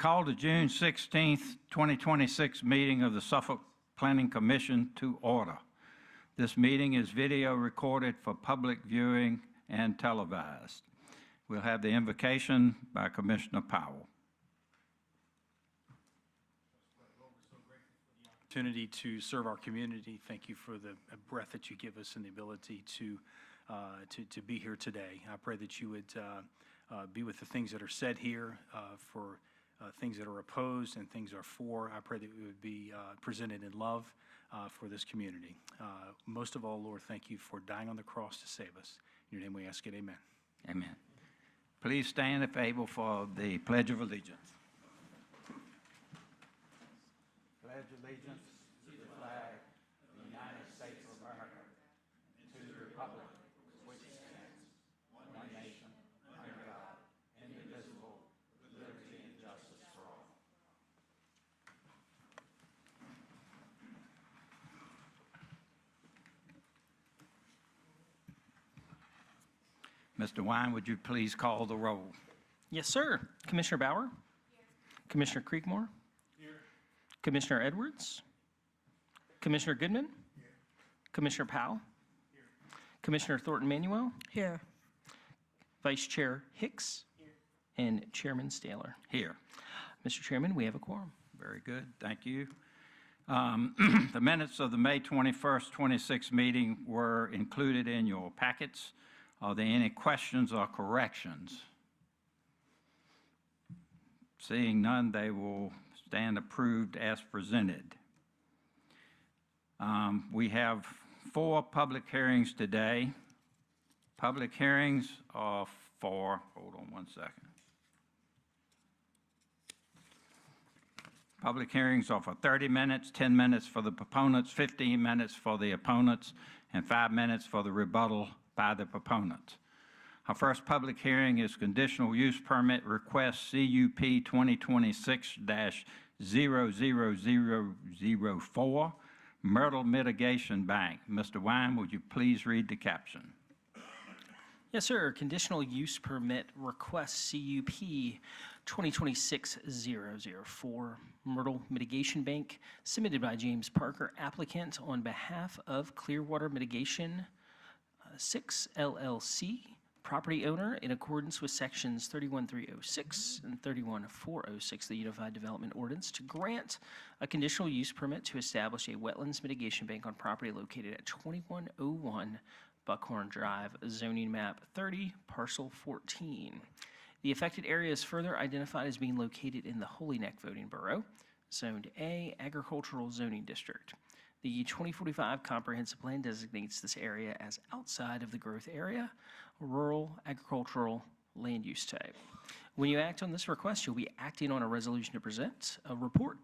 Call the June 16th, 2026 meeting of the Suffolk Planning Commission to order. This meeting is video recorded for public viewing and televised. We'll have the invocation by Commissioner Powell. Opportunity to serve our community. Thank you for the breath that you give us and the ability to be here today. I pray that you would be with the things that are said here, for things that are opposed and things are for. I pray that we would be presented in love for this community. Most of all, Lord, thank you for dying on the cross to save us. In your name we ask it, amen. Amen. Please stand if able for the Pledge of Allegiance. Pledge allegiance to the flag of the United States of America and to the republic which stands one nation under God, indivisible, with liberty and justice for all. Mr. Wine, would you please call the roll? Yes, sir. Commissioner Bauer? Here. Commissioner Creekmore? Commissioner Edwards? Commissioner Goodman? Here. Commissioner Powell? Here. Commissioner Thornton Manuel? Here. Vice Chair Hicks? Here. And Chairman Staler? Here. Mr. Chairman, we have a quorum. Very good. Thank you. The minutes of the May 21st, 26 meeting were included in your packets. Are there any questions or corrections? Seeing none, they will stand approved as presented. We have 4 public hearings today. Public hearings are for, hold on one second. Public hearings are for 30 minutes, 10 minutes for the proponents, 15 minutes for the opponents, and 5 minutes for the rebuttal by the proponents. Our first public hearing is conditional use permit request CUP 2026-00004, Myrtle Mitigation Bank. Mr. Wine, would you please read the caption? Yes, sir. Conditional use permit request CUP 2026-004, Myrtle Mitigation Bank, submitted by James Parker, applicant on behalf of Clearwater Mitigation 6 LLC, property owner, in accordance with sections 31306 and 31406 of the Unified Development Ordinance, to grant a conditional use permit to establish a wetlands mitigation bank on property located at 2101 Buckhorn Drive, zoning map 30, parcel 14. The affected area is further identified as being located in the Holy Neck voting borough, zoned A, agricultural zoning district. The 2045 comprehensive plan designates this area as outside of the growth area, rural agricultural land use type. When you act on this request, you'll be acting on a resolution to present a report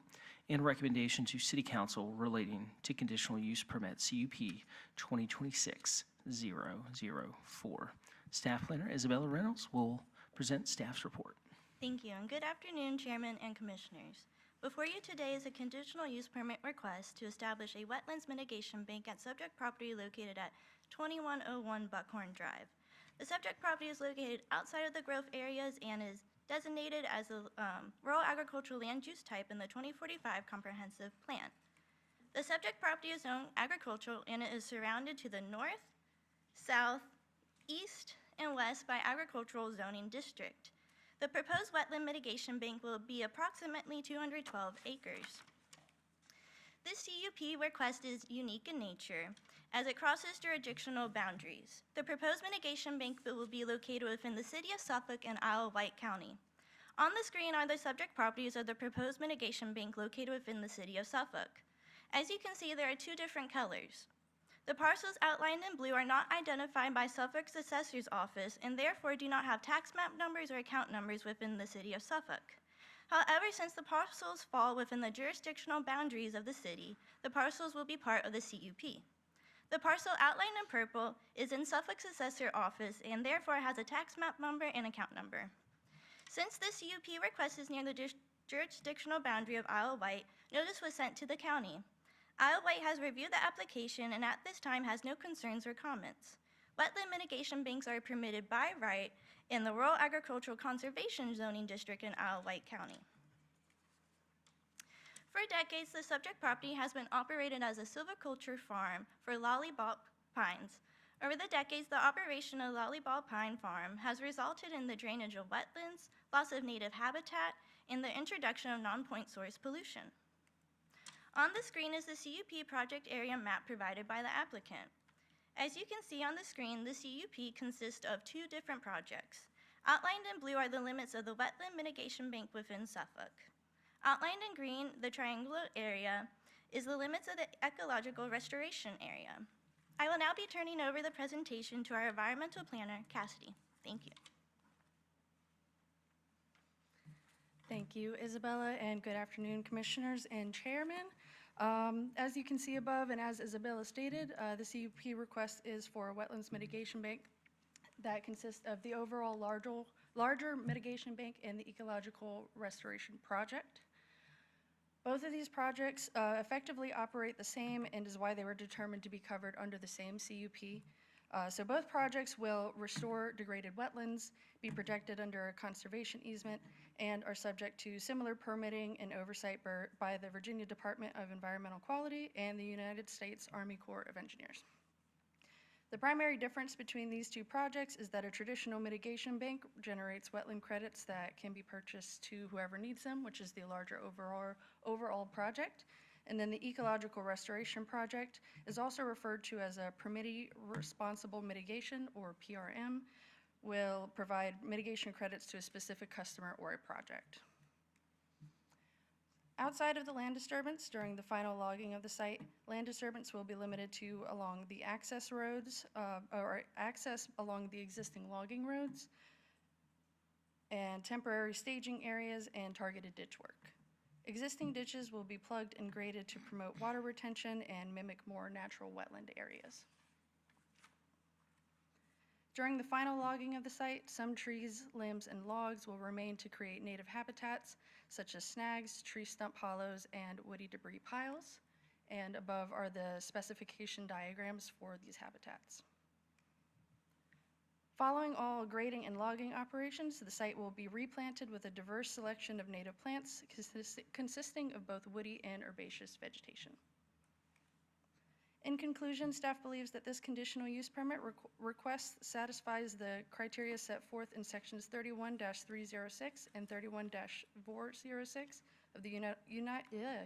and recommendation to City Council relating to conditional use permit CUP 2026-004. Staff Planner Isabella Reynolds will present staff's report. Thank you, and good afternoon, Chairman and Commissioners. Before you today is a conditional use permit request to establish a wetlands mitigation bank at subject property located at 2101 Buckhorn Drive. The subject property is located outside of the growth areas and is designated as a rural agricultural land use type in the 2045 comprehensive plan. The subject property is zoned agricultural and it is surrounded to the north, south, east, and west by agricultural zoning district. The proposed wetland mitigation bank will be approximately 212 acres. This CUP request is unique in nature as it crosses jurisdictional boundaries. The proposed mitigation bank will be located within the City of Suffolk and Isle of Wight County. On the screen are the subject properties of the proposed mitigation bank located within the City of Suffolk. As you can see, there are 2 different colors. The parcels outlined in blue are not identified by Suffolk's Assessor's Office and therefore do not have tax map numbers or account numbers within the City of Suffolk. However, since the parcels fall within the jurisdictional boundaries of the city, the parcels will be part of the CUP. The parcel outlined in purple is in Suffolk's Assessor's Office and therefore has a tax map number and account number. Since this CUP request is near the jurisdictional boundary of Isle of Wight, notice was sent to the county. Isle of Wight has reviewed the application and at this time has no concerns or comments. Wetland mitigation banks are permitted by right in the Rural Agricultural Conservation Zoning District in Isle of Wight County. For decades, the subject property has been operated as a silviculture farm for lollipop pines. Over the decades, the operation of Lollipop Pine Farm has resulted in the drainage of wetlands, loss of native habitat, and the introduction of non-point source pollution. On the screen is the CUP project area map provided by the applicant. As you can see on the screen, the CUP consists of two different projects. Outlined in blue are the limits of the wetland mitigation bank within Suffolk. Outlined in green, the triangular area, is the limits of the ecological restoration area. I will now be turning over the presentation to our environmental planner, Cassidy. Thank you. Thank you, Isabella, and good afternoon, Commissioners and Chairman. As you can see above, and as Isabella stated, the CUP request is for a wetlands mitigation bank that consists of the overall larger mitigation bank and the ecological restoration project. Both of these projects effectively operate the same, and is why they were determined to be covered under the same CUP. So both projects will restore degraded wetlands, be protected under a conservation easement, and are subject to similar permitting and oversight by the Virginia Department of Environmental Quality and the United States Army Corps of Engineers. The primary difference between these two projects is that a traditional mitigation bank generates wetland credits that can be purchased to whoever needs them, which is the larger overall project. And then the Ecological Restoration Project is also referred to as a Permittee Responsible Mitigation, or PRM, will provide mitigation credits to a specific customer or a project. Outside of the land disturbance, during the final logging of the site, land disturbance will be limited to along the access roads, or access along the existing logging roads, and temporary staging areas and targeted ditch work. Existing ditches will be plugged and graded to promote water retention and mimic more natural wetland areas. During the final logging of the site, some trees, limbs, and logs will remain to create native habitats, such as snags, tree stump hollows, and woody debris piles. And above are the specification diagrams for these habitats. Following all grading and logging operations, the site will be replanted with a diverse selection of native plants consisting of both woody and herbaceous vegetation. In conclusion, staff believes that this conditional use permit request satisfies the criteria set forth in sections 31-306 and 31-406 of the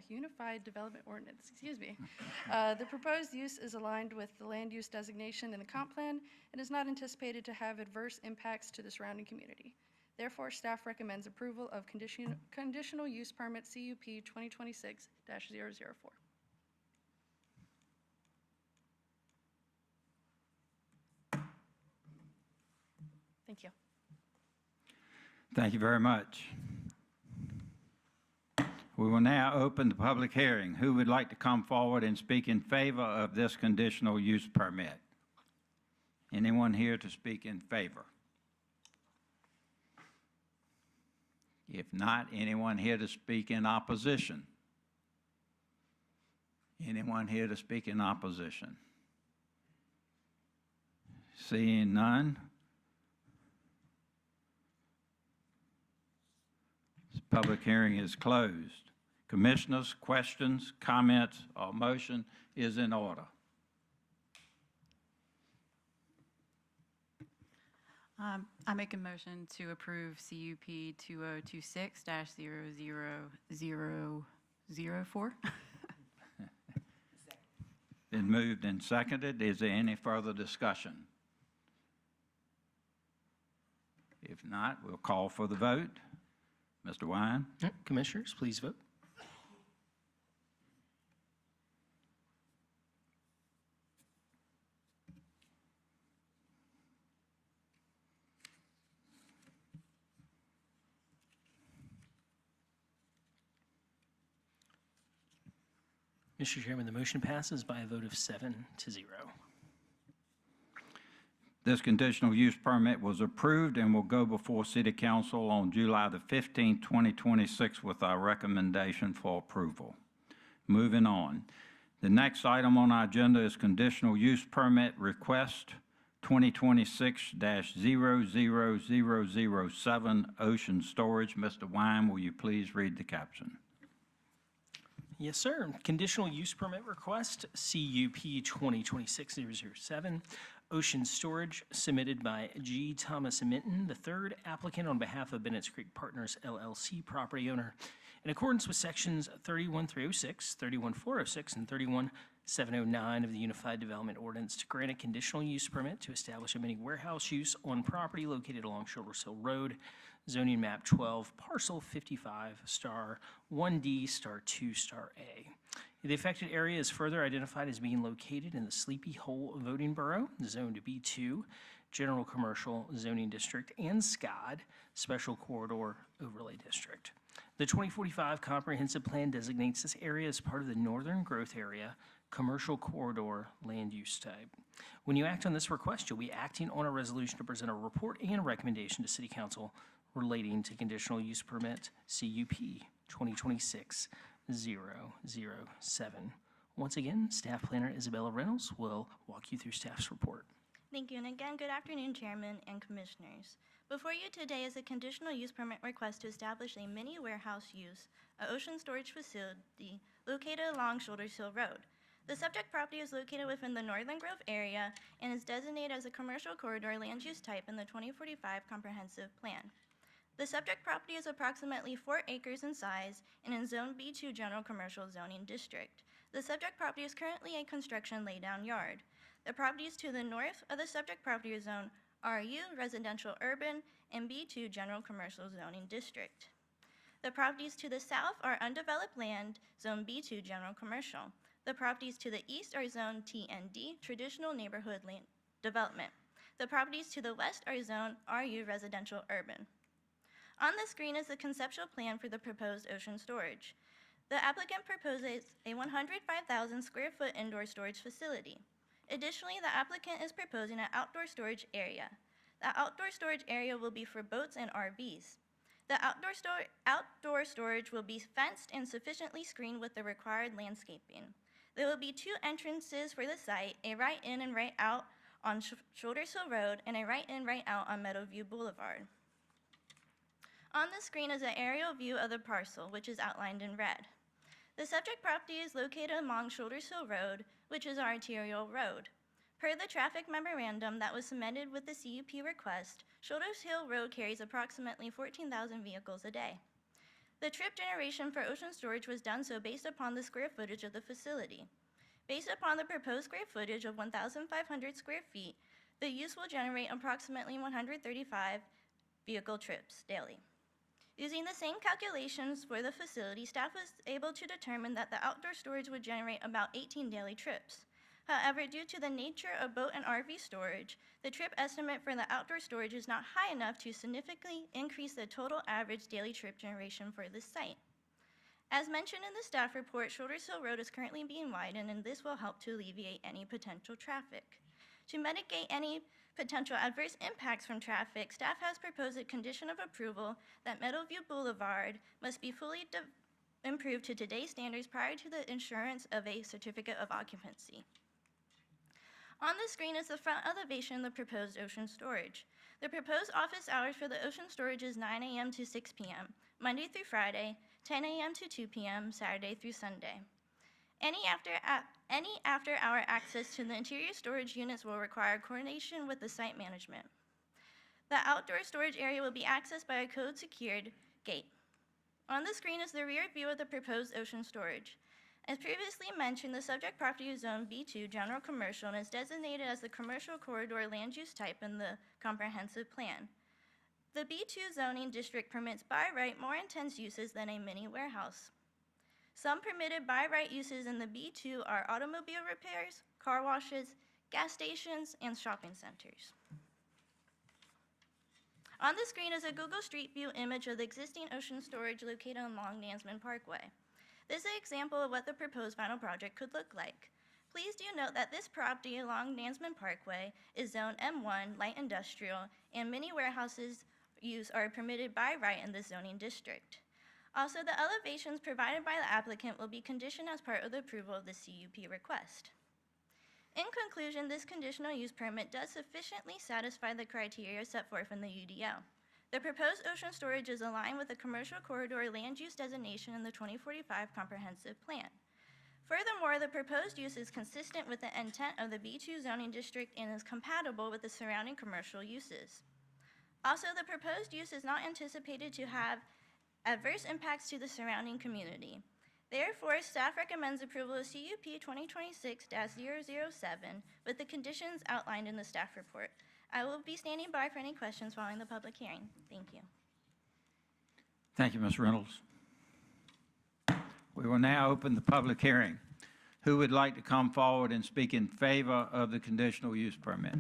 Unified Development Ordinance. The proposed use is aligned with the land use designation in the comp plan and is not anticipated to have adverse impacts to the surrounding community. Therefore, staff recommends approval of conditional use permit CUP 2026-004. Thank you. Thank you very much. We will now open the public hearing. Who would like to come forward and speak in favor of this conditional use permit? Anyone here to speak in favor? If not, anyone here to speak in opposition? Anyone here to speak in opposition? Seeing none, this public hearing is closed. Commissioners, questions, comments, or motion is in order. I make a motion to approve CUP 2026-00004. Been moved and seconded. Is there any further discussion? If not, we'll call for the vote. Mr. Wine? Commissioners, please vote. Mr. Chairman, the motion passes by a vote of 7-0. This conditional use permit was approved and will go before City Council on July the 15th, 2026 with our recommendation for approval. Moving on. The next item on our agenda is conditional use permit request 2026-00007 Ocean Storage. Mr. Wine, will you please read the caption? Yes, sir. Conditional use permit request, CUP 2026-007, Ocean Storage, submitted by G. Thomas Minton III, applicant on behalf of Bennett's Creek Partners LLC, property owner, in accordance with sections 31306, 31406, and 31709 of the Unified Development Ordinance to grant a conditional use permit to establish a mini warehouse use on property located along Shoulders Hill Road, zoning map 12, parcel 55, star 1D, star 2, star A. The affected area is further identified as being located in the Sleepy Hole voting borough, zoned B2, General Commercial Zoning District, and SCOD, Special Corridor Overlay District. The 2045 Comprehensive Plan designates this area as part of the Northern Growth Area Commercial Corridor Land Use Type. When you act on this request, you'll be acting on a resolution to present a report and recommendation to City Council relating to conditional use permit CUP 2026-007. Once again, Staff Planner Isabella Reynolds will walk you through staff's report. Thank you, and again, good afternoon, Chairman and Commissioners. Before you today is a conditional use permit request to establish a mini warehouse use, an ocean storage facility located along Shoulders Hill Road. The subject property is located within the Northern Grove area and is designated as a commercial corridor land use type in the 2045 Comprehensive Plan. The subject property is approximately 4 acres in size and in Zone B2 General Commercial Zoning District. The subject property is currently a construction laydown yard. The properties to the north of the subject property is Zone RU Residential Urban and B2 General Commercial Zoning District. The properties to the south are undeveloped land, Zone B2 General Commercial. The properties to the east are Zone TND Traditional Neighborhood Land Development. The properties to the west are Zone RU Residential Urban. On the screen is the conceptual plan for the proposed ocean storage. The applicant proposes a 105,000 square foot indoor storage facility. Additionally, the applicant is proposing an outdoor storage area. The outdoor storage area will be for boats and RVs. The outdoor storage will be fenced and sufficiently screened with the required landscaping. There will be 2 entrances for the site, a right in and right out on Shoulders Hill Road and a right in, right out on Meadowview Boulevard. On the screen is an aerial view of the parcel, which is outlined in red. The subject property is located along Shoulders Hill Road, which is our arterial road. Per the traffic memorandum that was submitted with the CUP request, Shoulders Hill Road carries approximately 14,000 vehicles a day. The trip generation for ocean storage was done so based upon the square footage of the facility. Based upon the proposed square footage of 1,500 square feet, the use will generate approximately 135 vehicle trips daily. Using the same calculations for the facility, staff was able to determine that the outdoor storage would generate about 18 daily trips. However, due to the nature of boat and RV storage, the trip estimate for the outdoor storage is not high enough to significantly increase the total average daily trip generation for this site. As mentioned in the staff report, Shoulders Hill Road is currently being widened, and this will help to alleviate any potential traffic. To mitigate any potential adverse impacts from traffic, staff has proposed a condition of approval that Meadowview Boulevard must be fully improved to today's standards prior to the issuance of a certificate of occupancy. On the screen is the front elevation of the proposed ocean storage. The proposed office hours for the ocean storage is 9 a.m. to 6 p.m., Monday through Friday, 10 a.m. to 2 p.m., Saturday through Sunday. Any after-hour access to the interior storage units will require coordination with the site management. The outdoor storage area will be accessed by a code-secured gate. On the screen is the rear view of the proposed ocean storage. As previously mentioned, the subject property is Zone B2 General Commercial and is designated as the Commercial Corridor Land Use Type in the Comprehensive Plan. The B2 zoning district permits by right more intense uses than a mini warehouse. Some permitted by right uses in the B2 are automobile repairs, car washes, gas stations, and shopping centers. On the screen is a Google Street View image of the existing ocean storage located along Nansman Parkway. This is an example of what the proposed final project could look like. Please do note that this property along Nansman Parkway is Zone M1 Light Industrial, and many warehouses use are permitted by right in this zoning district. Also, the elevations provided by the applicant will be conditioned as part of the approval of the CUP request. In conclusion, this conditional use permit does sufficiently satisfy the criteria set forth in the UDO. The proposed ocean storage is aligned with the commercial corridor land use designation in the 2045 comprehensive plan. Furthermore, the proposed use is consistent with the intent of the B2 zoning district and is compatible with the surrounding commercial uses. Also, the proposed use is not anticipated to have adverse impacts to the surrounding community. Therefore, staff recommends approval of CUP 2026-007 with the conditions outlined in the staff report. I will be standing by for any questions following the public hearing. Thank you. Thank you, Ms. Reynolds. We will now open the public hearing. Who would like to come forward and speak in favor of the conditional use permit?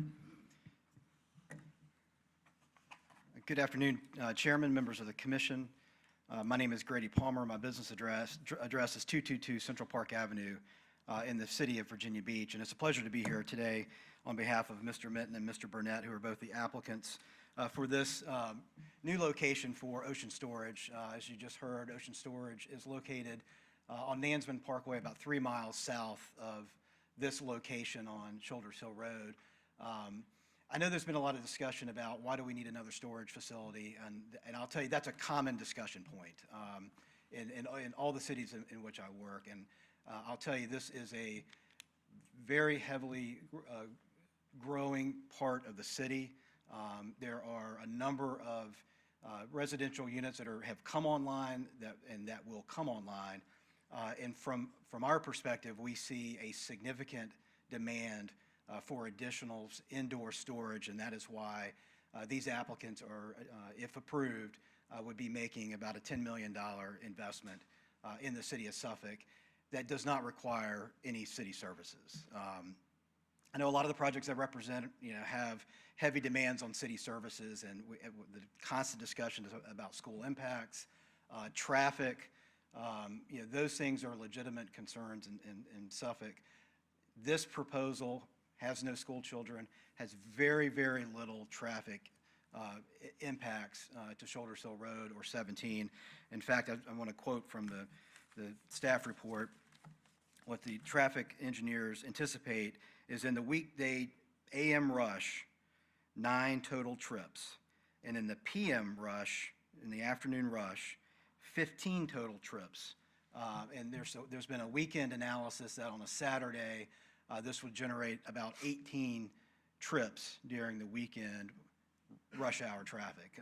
Good afternoon, Chairman, members of the Commission. My name is Grady Palmer. My business address is 222 Central Park Avenue in the city of Virginia Beach. And it's a pleasure to be here today on behalf of Mr. Minton and Mr. Burnett, who are both the applicants for this new location for ocean storage. As you just heard, ocean storage is located on Nansman Parkway, about 3 miles south of this location on Shoulders Hill Road. I know there's been a lot of discussion about why do we need another storage facility, and I'll tell you that's a common discussion point in all the cities in which I work. And I'll tell you this is a very heavily growing part of the city. There are a number of residential units that have come online and that will come online. And from our perspective, we see a significant demand for additional indoor storage, and that is why these applicants are, if approved, would be making about a $10 million investment in the city of Suffolk that does not require any city services. I know a lot of the projects I represent, have heavy demands on city services, and the constant discussion is about school impacts, traffic. Those things are legitimate concerns in Suffolk. This proposal has no school children, has very, very little traffic impacts to Shoulders Hill Road or 17. In fact, I want to quote from the staff report. What the traffic engineers anticipate is in the weekday AM rush, 9 total trips, and in the PM rush, in the afternoon rush, 15 total trips. And there's been a weekend analysis that on a Saturday, this would generate about 18 trips during the weekend rush hour traffic.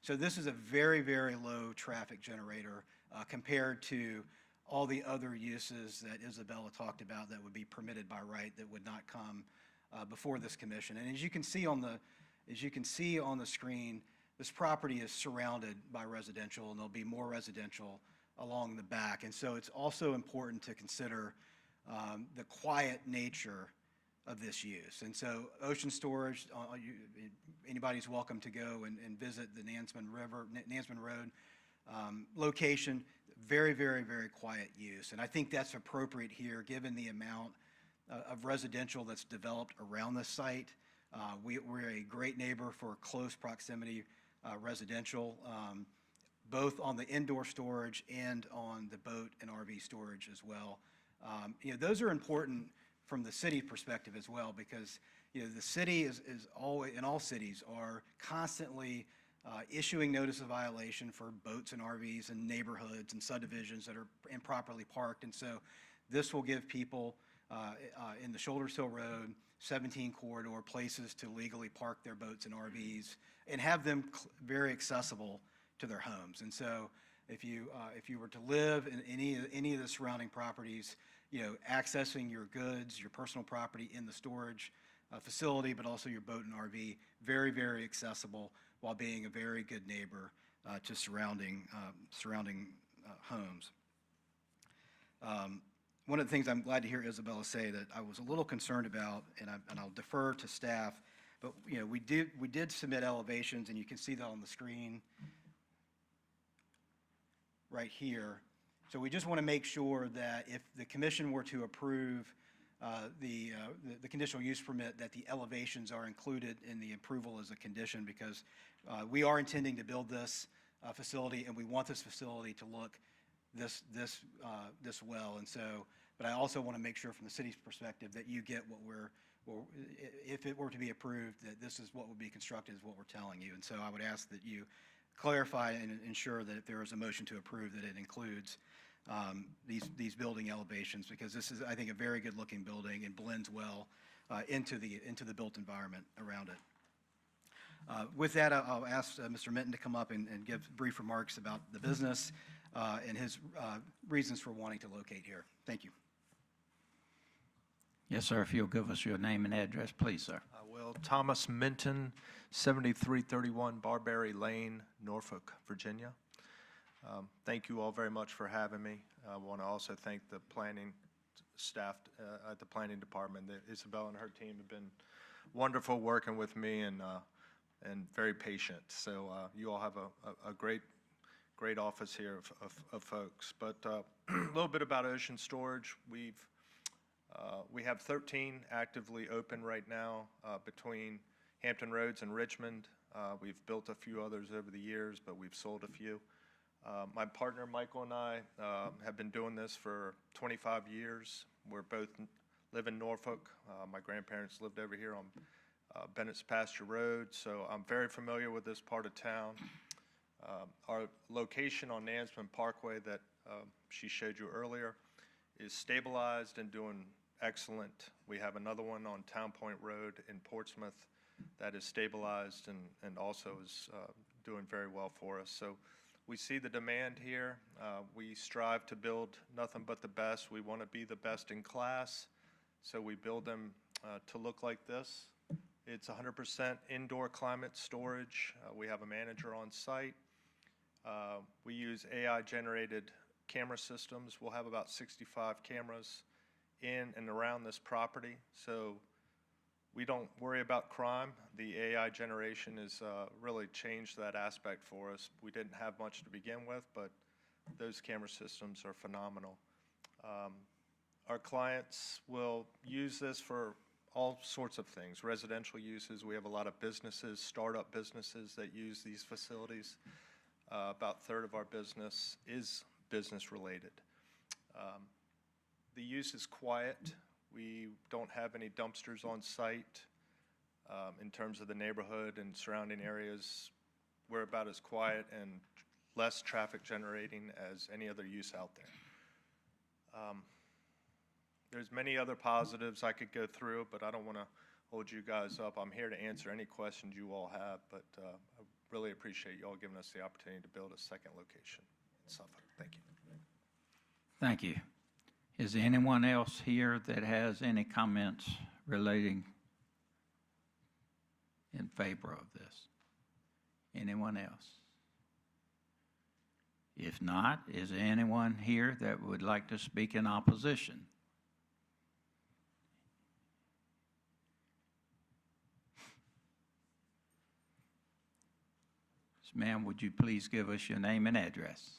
So this is a very, very low traffic generator compared to all the other uses that Isabella talked about that would be permitted by right that would not come before this commission. And as you can see on the screen, this property is surrounded by residential, and there'll be more residential along the back. And so it's also important to consider the quiet nature of this use. And so ocean storage, anybody's welcome to go and visit the Nansman Road location. Very, very, very quiet use. And I think that's appropriate here given the amount of residential that's developed around this site. We're a great neighbor for close proximity residential, both on the indoor storage and on the boat and RV storage as well. Those are important from the city perspective as well, because the city is always, and all cities are constantly issuing notice of violation for boats and RVs and neighborhoods and subdivisions that are improperly parked. And so this will give people in the Shoulders Hill Road 17 corridor places to legally park their boats and RVs and have them very accessible to their homes. And so if you were to live in any of the surrounding properties, accessing your goods, your personal property in the storage facility, but also your boat and RV, very, very accessible while being a very good neighbor to surrounding homes. One of the things I'm glad to hear Isabella say that I was a little concerned about, and I'll defer to staff, but we did submit elevations, and you can see that on the screen right here. So we just want to make sure that if the commission were to approve the conditional use permit, that the elevations are included in the approval as a condition, because we are intending to build this facility, and we want this facility to look this well. And so, but I also want to make sure from the city's perspective that you get what or if it were to be approved, that this is what would be constructed, is what we're telling you. And so I would ask that you clarify and ensure that if there is a motion to approve, that it includes these building elevations, because this is, I think, a very good-looking building and blends well into the built environment around it. With that, I'll ask Mr. Minton to come up and give brief remarks about the business and his reasons for wanting to locate here. Thank you. Yes, sir. If you'll give us your name and address, please, sir. Well, Thomas Minton, 7331 Barberry Lane, Norfolk, Virginia. Thank you all very much for having me. I want to also thank the planning staff at the planning department. Isabel and her team have been wonderful working with me and very patient. So you all have a great office here of folks. But a little bit about Ocean Storage. We have 13 actively open right now between Hampton Roads and Richmond. We've built a few others over the years, but we've sold a few. My partner Michael and I have been doing this for 25 years. We're both live in Norfolk. My grandparents lived over here on Bennett's Pasture Road, so I'm very familiar with this part of town. Our location on Nansman Parkway that she showed you earlier is stabilized and doing excellent. We have another one on Town Point Road in Portsmouth that is stabilized and also is doing very well for us. So we see the demand here. We strive to build nothing but the best. We want to be the best in class, so we build them to look like this. It's 100% indoor climate storage. We have a manager on site. We use AI-generated camera systems. We'll have about 65 cameras in and around this property, so we don't worry about crime. The AI generation has really changed that aspect for us. We didn't have much to begin with, but those camera systems are phenomenal. Our clients will use this for all sorts of things, residential uses. We have a lot of businesses, startup businesses that use these facilities. About a third of our business is business related. The use is quiet. We don't have any dumpsters on site. In terms of the neighborhood and surrounding areas, we're about as quiet and less traffic generating as any other use out there. There's many other positives I could go through, but I don't want to hold you guys up. I'm here to answer any questions you all have, but I really appreciate you all giving us the opportunity to build a second location in Suffolk. Thank you. Thank you. Is there anyone else here that has any comments relating in favor of this? Anyone else? If not, is there anyone here that would like to speak in opposition? Ma'am, would you please give us your name and address?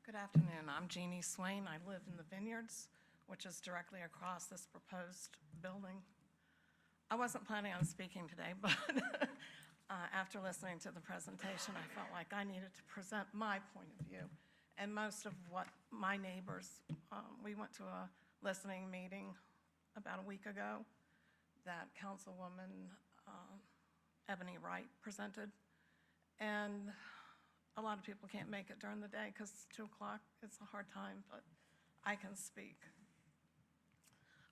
Good afternoon. I'm Jeannie Swain. I live in the Vineyards, which is directly across this proposed building. I wasn't planning on speaking today, but after listening to the presentation, I felt like I needed to present my point of view. And most of what my neighbors, we went to a listening meeting about a week ago that Councilwoman Ebony Wright presented. And a lot of people can't make it during the day because 2 o'clock, it's a hard time, but I can speak.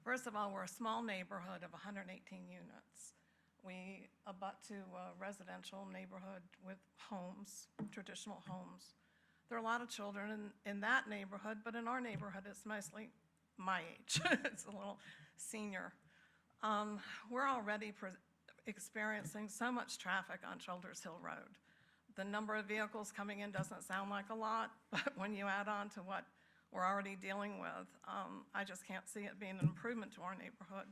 First of all, we're a small neighborhood of 118 units. We abut to a residential neighborhood with homes, traditional homes. There are a lot of children in that neighborhood, but in our neighborhood, it's mostly my age. It's a little senior. We're already experiencing so much traffic on Shoulders Hill Road. The number of vehicles coming in doesn't sound like a lot, but when you add on to what we're already dealing with, I just can't see it being an improvement to our neighborhood.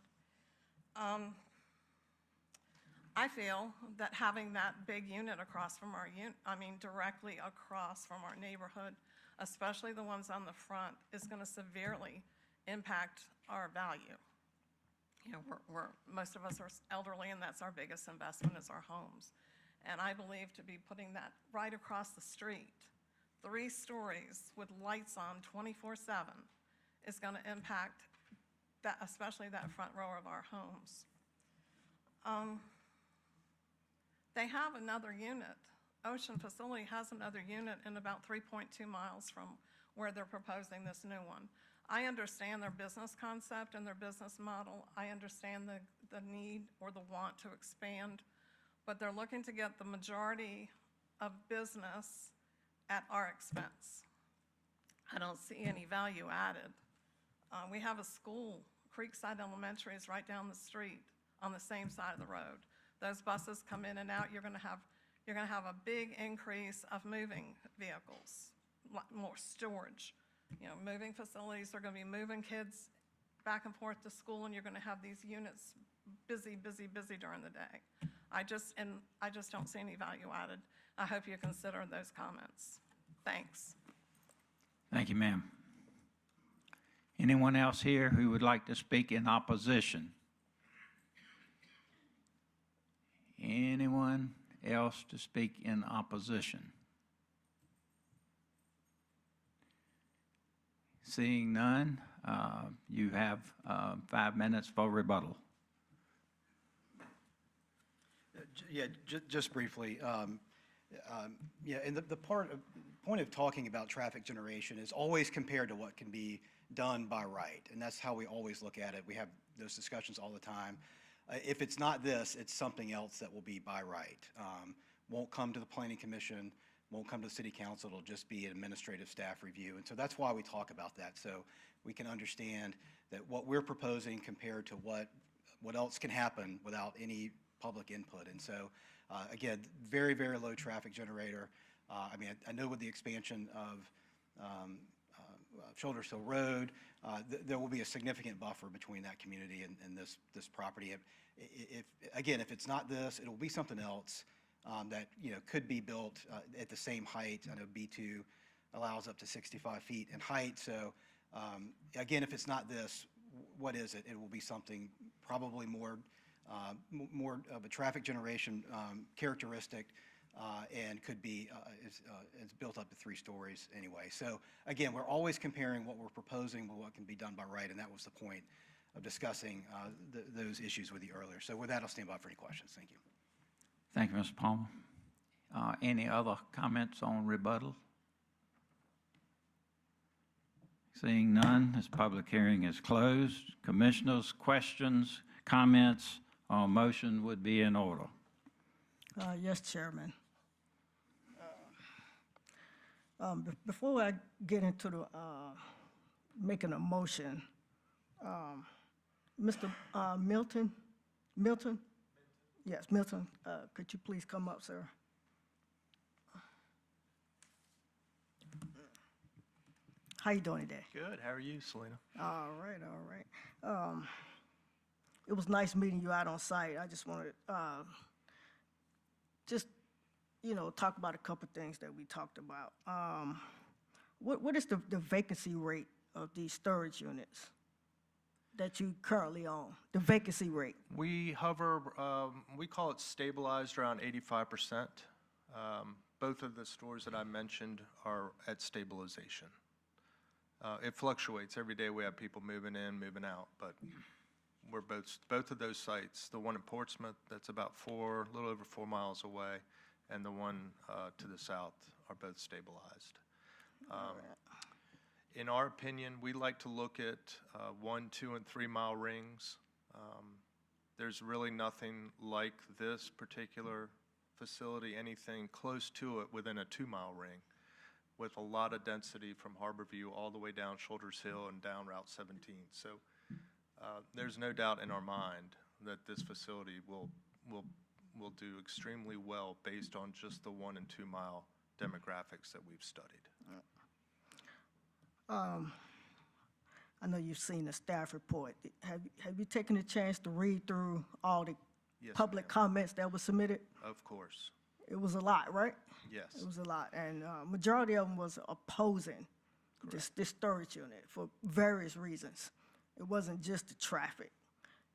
I feel that having that big unit across from our directly across from our neighborhood, especially the ones on the front, is going to severely impact our value. You know, most of us are elderly, and that's our biggest investment is our homes. And I believe to be putting that right across the street 3 stories with lights on 24/7 is going to impact that, especially that front row of our homes. They have another unit. Ocean Facility has another unit in about 3.2 miles from where they're proposing this new one. I understand their business concept and their business model. I understand the need or the want to expand, but they're looking to get the majority of business at our expense. I don't see any value added. We have a school, Creekside Elementary is right down the street on the same side of the road. Those buses come in and out. You're going to have a big increase of moving vehicles, more storage. You know, moving facilities are going to be moving kids back and forth to school, and you're going to have these units busy, busy, busy during the day. I just don't see any value added. I hope you consider those comments. Thanks. Thank you, ma'am. Anyone else here who would like to speak in opposition? Anyone else to speak in opposition? Seeing none, you have 5 minutes for rebuttal. Yeah, just briefly. Yeah, and the point of talking about traffic generation is always compared to what can be done by right, and that's how we always look at it. We have those discussions all the time. If it's not this, it's something else that will be by right. Won't come to the Planning Commission, won't come to the City Council, it'll just be an administrative staff review. And so that's why we talk about that, so we can understand that what we're proposing compared to what else can happen without any public input. And so, again, very, very low traffic generator. I mean, I know with the expansion of Shoulders Hill Road, there will be a significant buffer between that community and this property. If it's not this, it'll be something else that, you know, could be built at the same height. I know B2 allows up to 65 feet in height. So again, if it's not this, what is it? It will be something probably more of a traffic generation characteristic, and could be, it's built up to 3 stories anyway. So again, we're always comparing what we're proposing with what can be done by right, and that was the point of discussing those issues with you earlier. So with that, I'll stand by for any questions. Thank you. Thank you, Mr. Palmer. Any other comments on rebuttal? Seeing none, this public hearing is closed. Commissioners, questions, comments on motion would be in order. Yes, Chairman. Before I get into the making a motion, Mr. Milton? Yes, Milton, could you please come up, sir? How you doing today? Good. How are you, Selena? All right, all right. It was nice meeting you out on site. I just wanted talk about a couple things that we talked about. What is the vacancy rate of these storage units that you currently own? The vacancy rate? We hover, we call it stabilized around 85%. Both of the stores that I mentioned are at stabilization. It fluctuates. Every day we have people moving in, moving out, but we're both of those sites, the one in Portsmouth that's about a little over 4 miles away, and the one to the south are both stabilized. In our opinion, we like to look at 1, 2, and 3 mile rings. There's really nothing like this particular facility, anything close to it within a 2 mile ring, with a lot of density from Harborview all the way down Shoulders Hill and down Route 17. So there's no doubt in our mind that this facility will do extremely well based on just the 1 and 2 mile demographics that we've studied. I know you've seen the staff report. Have you taken a chance to read through all the Yes, public ma'am. comments that were submitted? Of course. It was a lot, right? Yes. It was a lot, and majority of them was opposing this storage unit for various reasons. It wasn't just the traffic.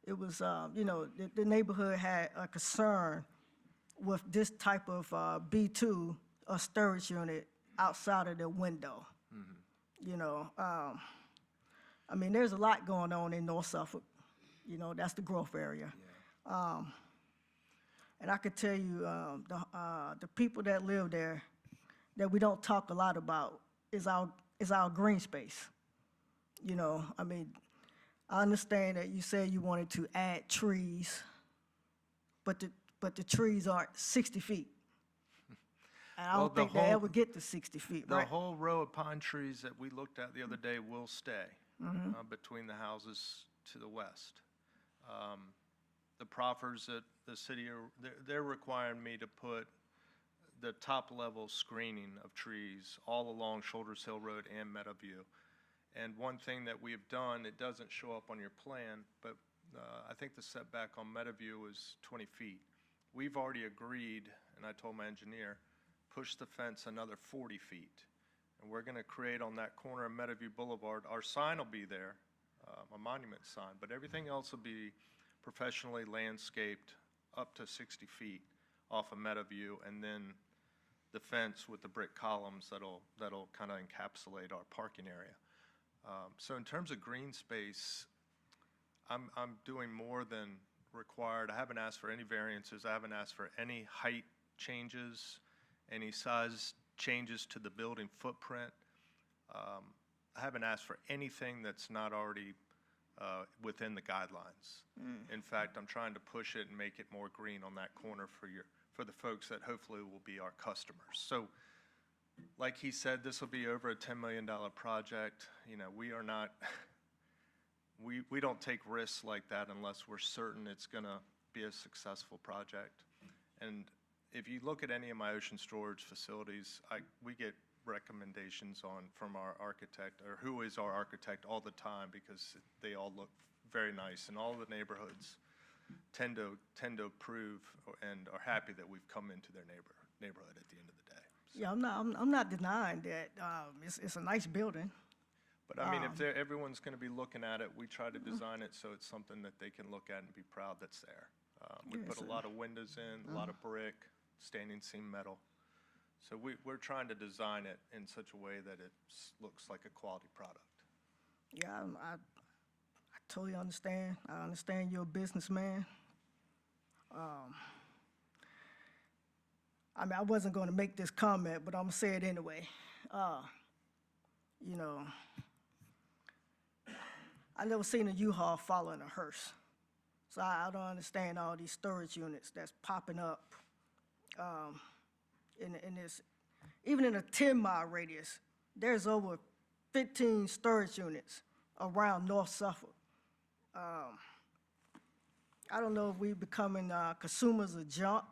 It was, the neighborhood had a concern with this type of B2, a storage unit, outside of their window. You know, I mean, there's a lot going on in North Suffolk. You know, that's the growth area. And I could tell you, the people that live there that we don't talk a lot about is our green space. You know, I mean, I understand that you said you wanted to add trees, but the trees aren't 60 feet. And I Well, don't the think they whole- ever get to 60 feet, The right? whole row of pine trees that we looked at the other day will stay between the houses to the west. The proffers that the city, they're requiring me to put the top-level screening of trees all along Shoulders Hill Road and Meadowview. And one thing that we have done, it doesn't show up on your plan, but I think the setback on Meadowview is 20 feet. We've already agreed, and I told my engineer, push the fence another 40 feet. And we're going to create on that corner of Meadowview Boulevard, our sign will be there, a monument sign, but everything else will be professionally landscaped up to 60 feet off of Meadowview, and then the fence with the brick columns that'll kind of encapsulate our parking area. So in terms of green space, I'm doing more than required. I haven't asked for any variances. I haven't asked for any height changes, any size changes to the building footprint. I haven't asked for anything that's not already within the guidelines. In fact, I'm trying to push it and make it more green on that corner for the folks that hopefully will be our customers. So, like he said, this will be over a $10 million project. You know, we are not, we don't take risks like that unless we're certain it's going to be a successful project. And if you look at any of my ocean storage facilities, we get recommendations from our architect, or who is our architect, all the time, because they all look very nice, and all the neighborhoods tend to approve and are happy that we've come into their neighborhood at the end of the day. Yeah, I'm not denying that. It's a nice building. But I mean, if everyone's going to be looking at it, we try to design it so it's something that they can look at and be proud that's there. We Yeah, put so- a lot of windows in, a lot of brick, standing seam metal. So we're trying to design it in such a way that it looks like a quality product. Yeah, I totally understand. I understand you're a businessman. I mean, I wasn't going to make this comment, but I'm going to say it anyway. You know, I never seen a U-Haul following a hearse. So I don't understand all these storage units that's popping up in this. Even in a 10-mile radius, there's over 15 storage units around North Suffolk. I don't know if we're becoming consumers of junk,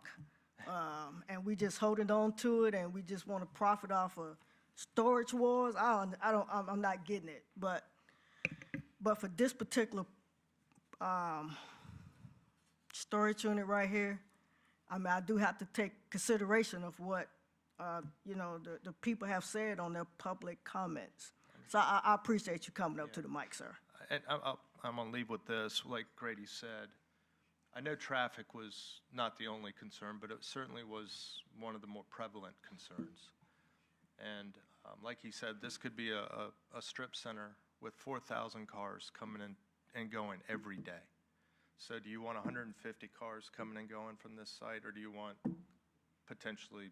and we just holding on to it, and we just want to profit off of storage wars. I'm not getting it. But for this particular storage unit right here, I mean, I do have to take consideration of what you know, the people have said on their public comments. So I appreciate you coming up to the mic, sir. And I'm going to leave with this, like Grady said. I know traffic was not the only concern, but it certainly was one of the more prevalent concerns. And like he said, this could be a strip center with 4,000 cars coming in and going every day. So do you want 150 cars coming and going from this site, or do you want potentially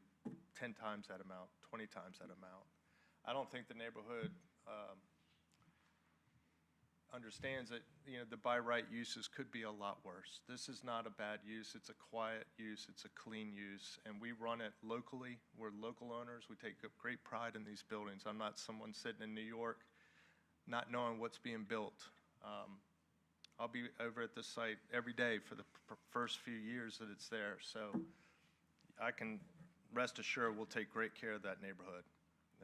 10 times that amount, 20 times that amount? I don't think the neighborhood understands that, you know, the by right uses could be a lot worse. This is not a bad use. It's a quiet use. It's a clean use. And we run it locally. We're local owners. We take great pride in these buildings. I'm not someone sitting in New York not knowing what's being built. I'll be over at this site every day for the first few years that it's there. So I can rest assured we'll take great care of that neighborhood,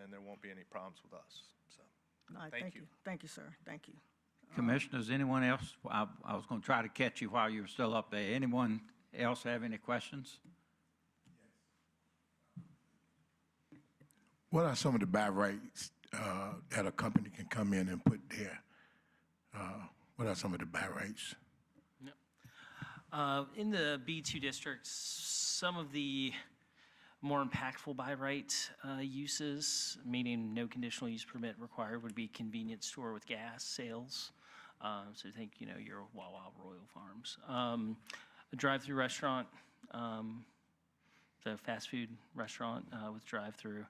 and there won't be any problems with us. So, All right, Thank you. Thank you, sir. Thank you. Commissioners, anyone else? I was going to try to catch you while you were still up there. Anyone else have any questions? What are some of the by rights that a company can come in and put there? What are some of the by rights? In the B2 districts, some of the more impactful by right uses, meaning no conditional use permit required, would be convenience store with gas sales. So think, your Wawa Royal Farms. A drive-through restaurant, so fast food restaurant with drive-through.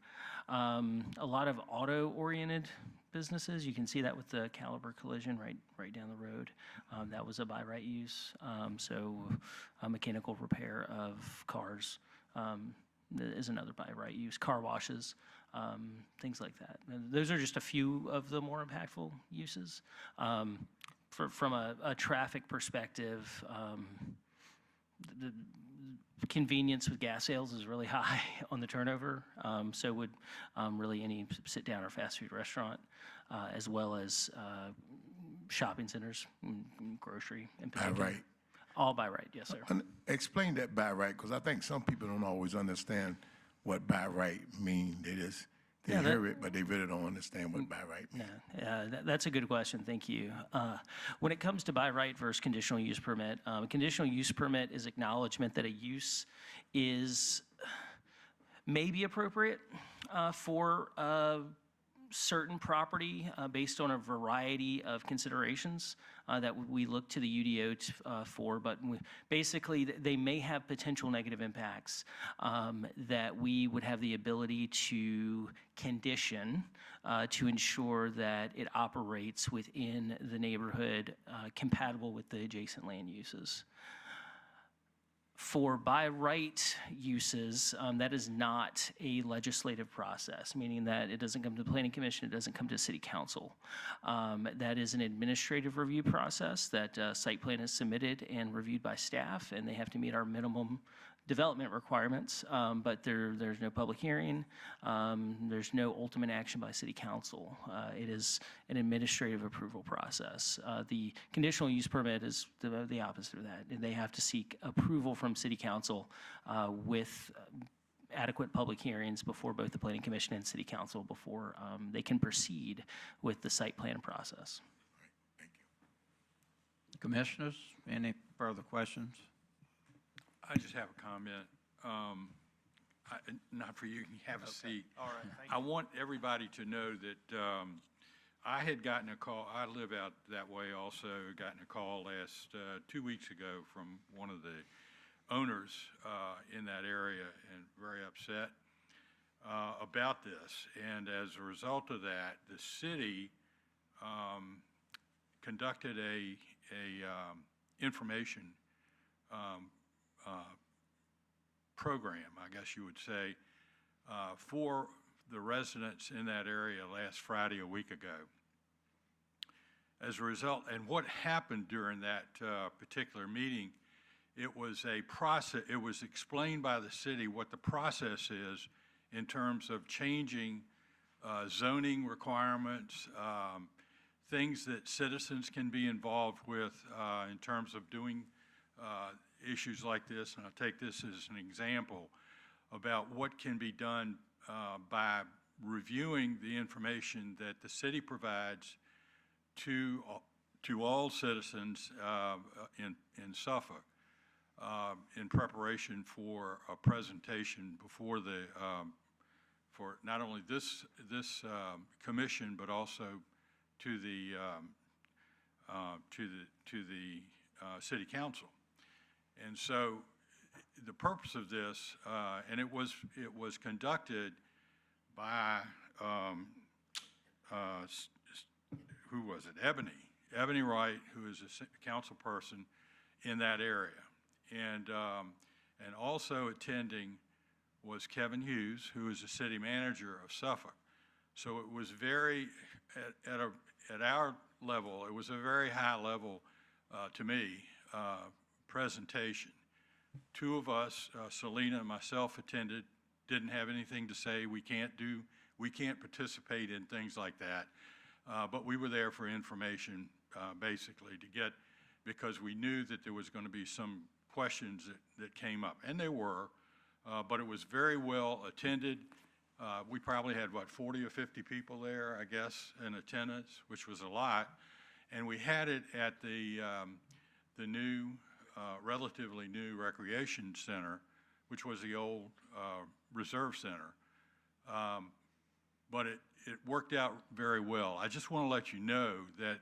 A lot of auto-oriented businesses. You can see that with the Caliber Collision right down the road. That was a by right use. So mechanical repair of cars is another by right use. Car washes, things like that. And those are just a few of the more impactful uses. From a traffic perspective, the convenience with gas sales is really high on the turnover. So would really any sit-down or fast food restaurant, as well as shopping centers, grocery in By particular. right. All by right, yes, sir. Explain that by right, because I think some people don't always understand what by right mean. They Yeah, that- hear it, but they really don't understand what by right means. That's a good question, thank you. When it comes to by right versus conditional use permit, a conditional use permit is acknowledgement that a use is maybe appropriate for a certain property based on a variety of considerations that we look to the UDO for, but basically they may have potential negative impacts that we would have the ability to condition to ensure that it operates within the neighborhood compatible with the adjacent land uses. For by right uses, that is not a legislative process, meaning that it doesn't come to the Planning Commission, it doesn't come to City Council. That is an administrative review process that site plan is submitted and reviewed by staff, and they have to meet our minimum development requirements, but there's no public hearing, there's no ultimate action by City Council. It is an administrative approval process. The conditional use permit is the opposite of that. They have to seek approval from City Council with adequate public hearings before both the Planning Commission and City Council before they can proceed with the site plan process. Commissioners, any further questions? I just have a comment. Not for you, you have a seat. All right, thank I want everybody to know that I had gotten a call, I live out that way also, gotten a call last 2 weeks ago from one of the owners in that area and very upset about this. And as a result of that, the city conducted a information program, I guess you would say, for the residents in that area last Friday, a week ago. As a result, and what happened during that particular meeting, it was a process, it was explained by the city what the process is in terms of changing zoning requirements, things that citizens can be involved with in terms of doing issues like this, and I'll take this as an example about what can be done by reviewing the information that the city provides to all citizens in Suffolk in preparation for a presentation before the for not only this commission but also to the city council. And so the purpose of this, and it was conducted by, who was it? Ebony Wright, who is a council person in that area. And also attending was Kevin Hughes, who is the city manager of Suffolk. So it was very, at our level, it was a very high level, to me, presentation. Two of us, Selena and myself, attended, didn't have anything to say. We can't participate in things like that. But we were there for information, basically, to get, because we knew that there was going to be some questions that came up. And they were, but it was very well attended. We probably had, 40 or 50 people there, I guess, in attendance, which was a lot. And we had it at the new, relatively new recreation center, which was the old Reserve Center. But it worked out very well. I just want to let you know that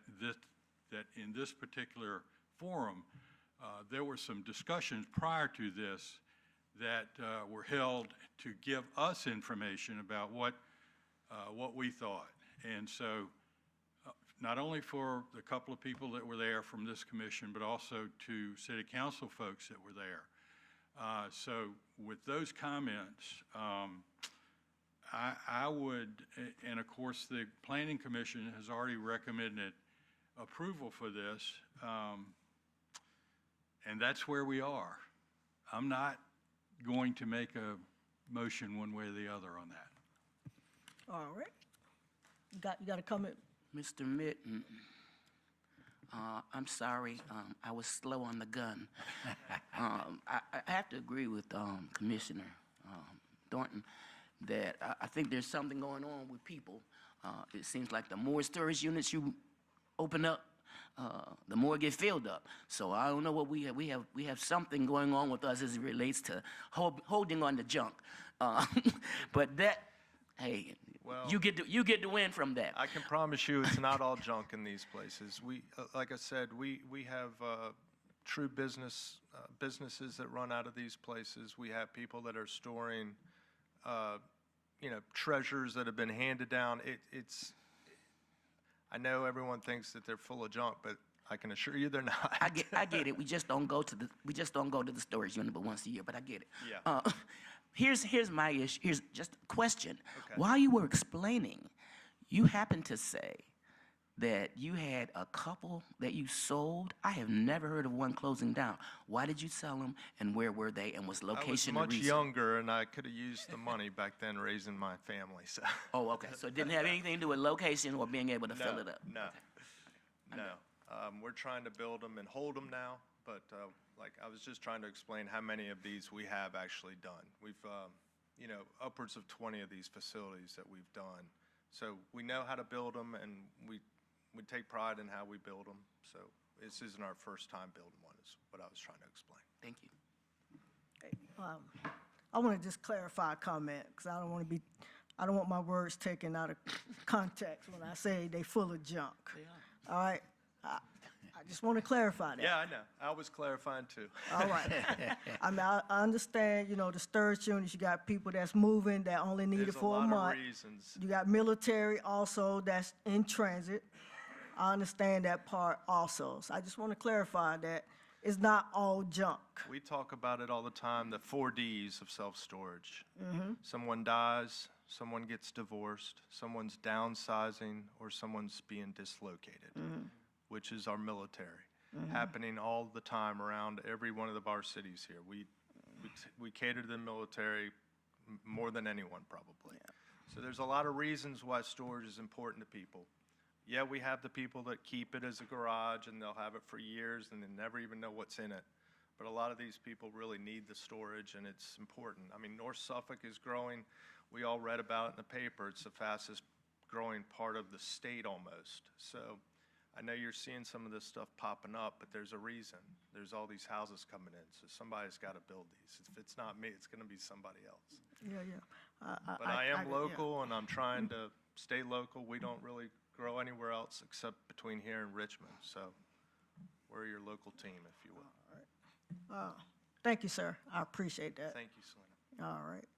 that in this particular forum, there were some discussions prior to this that were held to give us information about what we thought. And so not only for the couple of people that were there from this commission, but also to city council folks that were there. So with those comments, I would, and of course, the Planning Commission has already recommended approval for this, and that's where we are. I'm not going to make a motion one way or the other on that. All right. You got a comment? Mr. Mitten, I'm sorry, I was slow on the gun. I have to agree with Commissioner Thornton that I think there's something going on with people. It seems like the more storage units you open up, the more get filled up. So I don't know what we have. We have something going on with us as it relates to holding on to junk. But that, hey, Well, you get to win from that. I can promise you it's not all junk in these places. We, like I said, we have true businesses that run out of these places. We have people that are storing, treasures that have been handed down. I know everyone thinks that they're full of junk, but I can assure you they're not. I get it. We just don't go to the storage unit but once a year. But I get it. Yeah. Here's my issue. Here's just a question. Okay. While you were explaining, you happened to say that you had a couple that you sold. I have never heard of one closing down. Why did you sell them, and where were they, and was location I the was much reason? younger, and I could have used the money back then raising my family. So. Oh, okay. So it didn't have anything to do with location or being able to fill it up. No. We're trying to build them and hold them now, but like I was just trying to explain how many of these we have actually done. We've, upwards of 20 of these facilities that we've done. So we know how to build them, and we take pride in how we build them. So this isn't our first time building one, is what I was trying to explain. Thank you. I want to just clarify a comment, because I don't want my words taken out of context when I say they full of junk. All right? I just want to clarify that. Yeah, I know. I was clarifying too. All right. I mean, I understand, the storage units, you got people that's moving that only need it There's a for a lot month. of reasons. You got military also that's in transit. I understand that part also. So I just want to clarify that it's not all junk. We talk about it all the time, the 4 Ds of self-storage. Someone dies, someone gets divorced, someone's downsizing, or someone's being dislocated, which is our military, happening all the time around every one of our cities here. We cater to the military more than anyone, probably. So there's a lot of reasons why storage is important to people. Yeah, we have the people that keep it as a garage, and they'll have it for years, and they never even know what's in it. But a lot of these people really need the storage, and it's important. I mean, North Suffolk is growing. We all read about it in the paper. It's the fastest growing part of the state almost. So I know you're seeing some of this stuff popping up, but there's a reason. There's all these houses coming in, so somebody's got to build these. If it's not me, it's going to be somebody else. Yeah. But I am local, and I'm trying to stay local. We don't really grow anywhere else except between here and Richmond. So we're your local team, if you will. Thank you, sir. I appreciate that. Thank you, Selena. All right.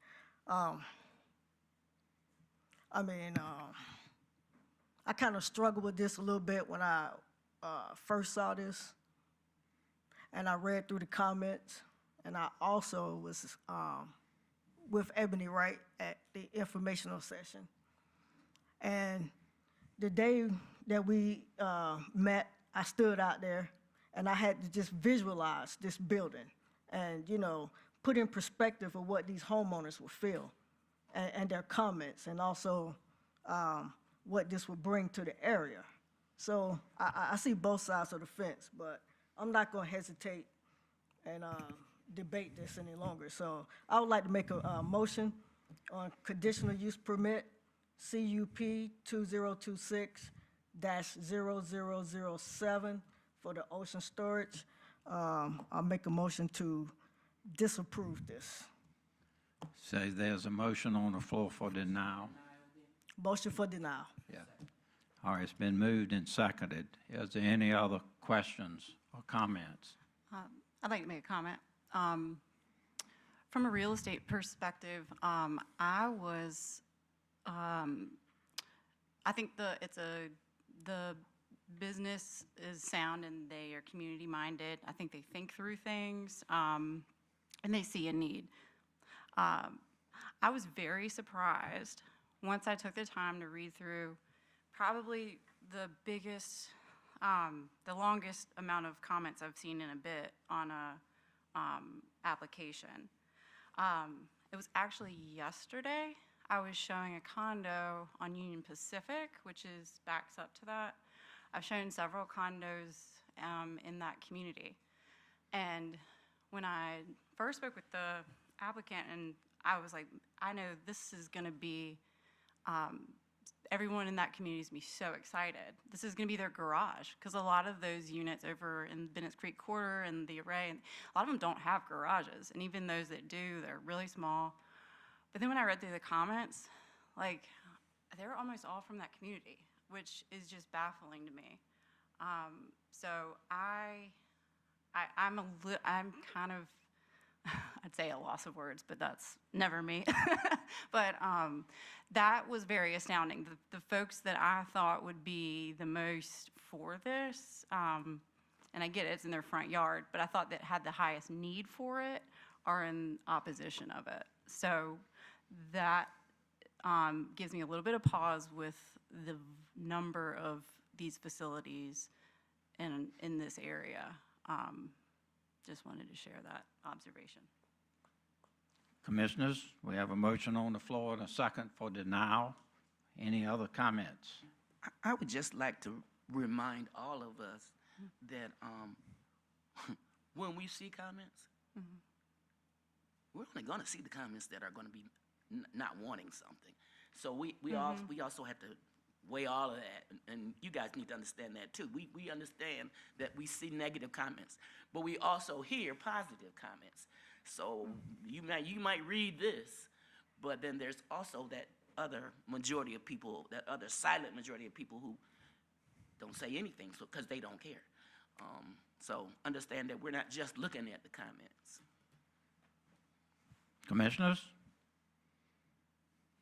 I kind of struggled with this a little bit when I first saw this, and I read through the comments, and I also was with Ebony Wright at the informational session. And the day that we met, I stood out there, and I had to just visualize this building and, put in perspective of what these homeowners would feel and their comments, and also what this would bring to the area. So I see both sides of the fence, but I'm not going to hesitate and debate this any longer. So I would like to make a motion on conditional use permit CUP 2026-0007 for the ocean storage. I'll make a motion to disapprove this. Say there's a motion on the floor for denial. Motion for denial. Yeah. All right, it's been moved and seconded. Is there any other questions or comments? I'd like to make a comment. From a real estate perspective, I think the business is sound and they are community-minded. I think they think through things, and they see a need. I was very surprised once I took the time to read through probably the biggest, the longest amount of comments I've seen in a bit on a application. It was actually yesterday. I was showing a condo on Union Pacific, which backs up to that. I've shown several condos in that community. And when I first spoke with the applicant, and I was like, I know this is going to be, everyone in that community is going to be so excited. This is going to be their garage, because a lot of those units over in Bennett's Creek Quarter and the Array, and a lot of them don't have garages. And even those that do, they're really small. But then when I read through the comments, like, they were almost all from that community, which is just baffling to me. So I'm kind of, I'd say a loss of words, but that's never me. But that was very astounding. The folks that I thought would be the most for this, and I get it, it's in their front yard, but I thought that had the highest need for it are in opposition of it. So that gives me a little bit of pause with the number of these facilities in this area. Just wanted to share that observation. Commissioners, we have a motion on the floor and a second for denial. Any other comments? I would just like to remind all of us that when we see comments, we're only going to see the comments that are going to be not wanting something. So we also have to weigh all of that, and you guys need to understand that too. We understand that we see negative comments, but we also hear positive comments. So you might read this, but then there's also that other majority of people, that other silent majority of people who don't say anything because they don't care. So understand that we're not just looking at the comments. Commissioners?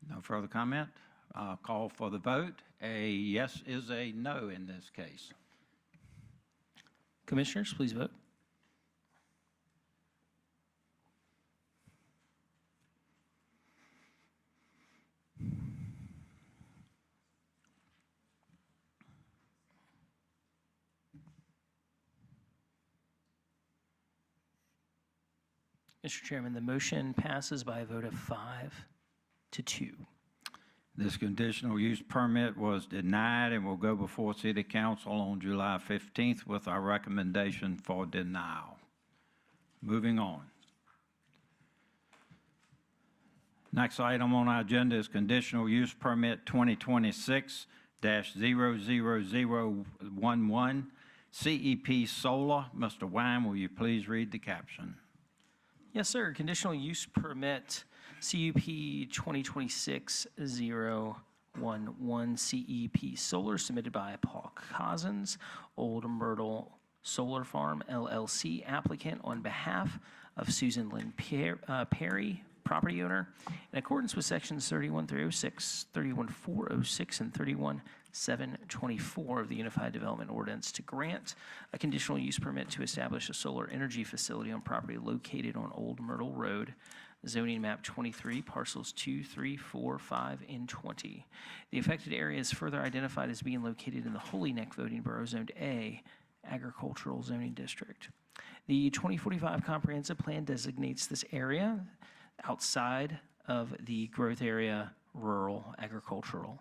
No further comment? Call for the vote. A yes is a no in this case. Commissioners, please vote. Mr. Chairman, the motion passes by a vote of 5-2. This conditional use permit was denied and will go before City Council on July 15th with our recommendation for denial. Moving on. Next item on our agenda is conditional use permit 2026-00011, CEP Solar. Mr. Wine, will you please read the caption? Yes, sir. Conditional use permit CUP 2026-011 CEP Solar submitted by Paul Cozzens, Old Myrtle Solar Farm LLC applicant on behalf of Susan Lynn Perry, property owner, in accordance with sections 31306, 31406, and 31724 of the Unified Development Ordinance to grant a conditional use permit to establish a solar energy facility on property located on Old Myrtle Road, zoning map 23, parcels 2, 3, 4, 5, and 20. The affected area is further identified as being located in the Holy Neck voting borough, zoned A, agricultural zoning district. The 2045 comprehensive plan designates this area outside of the growth area, rural, agricultural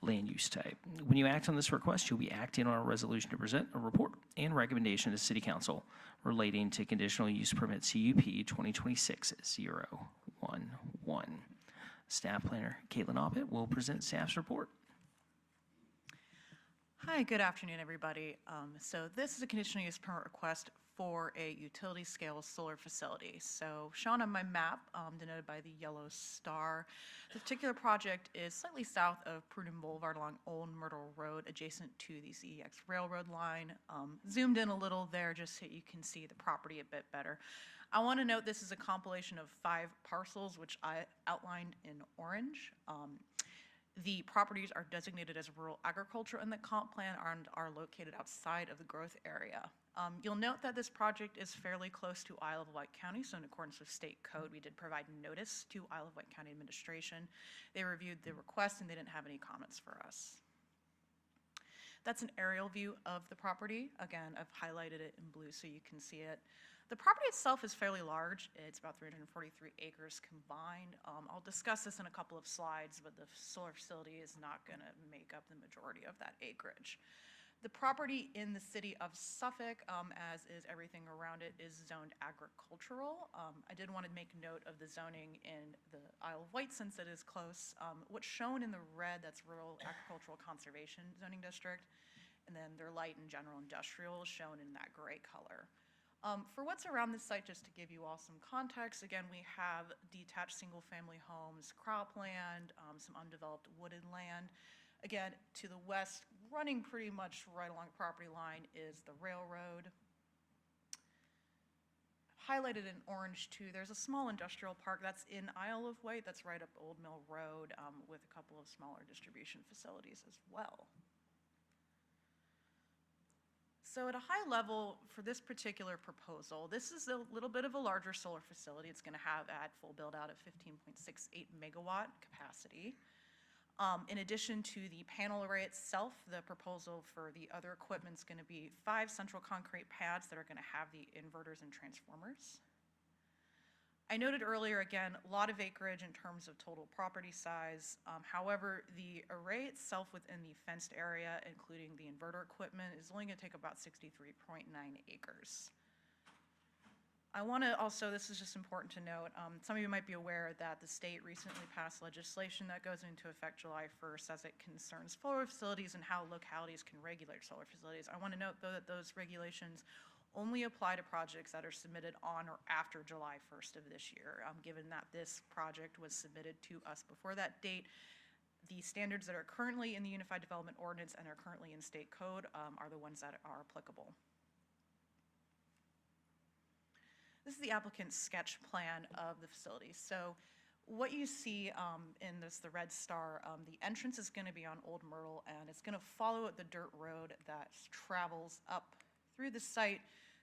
land use type. When you act on this request, you'll be acting on a resolution to present a report and recommendation to City Council relating to conditional use permit CUP 2026-011. Staff Planner Caitlin Oppett will present staff's report. Hi, good afternoon, everybody. So this is a conditional use permit request for a utility-scale solar facility. So shown on my map, denoted by the yellow star, the particular project is slightly south of Prudhoe Boulevard along Old Myrtle Road, adjacent to the CEX railroad line. Zoomed in a little there just so you can see the property a bit better. I want to note this is a compilation of 5 parcels, which I outlined in orange. The properties are designated as rural agriculture in the comp plan and are located outside of the growth area. You'll note that this project is fairly close to Isle of Wight County, so in accordance with state code, we did provide notice to Isle of Wight County administration. They reviewed the request and they didn't have any comments for us. That's an aerial view of the property. Again, I've highlighted it in blue so you can see it. The property itself is fairly large. It's about 343 acres combined. I'll discuss this in a couple of slides, but the solar facility is not going to make up the majority of that acreage. The property in the city of Suffolk, as is everything around it, is zoned agricultural. I did want to make note of the zoning in the Isle of Wight since it is close. What's shown in the red, that's Rural Agricultural Conservation Zoning District, and then their light and general industrial is shown in that gray color. For what's around this site, just to give you all some context, again, we have detached single-family homes, cropland, some undeveloped wooded land. Again, to the west, running pretty much right along the property line, is the railroad. Highlighted in orange, too, there's a small industrial park that's in Isle of Wight, that's right up Old Mill Road, with a couple of smaller distribution facilities as well. So at a high level, for this particular proposal, this is a little bit of a larger solar facility. It's going to have at full build-out of 15.68 megawatt capacity. In addition to the panel array itself, the proposal for the other equipment is going to be 5 central concrete pads that are going to have the inverters and transformers. I noted earlier, again, a lot of acreage in terms of total property size. However, the array itself within the fenced area, including the inverter equipment, is only going to take about 63.9 acres. I want to also, this is just important to note, some of you might be aware that the state recently passed legislation that goes into effect July 1st as it concerns solar facilities and how localities can regulate solar facilities. I want to note, though, that those regulations only apply to projects that are submitted on or after July 1st of this year. Given that this project was submitted to us before that date, the standards that are currently in the Unified Development Ordinance and are currently in state code are the ones that are applicable. This is the applicant's sketch plan of the facility. So what you see in this, the red star, the entrance is going to be on Old Myrtle, and it's going to follow the dirt road that travels up through the site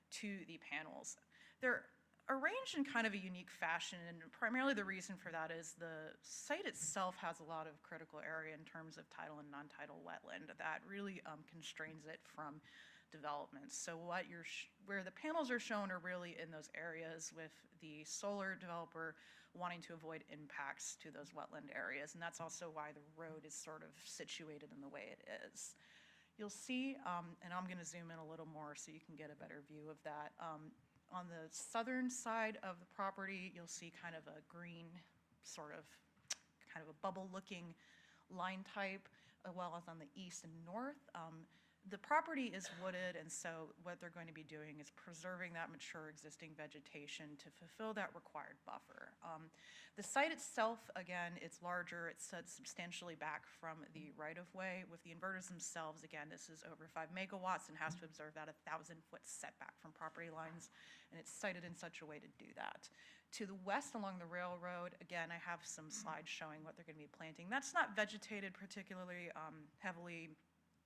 to the panels. They're arranged in kind of a unique fashion, and primarily the reason for that is the site itself has a lot of critical area in terms of tidal and non-tidal wetland that really constrains it from development. So where the panels are shown are really in those areas with the solar developer wanting to avoid impacts to those wetland areas, and that's also why the road is sort of situated in the way it is. You'll see, and I'm going to zoom in a little more so you can get a better view of that. On the southern side of the property, you'll see kind of a green sort of kind of a bubble-looking line type, as well as on the east and north. The property is wooded, and so what they're going to be doing is preserving that mature existing vegetation to fulfill that required buffer. The site itself, again, it's larger. It's set substantially back from the right-of-way. With the inverters themselves, again, this is over 5 megawatts and has to observe that 1,000-foot setback from property lines, and it's sited in such a way to do that. To the west along the railroad, again, I have some slides showing what they're going to be planting. That's not vegetated particularly heavily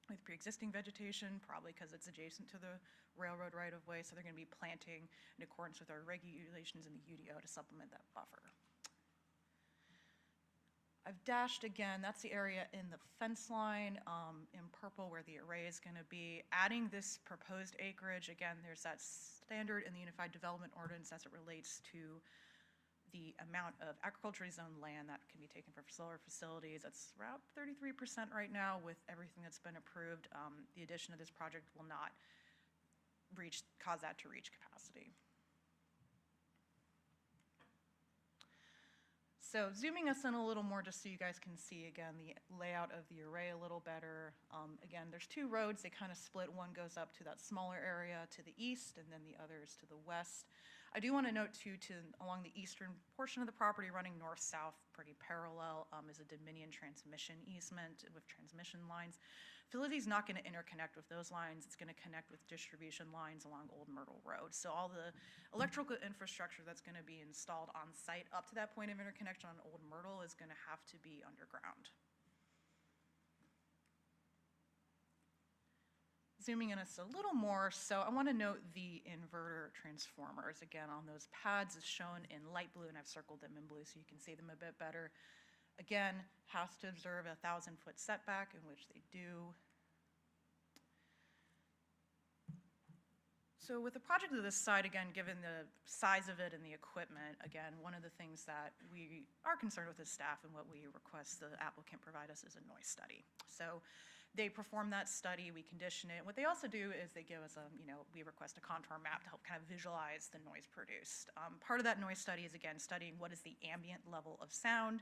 with pre-existing vegetation, probably because it's adjacent to the railroad right-of-way, so they're going to be planting in accordance with our regulations in the UDO to supplement that buffer. I've dashed again, that's the area in the fence line in purple where the array is going to be. Adding this proposed acreage, again, there's that standard in the Unified Development Ordinance as it relates to the amount of agriculturally zoned land that can be taken for solar facilities. That's around 33% right now with everything that's been approved. The addition of this project will not cause that to reach capacity. So zooming us in a little more, just so you guys can see again the layout of the array a little better. Again, there's two roads, they kind of split. One goes up to that smaller area to the east, and then the other is to the west. I do want to note too, along the eastern portion of the property running north-south, pretty parallel, is a Dominion transmission easement with transmission lines. Facility's not going to interconnect with those lines. It's going to connect with distribution lines along Old Myrtle Road. So all the electrical infrastructure that's going to be installed on site up to that point of interconnection on Old Myrtle is going to have to be underground. Zooming in us a little more, so I want to note the inverter transformers. Again, on those pads is shown in light blue, and I've circled them in blue so you can see them a bit better. Again, has to observe a 1,000-foot setback, in which they do. So with a project of this size, again, given the size of it and the equipment, again, one of the things that we are concerned with as staff and what we request the applicant provide us is a noise study. So they perform that study, we condition it. What they also do is they give us we request a contour map to help kind of visualize the noise produced. Part of that noise study is, again, studying what is the ambient level of sound,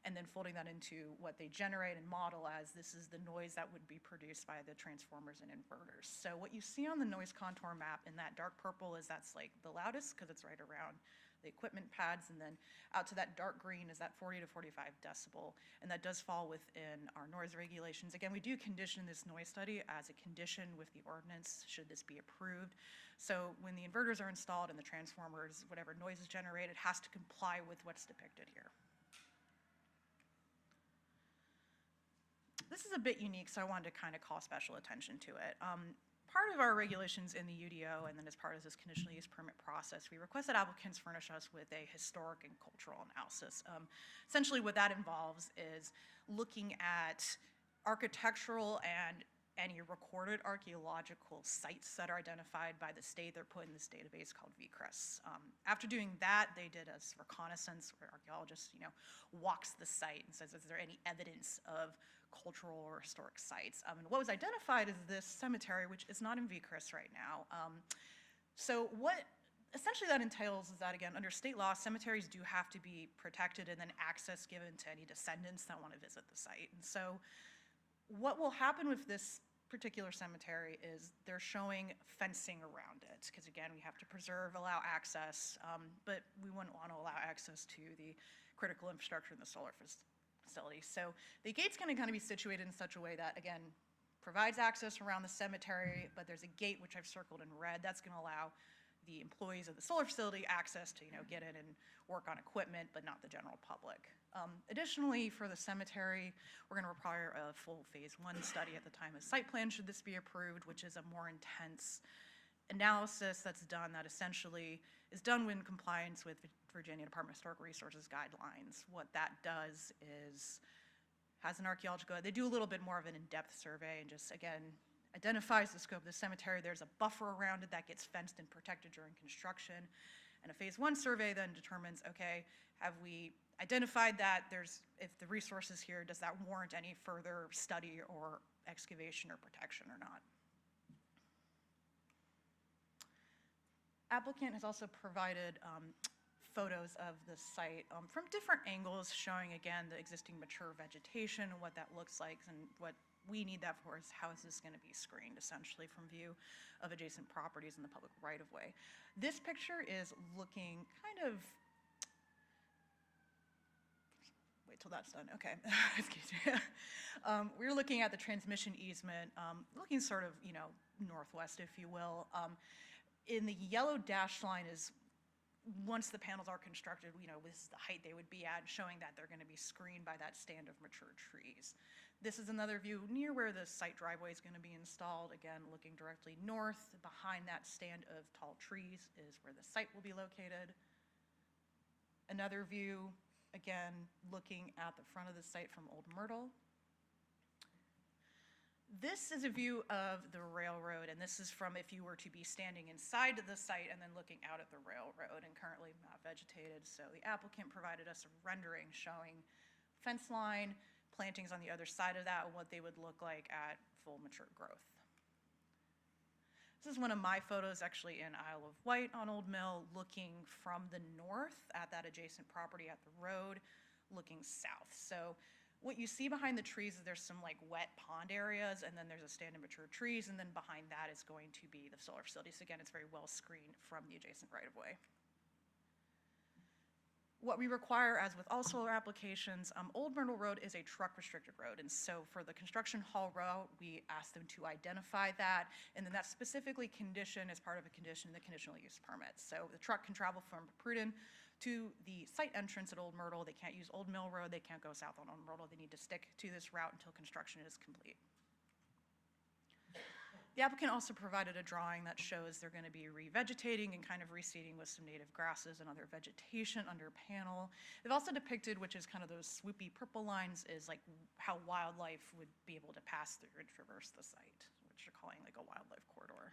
and then folding that into what they generate and model as this is the noise that would be produced by the transformers and inverters. So what you see on the noise contour map in that dark purple is that's like the loudest because it's right around the equipment pads, and then out to that dark green is that 40 to 45 decibel, and that does fall within our noise regulations. Again, we do condition this noise study as a condition with the ordinance should this be approved. So when the inverters are installed and the transformers, whatever noise is generated has to comply with what's depicted here. This is a bit unique, so I wanted to kind of call special attention to it. Part of our regulations in the UDO, and then as part of this conditional use permit process, we request that applicants furnish us with a historic and cultural analysis. Essentially what that involves is looking at architectural and any recorded archaeological sites that are identified by the state. They're put in this database called VCRIS. After doing that, they did a reconnaissance where archaeologists, walks the site and says, is there any evidence of cultural or historic sites? And what was identified is this cemetery, which is not in VCRIS right now. So what essentially that entails is that, again, under state law, cemeteries do have to be protected and then access given to any descendants that want to visit the site. And so what will happen with this particular cemetery is they're showing fencing around it, because again, we have to preserve, allow access, but we wouldn't want to allow access to the critical infrastructure in the solar facility. So the gate's going to kind of be situated in such a way that, again, provides access around the cemetery, but there's a gate which I've circled in red. That's going to allow the employees of the solar facility access to, get in and work on equipment, but not the general public. Additionally, for the cemetery, we're going to require a full phase 1 study at the time of site plan should this be approved, which is a more intense analysis that's done that essentially is done in compliance with Virginia Department of Historic Resources guidelines. What that does is has an archaeological, they do a little bit more of an in-depth survey and just, again, identifies the scope of the cemetery. There's a buffer around it that gets fenced and protected during construction. And a phase 1 survey then determines, okay, have we identified that if the resources here, does that warrant any further study or excavation or protection or not? Applicant has also provided photos of the site from different angles showing, again, the existing mature vegetation and what that looks like, and what we need that for is how is this going to be screened, essentially, from view of adjacent properties in the public right-of-way. This picture is looking kind of, wait till that's done, okay. Excuse me. We're looking at the transmission easement, looking sort of, northwest, if you will. In the yellow dashed line is once the panels are constructed, this is the height they would be at, showing that they're going to be screened by that stand of mature trees. This is another view near where the site driveway is going to be installed. Again, looking directly north, behind that stand of tall trees is where the site will be located. Another view, again, looking at the front of the site from Old Myrtle. This is a view of the railroad, and this is from if you were to be standing inside of the site and then looking out at the railroad, and currently not vegetated. So the applicant provided us a rendering showing fence line, plantings on the other side of that, and what they would look like at full mature growth. This is one of my photos actually in Isle of Wight on Old Mill, looking from the north at that adjacent property at the road, looking south. So what you see behind the trees is there's some like wet pond areas, and then there's a stand of mature trees, and then behind that is going to be the solar facility. So again, it's very well screened from the adjacent right-of-way. What we require, as with all solar applications, Old Myrtle Road is a truck-restricted road, and so for the construction haul route, we ask them to identify that, and then that specifically condition is part of a condition in the conditional use permit. So the truck can travel from Pruden to the site entrance at Old Myrtle. They can't use Old Mill Road. They can't go south on Old Myrtle. They need to stick to this route until construction is complete. The applicant also provided a drawing that shows they're going to be revegetating and kind of reseeding with some native grasses and other vegetation under panel. They've also depicted, which is kind of those swoopy purple lines, is like how wildlife would be able to pass through and traverse the site, which they're calling like a wildlife corridor.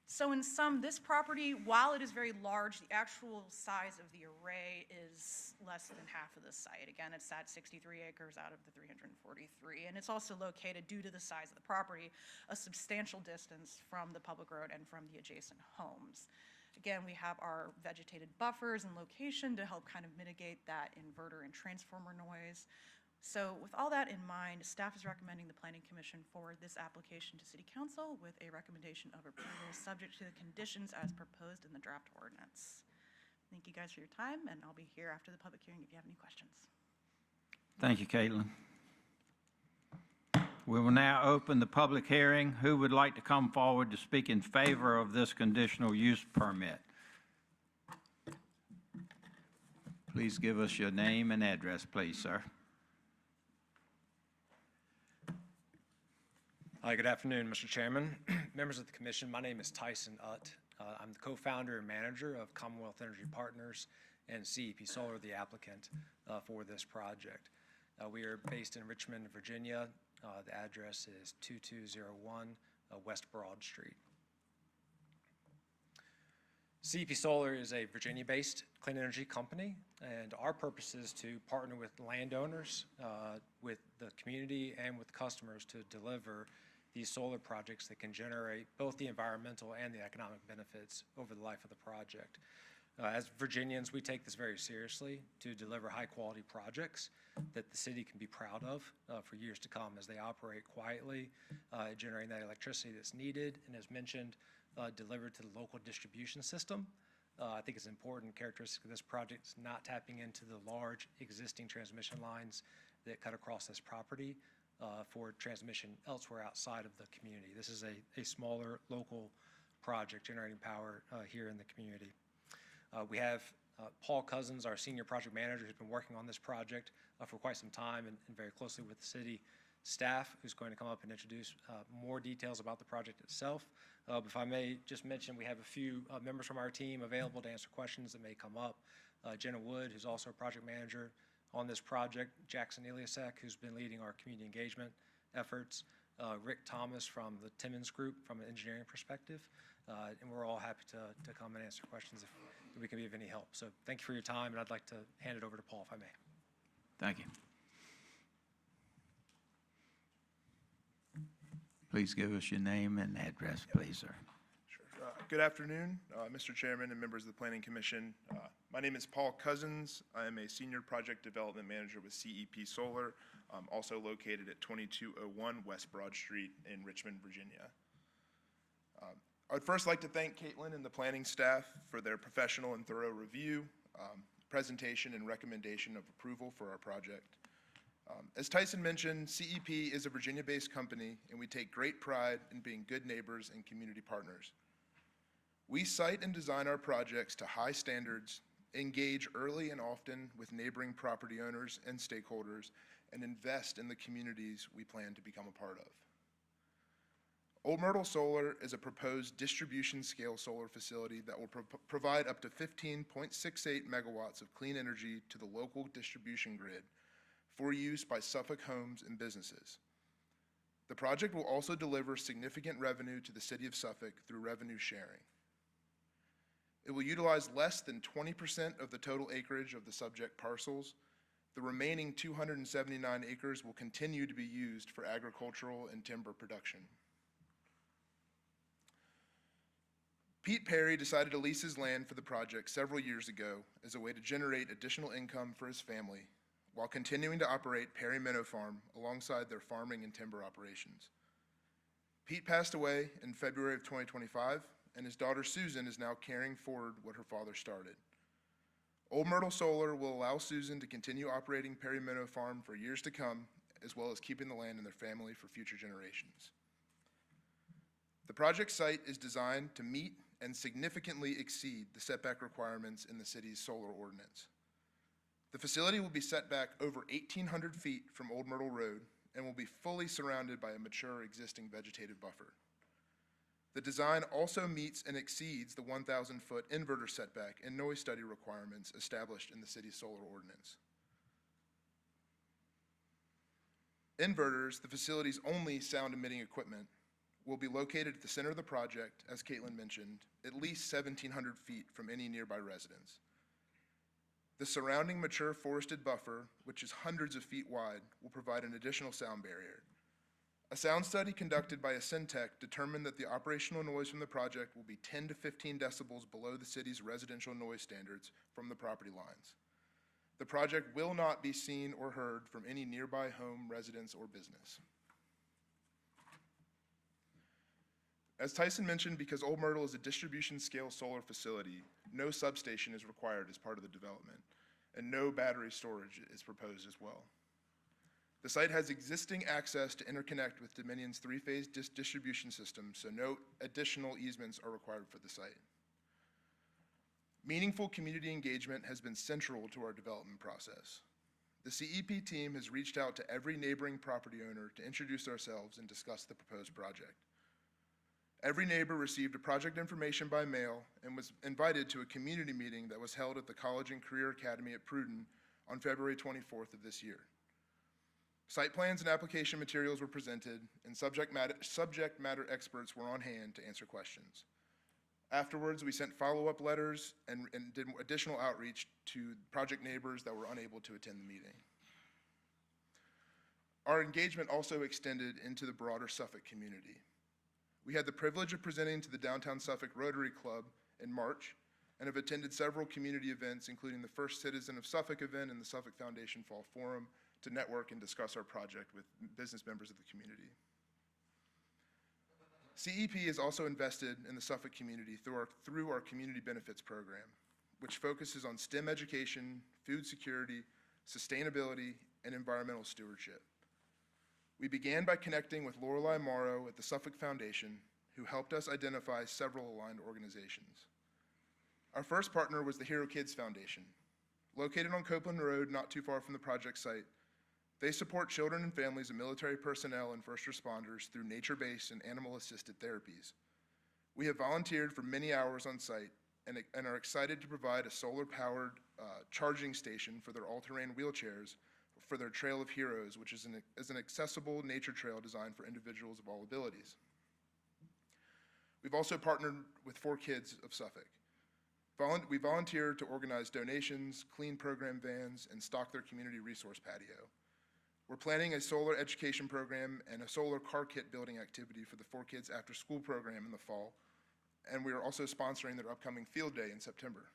So in sum, this property, while it is very large, the actual size of the array is less than half of the site. Again, it's at 63 acres out of the 343, and it's also located, due to the size of the property, a substantial distance from the public road and from the adjacent homes. Again, we have our vegetated buffers and location to help kind of mitigate that inverter and transformer noise. So with all that in mind, staff is recommending the Planning Commission forward this application to City Council with a recommendation of approval subject to the conditions as proposed in the draft ordinance. Thank you guys for your time, and I'll be here after the public hearing if you have any questions. Thank you, Caitlin. We will now open the public hearing. Who would like to come forward to speak in favor of this conditional use permit? Please give us your name and address, please, sir. Hi, good afternoon, Mr. Chairman, members of the commission. My name is Tyson Utt. I'm the co-founder and manager of Commonwealth Energy Partners and CEP Solar, the applicant for this project. We are based in Richmond, Virginia. The address is 2201 West Broad Street. CEP Solar is a Virginia-based clean energy company, and our purpose is to partner with landowners, with the community, and with customers to deliver these solar projects that can generate both the environmental and the economic benefits over the life of the project. As Virginians, we take this very seriously to deliver high-quality projects that the city can be proud of for years to come as they operate quietly, generating that electricity that's needed, and as mentioned, delivered to the local distribution system. I think it's an important characteristic of this project is not tapping into the large existing transmission lines that cut across this property for transmission elsewhere outside of the community. This is a smaller local project generating power here in the community. We have Paul Cousins, our senior project manager, who's been working on this project for quite some time and very closely with the city staff, who's going to come up and introduce more details about the project itself. But if I may just mention, we have a few members from our team available to answer questions that may come up. Jenna Wood, who's also a project manager on this project, Jackson Eliasek, who's been leading our community engagement efforts, Rick Thomas from the Timmons Group from an engineering perspective, and we're all happy to come and answer questions if we can be of any help. So thank you for your time, and I'd like to hand it over to Paul, if I may. Thank you. Please give us your name and address, please, sir. Sure. Good afternoon, Mr. Chairman and members of the Planning Commission. My name is Paul Cousins. I am a Senior Project Development Manager with CEP Solar, also located at 2201 West Broad Street in Richmond, Virginia. I would first like to thank Caitlin and the planning staff for their professional and thorough review, presentation, and recommendation of approval for our project. As Tyson mentioned, CEP is a Virginia-based company, and we take great pride in being good neighbors and community partners. We site and design our projects to high standards, engage early and often with neighboring property owners and stakeholders, and invest in the communities we plan to become a part of. Old Myrtle Solar is a proposed distribution-scale solar facility that will provide up to 15.68 megawatts of clean energy to the local distribution grid for use by Suffolk homes and businesses. The project will also deliver significant revenue to the City of Suffolk through revenue sharing. It will utilize less than 20% of the total acreage of the subject parcels. The remaining 279 acres will continue to be used for agricultural and timber production. Pete Perry decided to lease his land for the project several years ago as a way to generate additional income for his family while continuing to operate Perry Minnow Farm alongside their farming and timber operations. Pete passed away in February of 2025, and his daughter Susan is now carrying forward what her father started. Old Myrtle Solar will allow Susan to continue operating Perry Minnow Farm for years to come, as well as keeping the land in their family for future generations. The project site is designed to meet and significantly exceed the setback requirements in the city's solar ordinance. The facility will be set back over 1,800 feet from Old Myrtle Road and will be fully surrounded by a mature existing vegetative buffer. The design also meets and exceeds the 1,000-foot inverter setback and noise study requirements established in the city's solar ordinance. Inverters, the facility's only sound-emitting equipment, will be located at the center of the project, as Caitlin mentioned, at least 1,700 feet from any nearby residence. The surrounding mature forested buffer, which is hundreds of feet wide, will provide an additional sound barrier. A sound study conducted by Ascentech determined that the operational noise from the project will be 10 to 15 decibels below the city's residential noise standards from the property lines. The project will not be seen or heard from any nearby home, residence, or business. As Tyson mentioned, because Old Myrtle is a distribution-scale solar facility, no substation is required as part of the development, and no battery storage is proposed as well. The site has existing access to interconnect with Dominion's three-phase distribution system, so no additional easements are required for the site. Meaningful community engagement has been central to our development process. The CEP team has reached out to every neighboring property owner to introduce ourselves and discuss the proposed project. Every neighbor received a project information by mail and was invited to a community meeting that was held at the College and Career Academy at Pruden on February 24th of this year. Site plans and application materials were presented, and subject matter experts were on hand to answer questions. Afterwards, we sent follow-up letters and did additional outreach to project neighbors that were unable to attend the meeting. Our engagement also extended into the broader Suffolk community. We had the privilege of presenting to the Downtown Suffolk Rotary Club in March and have attended several community events, including the First Citizen of Suffolk event and the Suffolk Foundation Fall Forum, to network and discuss our project with business members of the community. CEP is also invested in the Suffolk community through our community benefits program, which focuses on STEM education, food security, sustainability, and environmental stewardship. We began by connecting with Lorelei Morrow at the Suffolk Foundation, who helped us identify several aligned organizations. Our first partner was the Hero Kids Foundation. Located on Copeland Road, not too far from the project site, they support children and families of military personnel and first responders through nature-based and animal-assisted therapies. We have volunteered for many hours on site and are excited to provide a solar-powered charging station for their all-terrain wheelchairs for their Trail of Heroes, which is an accessible nature trail designed for individuals of all abilities. We've also partnered with 4Kids of Suffolk. We volunteer to organize donations, clean program vans, and stock their community resource patio. We're planning a solar education program and a solar car kit building activity for the 4Kids after school program in the fall, and we are also sponsoring their upcoming field day in September.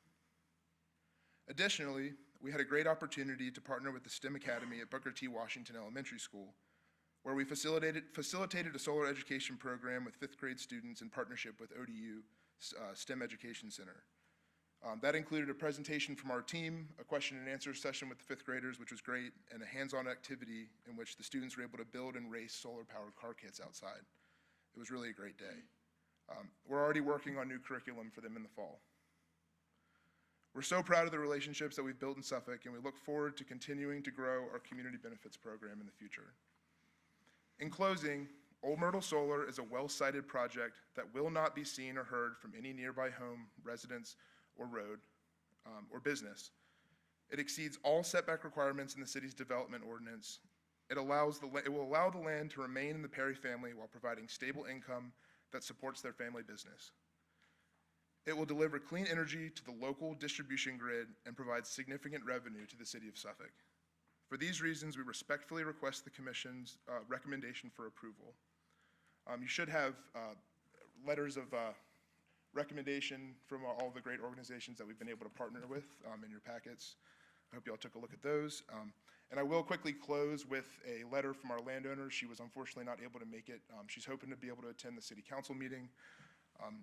Additionally, we had a great opportunity to partner with the STEM Academy at Booker T. Washington Elementary School, where we facilitated a solar education program with 5th grade students in partnership with ODU STEM Education Center. That included a presentation from our team, a question and answer session with the 5th graders, which was great, and a hands-on activity in which the students were able to build and race solar-powered car kits outside. It was really a great day. We're already working on new curriculum for them in the fall. We're so proud of the relationships that we've built in Suffolk, and we look forward to continuing to grow our community benefits program in the future. In closing, Old Myrtle Solar is a well-sited project that will not be seen or heard from any nearby home, residence, or road, or business. It exceeds all setback requirements in the city's development ordinance. It will allow the land to remain in the Perry family while providing stable income that supports their family business. It will deliver clean energy to the local distribution grid and provide significant revenue to the city of Suffolk. For these reasons, we respectfully request the Commission's recommendation for approval. You should have letters of recommendation from all the great organizations that we've been able to partner with in your packets. I hope you all took a look at those. And I will quickly close with a letter from our landowner. She was unfortunately not able to make it. She's hoping to be able to attend the city council meeting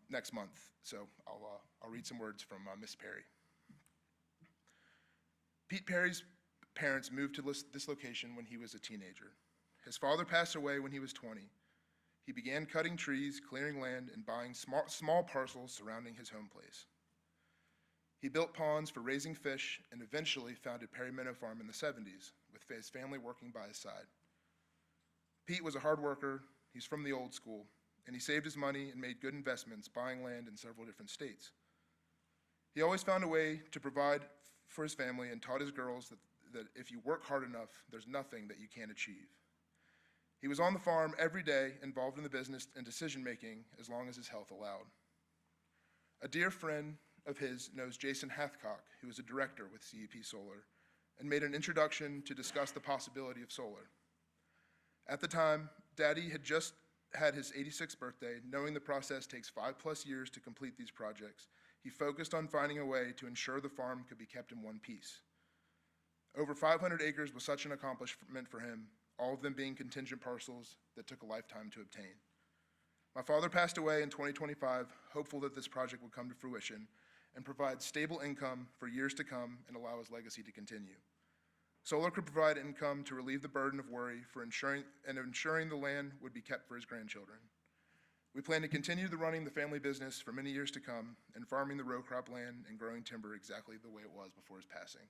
next month. So I'll read some words from Miss Perry. Pete Perry's parents moved to this location when he was a teenager. His father passed away when he was 20. He began cutting trees, clearing land, and buying small parcels surrounding his home place. He built ponds for raising fish and eventually founded Perry Minnow Farm in the 70s, with his family working by his side. Pete was a hard worker, he's from the old school, and he saved his money and made good investments buying land in several different states. He always found a way to provide for his family and taught his girls that if you work hard enough, there's nothing that you can't achieve. He was on the farm every day, involved in the business and decision-making as long as his health allowed. A dear friend of his knows Jason Hathcock, who is a director with CEP Solar, and made an introduction to discuss the possibility of solar. At the time, Daddy had just had his 86th birthday. Knowing the process takes 5+ years to complete these projects, he focused on finding a way to ensure the farm could be kept in one piece. Over 500 acres was such an accomplishment for him, all of them being contingent parcels that took a lifetime to obtain. My father passed away in 2025, hopeful that this project would come to fruition and provide stable income for years to come and allow his legacy to continue. Solar could provide income to relieve the burden of worry for ensuring the land would be kept for his grandchildren. We plan to continue running the family business for many years to come and farming the row crop land and growing timber exactly the way it was before his passing.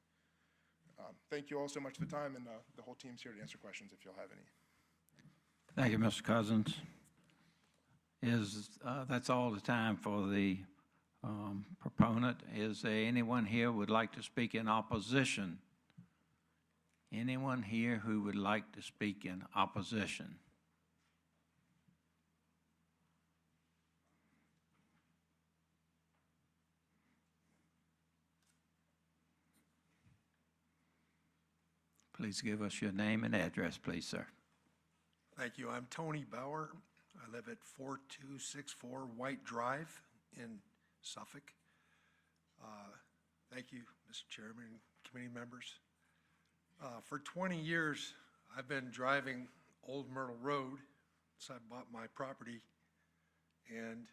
Thank you all so much for the time, and the whole team's here to answer questions if you'll have any. Thank you, Mr. Cousins. That's all the time for the proponent. Is there anyone here who would like to speak in opposition? Anyone here who would like to speak in opposition? Please give us your name and address, please, sir. Thank you. I'm Tony Bauer. I live at 4264 White Drive in Suffolk. Thank you, Mr. Chairman and committee members. For 20 years, I've been driving Old Myrtle Road since I bought my property, and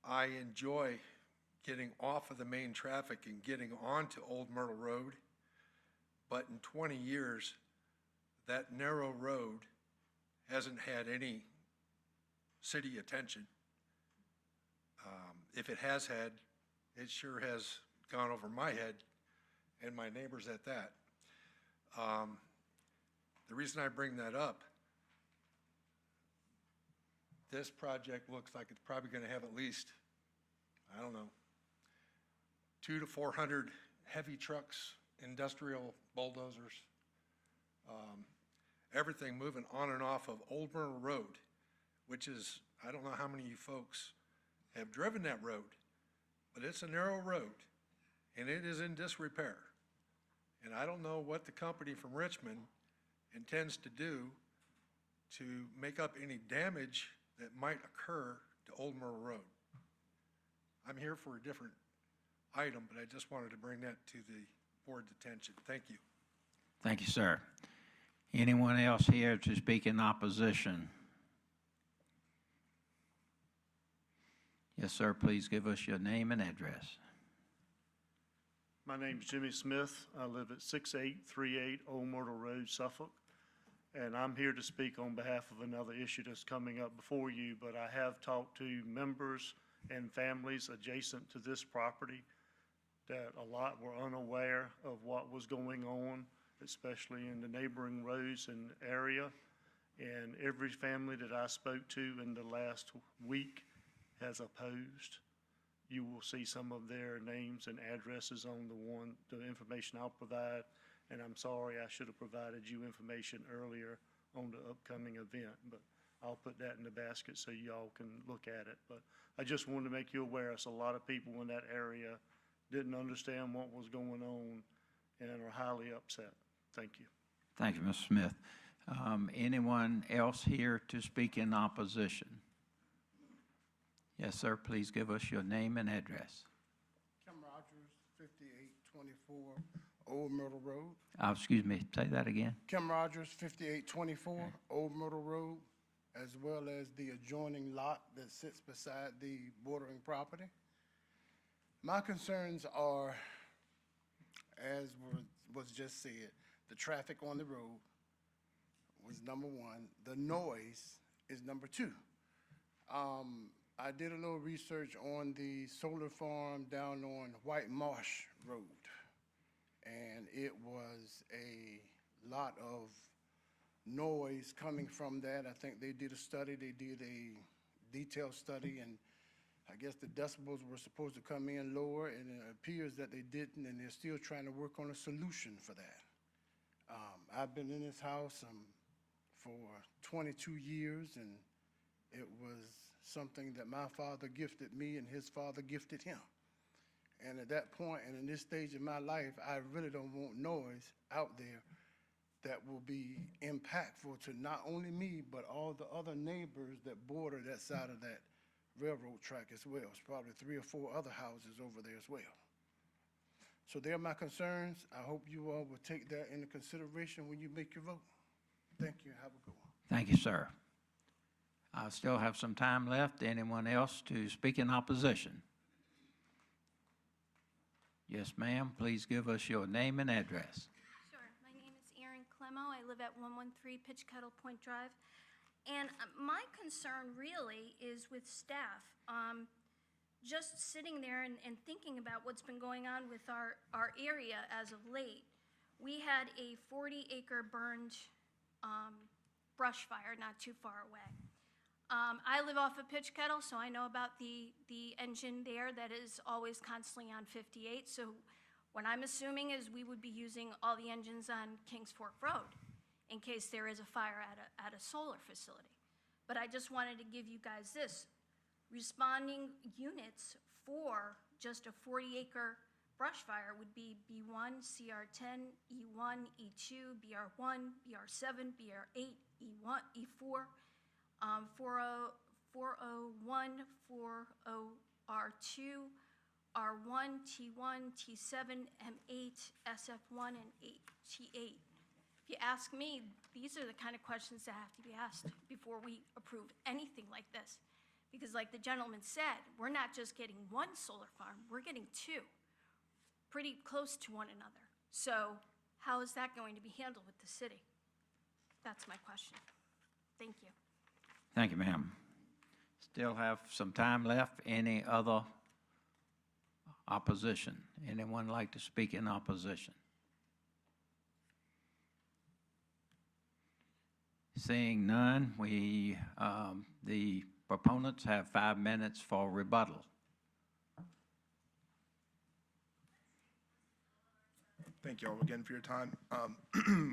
I enjoy getting off of the main traffic and getting onto Old Myrtle Road. But in 20 years, that narrow road hasn't had any city attention. If it has had, it sure has gone over my head and my neighbors at that. The reason I bring that up, this project looks like it's probably going to have at least, I don't know, 200 to 400 heavy trucks, industrial bulldozers, everything moving on and off of Old Myrtle Road, which is, I don't know how many of you folks have driven that road, but it's a narrow road and it is in disrepair. And I don't know what the company from Richmond intends to do to make up any damage that might occur to Old Myrtle Road. I'm here for a different item, but I just wanted to bring that to the board's attention. Thank you. Thank you, sir. Anyone else here to speak in opposition? Yes, sir. Please give us your name and address. My name's Jimmy Smith. I live at 6838 Old Myrtle Road, Suffolk. And I'm here to speak on behalf of another issue that's coming up before you, but I have talked to members and families adjacent to this property that a lot were unaware of what was going on, especially in the neighboring roads and area. And every family that I spoke to in the last week has opposed. You will see some of their names and addresses on the information I'll provide. And I'm sorry, I should have provided you information earlier on the upcoming event, but I'll put that in the basket so y'all can look at it. But I just wanted to make you aware, it's a lot of people in that area didn't understand what was going on and are highly upset. Thank you. Thank you, Mr. Smith. Anyone else here to speak in opposition? Yes, sir. Please give us your name and address. Kim Rogers, 5824 Old Myrtle Road. Excuse me, say that again. Kim Rogers, 5824 Old Myrtle Road, as well as the adjoining lot that sits beside the bordering property. My concerns are, as was just said, the traffic on the road was number one. The noise is number two. I did a little research on the solar farm down on White Marsh Road, and it was a lot of noise coming from that. I think they did a study, they did a detailed study, and I guess the decibels were supposed to come in lower, and it appears that they didn't, and they're still trying to work on a solution for that. I've been in this house for 22 years, and it was something that my father gifted me and his father gifted him. And at that point and in this stage of my life, I really don't want noise out there that will be impactful to not only me, but all the other neighbors that border that side of that railroad track as well. It's probably 3 or 4 other houses over there as well. So they're my concerns. I hope you all will take that into consideration when you make your vote. Thank you. Have a good one. Thank you, sir. I still have some time left. Anyone else to speak in opposition? Yes, ma'am. Please give us your name and address. Sure. My name is Erin Clemo. I live at 113 Pitch Kettle Point Drive. And my concern really is with staff. Just sitting there and thinking about what's been going on with our area as of late. We had a 40-acre burned brush fire not too far away. I live off of Pitch Kettle, so I know about the engine there that is always constantly on 58. So what I'm assuming is we would be using all the engines on Kings Fork Road in case there is a fire at a solar facility. But I just wanted to give you guys this. Responding units for just a 40-acre brush fire would be B1, CR10, E1, E2, BR1, BR7, BR8, E1, E4, 401, 40R2, R1, T1, T7, M8, SF1, and T8. If you ask me, these are the kind of questions that have to be asked before we approve anything like this. Because like the gentleman said, we're not just getting one solar farm, we're getting 2, pretty close to one another. So how is that going to be handled with the city? That's my question. Thank you. Thank you, ma'am. Still have some time left. Any other opposition? Anyone like to speak in opposition? Seeing none, the proponents have 5 minutes for rebuttal. Thank you all again for your time.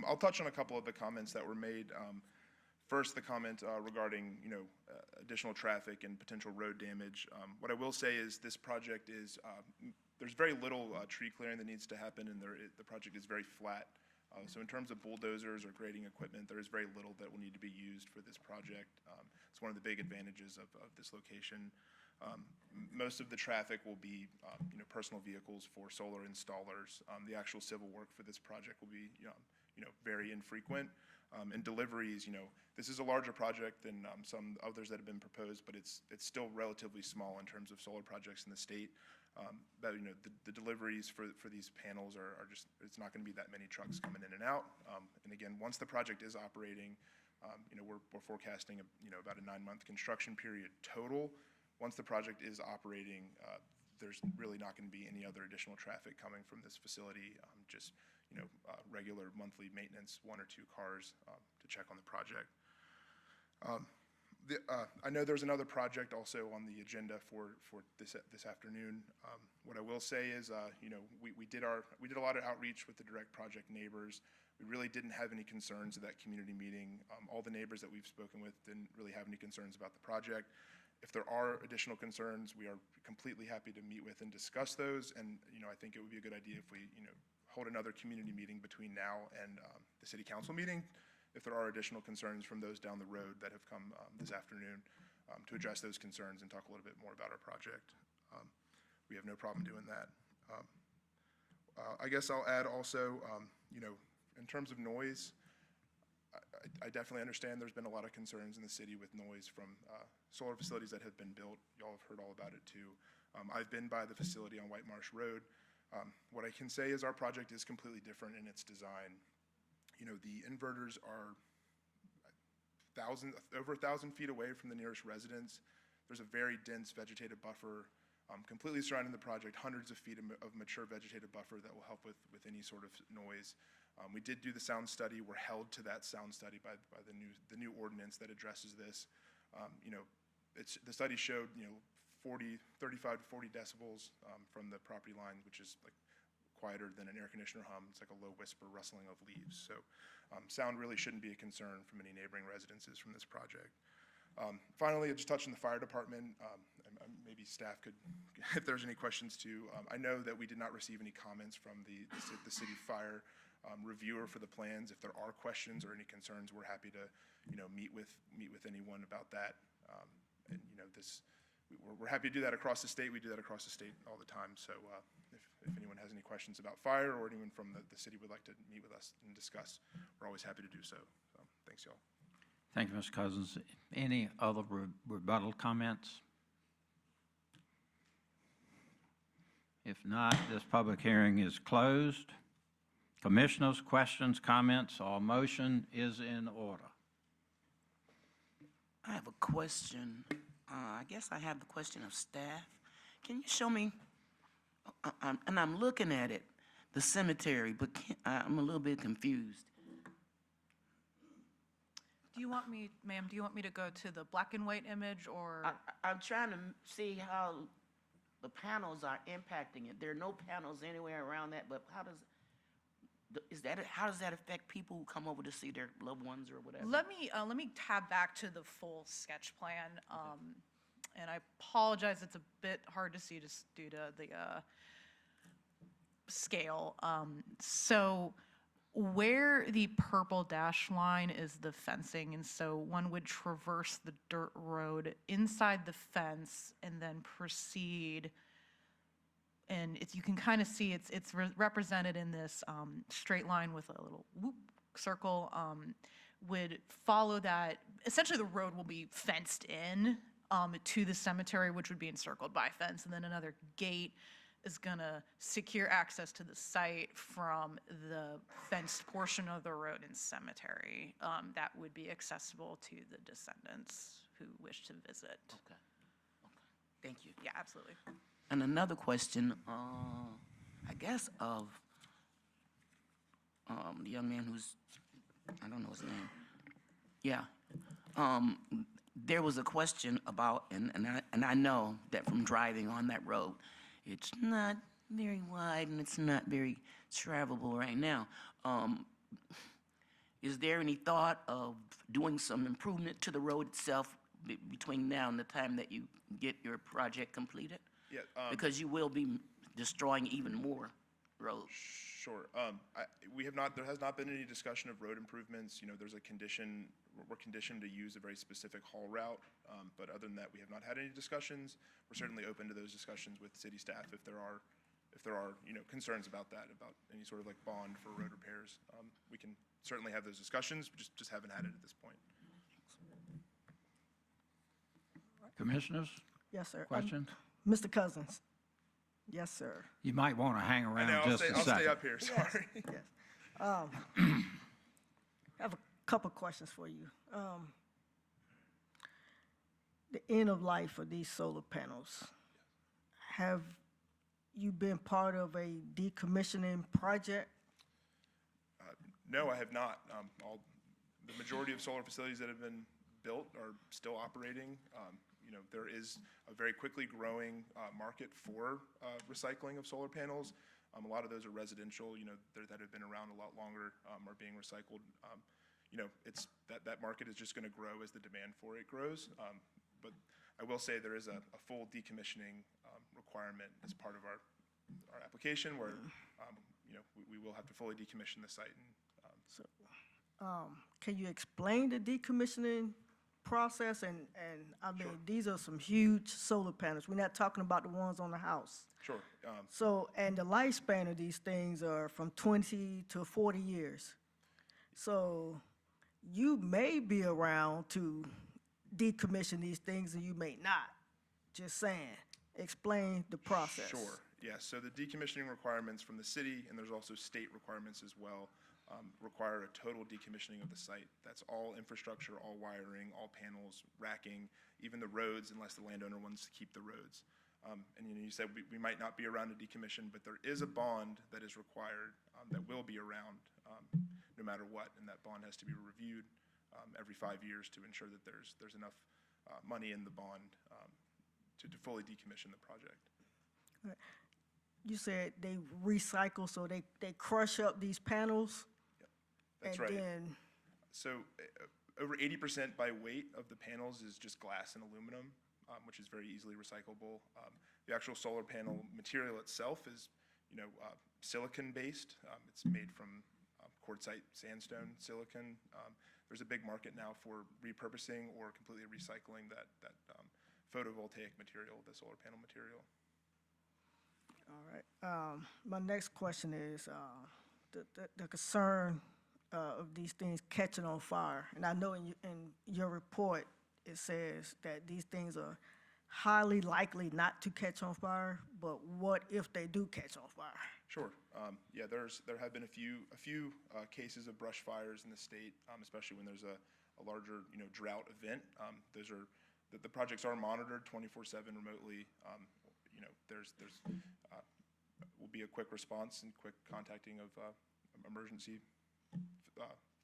I'll touch on a couple of the comments that were made. First, the comment regarding additional traffic and potential road damage. What I will say is this project is there's very little tree clearing that needs to happen, and the project is very flat. So in terms of bulldozers or grading equipment, there is very little that will need to be used for this project. It's one of the big advantages of this location. Most of the traffic will be personal vehicles for solar installers. The actual civil work for this project will be very infrequent. And deliveries, this is a larger project than some others that have been proposed, but it's still relatively small in terms of solar projects in the state. But the deliveries for these panels are just, it's not going to be that many trucks coming in and out. And again, once the project is operating, we're forecasting about a 9-month construction period total. Once the project is operating, there's really not going to be any other additional traffic coming from this facility. Just regular monthly maintenance, 1 or 2 cars to check on the project. I know there's another project also on the agenda for this afternoon. What I will say is, we did a lot of outreach with the direct project neighbors. We really didn't have any concerns at that community meeting. All the neighbors that we've spoken with didn't really have any concerns about the project. If there are additional concerns, we are completely happy to meet with and discuss those. And I think it would be a good idea if we hold another community meeting between now and the city council meeting if there are additional concerns from those down the road that have come this afternoon. to address those concerns and talk a little bit more about our project. We have no problem doing that. I guess I'll add also, in terms of noise, I definitely understand there's been a lot of concerns in the city with noise from solar facilities that have been built. Y'all have heard all about it too. I've been by the facility on White Marsh Road. What I can say is our project is completely different in its design. The inverters are over 1,000 feet away from the nearest residence. There's a very dense vegetative buffer completely surrounding the project, hundreds of feet of mature vegetative buffer that will help with any sort of noise. We did do the sound study. We're held to that sound study by the new ordinance that addresses this. The study showed 35 to 40 decibels from the property line, which is like quieter than an air conditioner hum. It's like a low whisper rustling of leaves. So sound really shouldn't be a concern from any neighboring residences from this project. Finally, I just touched on the fire department. Maybe staff could, if there's any questions too. I know that we did not receive any comments from the city fire reviewer for the plans. If there are questions or any concerns, we're happy to, meet with anyone about that. We're happy to do that across the state. We do that across the state all the time. So if anyone has any questions about fire or anyone from the city would like to meet with us and discuss, we're always happy to do so. So thanks, y'all. Thank you, Mr. Cousins. Any other rebuttal comments? If not, this public hearing is closed. Commissioners, questions, comments, or motion is in order. I have a question. I guess I have the question of staff. Can you show me, and I'm looking at it, the cemetery, but I'm a little bit confused. Do you want me, ma'am, do you want me to go to the black and white image or? I'm trying to see how the panels are impacting it. There are no panels anywhere around that, but how does that affect people who come over to see their loved ones or whatever? Let me tab back to the full sketch plan. And I apologize, it's a bit hard to see just due to the scale. So where the purple dash line is the fencing, and so one would traverse the dirt road inside the fence and then proceed. And you can kind of see it's represented in this straight line with a little whoop circle. Would follow that. Essentially, the road will be fenced in to the cemetery, which would be encircled by a fence, and then another gate is gonna secure access to the site from the fenced portion of the road and cemetery that would be accessible to the descendants who wish to visit. Okay. Thank you. Yeah, absolutely. And another question, I guess of the young man who's, I don't know his name. Yeah. There was a question about, and I know that from driving on that road, it's not very wide and it's not very travelable right now. Is there any thought of doing some improvement to the road itself between now and the time that you get your project completed? Yeah. Because you will be destroying even more roads. Sure. There has not been any discussion of road improvements. There's a condition, we're conditioned to use a very specific haul route. But other than that, we have not had any discussions. We're certainly open to those discussions with city staff if there are concerns about that, about any sort of like bond for road repairs. We can certainly have those discussions, just haven't had it at this point. Commissioners? Yes, sir. Questions? Mr. Cousins? Yes, sir. You might want to hang I around know, just a second. I'll stay up here, sorry. Yes. I have a couple questions for you. The end of life of these solar panels. Have you been part of a decommissioning project? No, I have not. The majority of solar facilities that have been built are still operating. There is a very quickly growing market for recycling of solar panels. A lot of those are residential, that have been around a lot longer, are being recycled. That market is just going to grow as the demand for it grows. But I will say there is a full decommissioning requirement as part of our application where, we will have to fully decommission the site. Can you explain the decommissioning process? And I mean, these are some huge solar panels. We're not talking about the ones on the house. Sure. So, and the lifespan of these things are from 20 to 40 years. So you may be around to decommission these things and you may not. Just saying. Explain the process. Sure, yes. So the decommissioning requirements from the city, and there's also state requirements as well, require a total decommissioning of the site. That's all infrastructure, all wiring, all panels, racking, even the roads, unless the landowner wants to keep the roads. And you said we might not be around to decommission, but there is a bond that is required that will be around no matter what, and that bond has to be reviewed every 5 years to ensure that there's enough money in the bond to fully decommission the project. You said they recycle, so they crush up these panels? That's and right. Then, So over 80% by weight of the panels is just glass and aluminum, which is very easily recyclable. The actual solar panel material itself is, silicon-based. It's made from quartzite sandstone silicon. There's a big market now for repurposing or completely recycling that photovoltaic material, the solar panel material. all right. My next question is the concern of these things catching on fire. And I know in your report, it says that these things are highly likely not to catch on fire, but what if they do catch on fire? Sure. Yeah, there have been a few cases of brush fires in the state, especially when there's a larger drought event. The projects are monitored 24/7 remotely. There's will be a quick response and quick contacting of emergency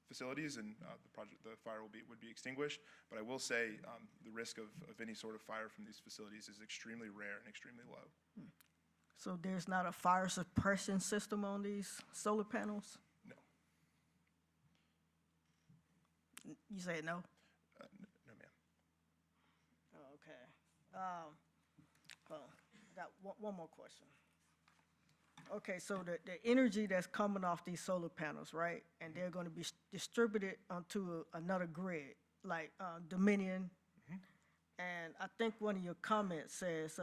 facilities, and the fire would be extinguished. But I will say the risk of any sort of fire from these facilities is extremely rare and extremely low. So there's not a fire suppression system on these solar panels? No. You say no? No, ma'am. Oh, okay. Got one more question. Okay, so the energy that's coming off these solar panels, right? And they're going to be distributed onto another grid, like Dominion. And I think one of your comments says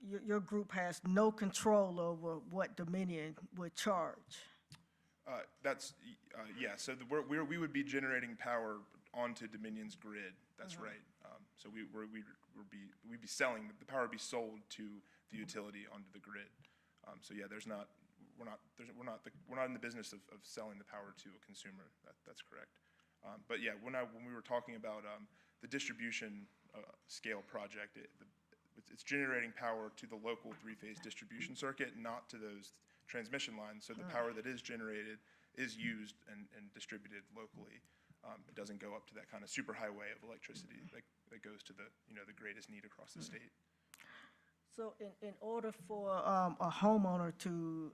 your group has no control over what Dominion would charge. Yeah, so we would be generating power onto Dominion's grid, that's right. So we'd be selling, the power would be sold to the utility onto the grid. So yeah, we're not in the business of selling the power to a consumer, that's correct. But yeah, when we were talking about the distribution scale project, it's generating power to the local three-phase distribution circuit, not to those transmission lines. So the power that is generated is used and distributed locally. It doesn't go up to that kind of superhighway of electricity that goes to the greatest need across the state. So in order for a homeowner to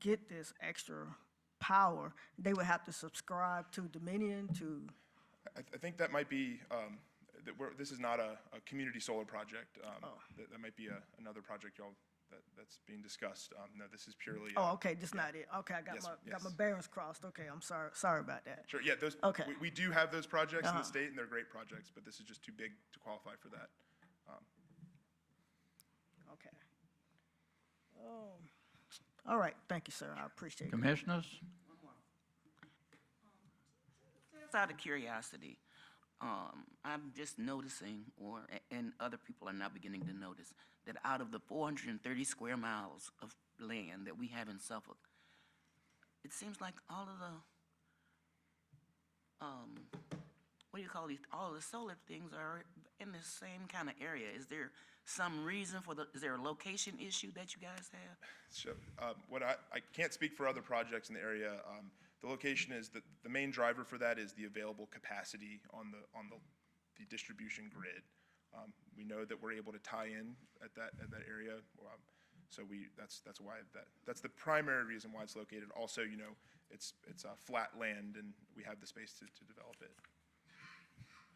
get this extra power, they would have to subscribe to Dominion to? I think that might be, this is not a community solar project. That might be another project that's being discussed. No, this is purely. Oh, okay, this is not it. Okay, I got yes. my bearings crossed. Okay, I'm sorry about that. Sure, yeah, Okay. we do have those projects in the state, and they're great projects, but this is just too big to qualify for that. Okay. Oh, all right, thank you, sir, I appreciate it. Commissioners? Just out of curiosity, I'm just noticing, and other people are now beginning to notice, that out of the 430 square miles of land that we have in Suffolk, it seems like all of the, what do you call these, all of the solar things are in the same kind of area. Is there some reason for is there a location issue that you guys have? So I can't speak for other projects in the area. The location is, the main driver for that is the available capacity on the distribution grid. We know that we're able to tie in at that area, so that's why that's the primary reason why it's located. Also, it's flat land and we have the space to develop it.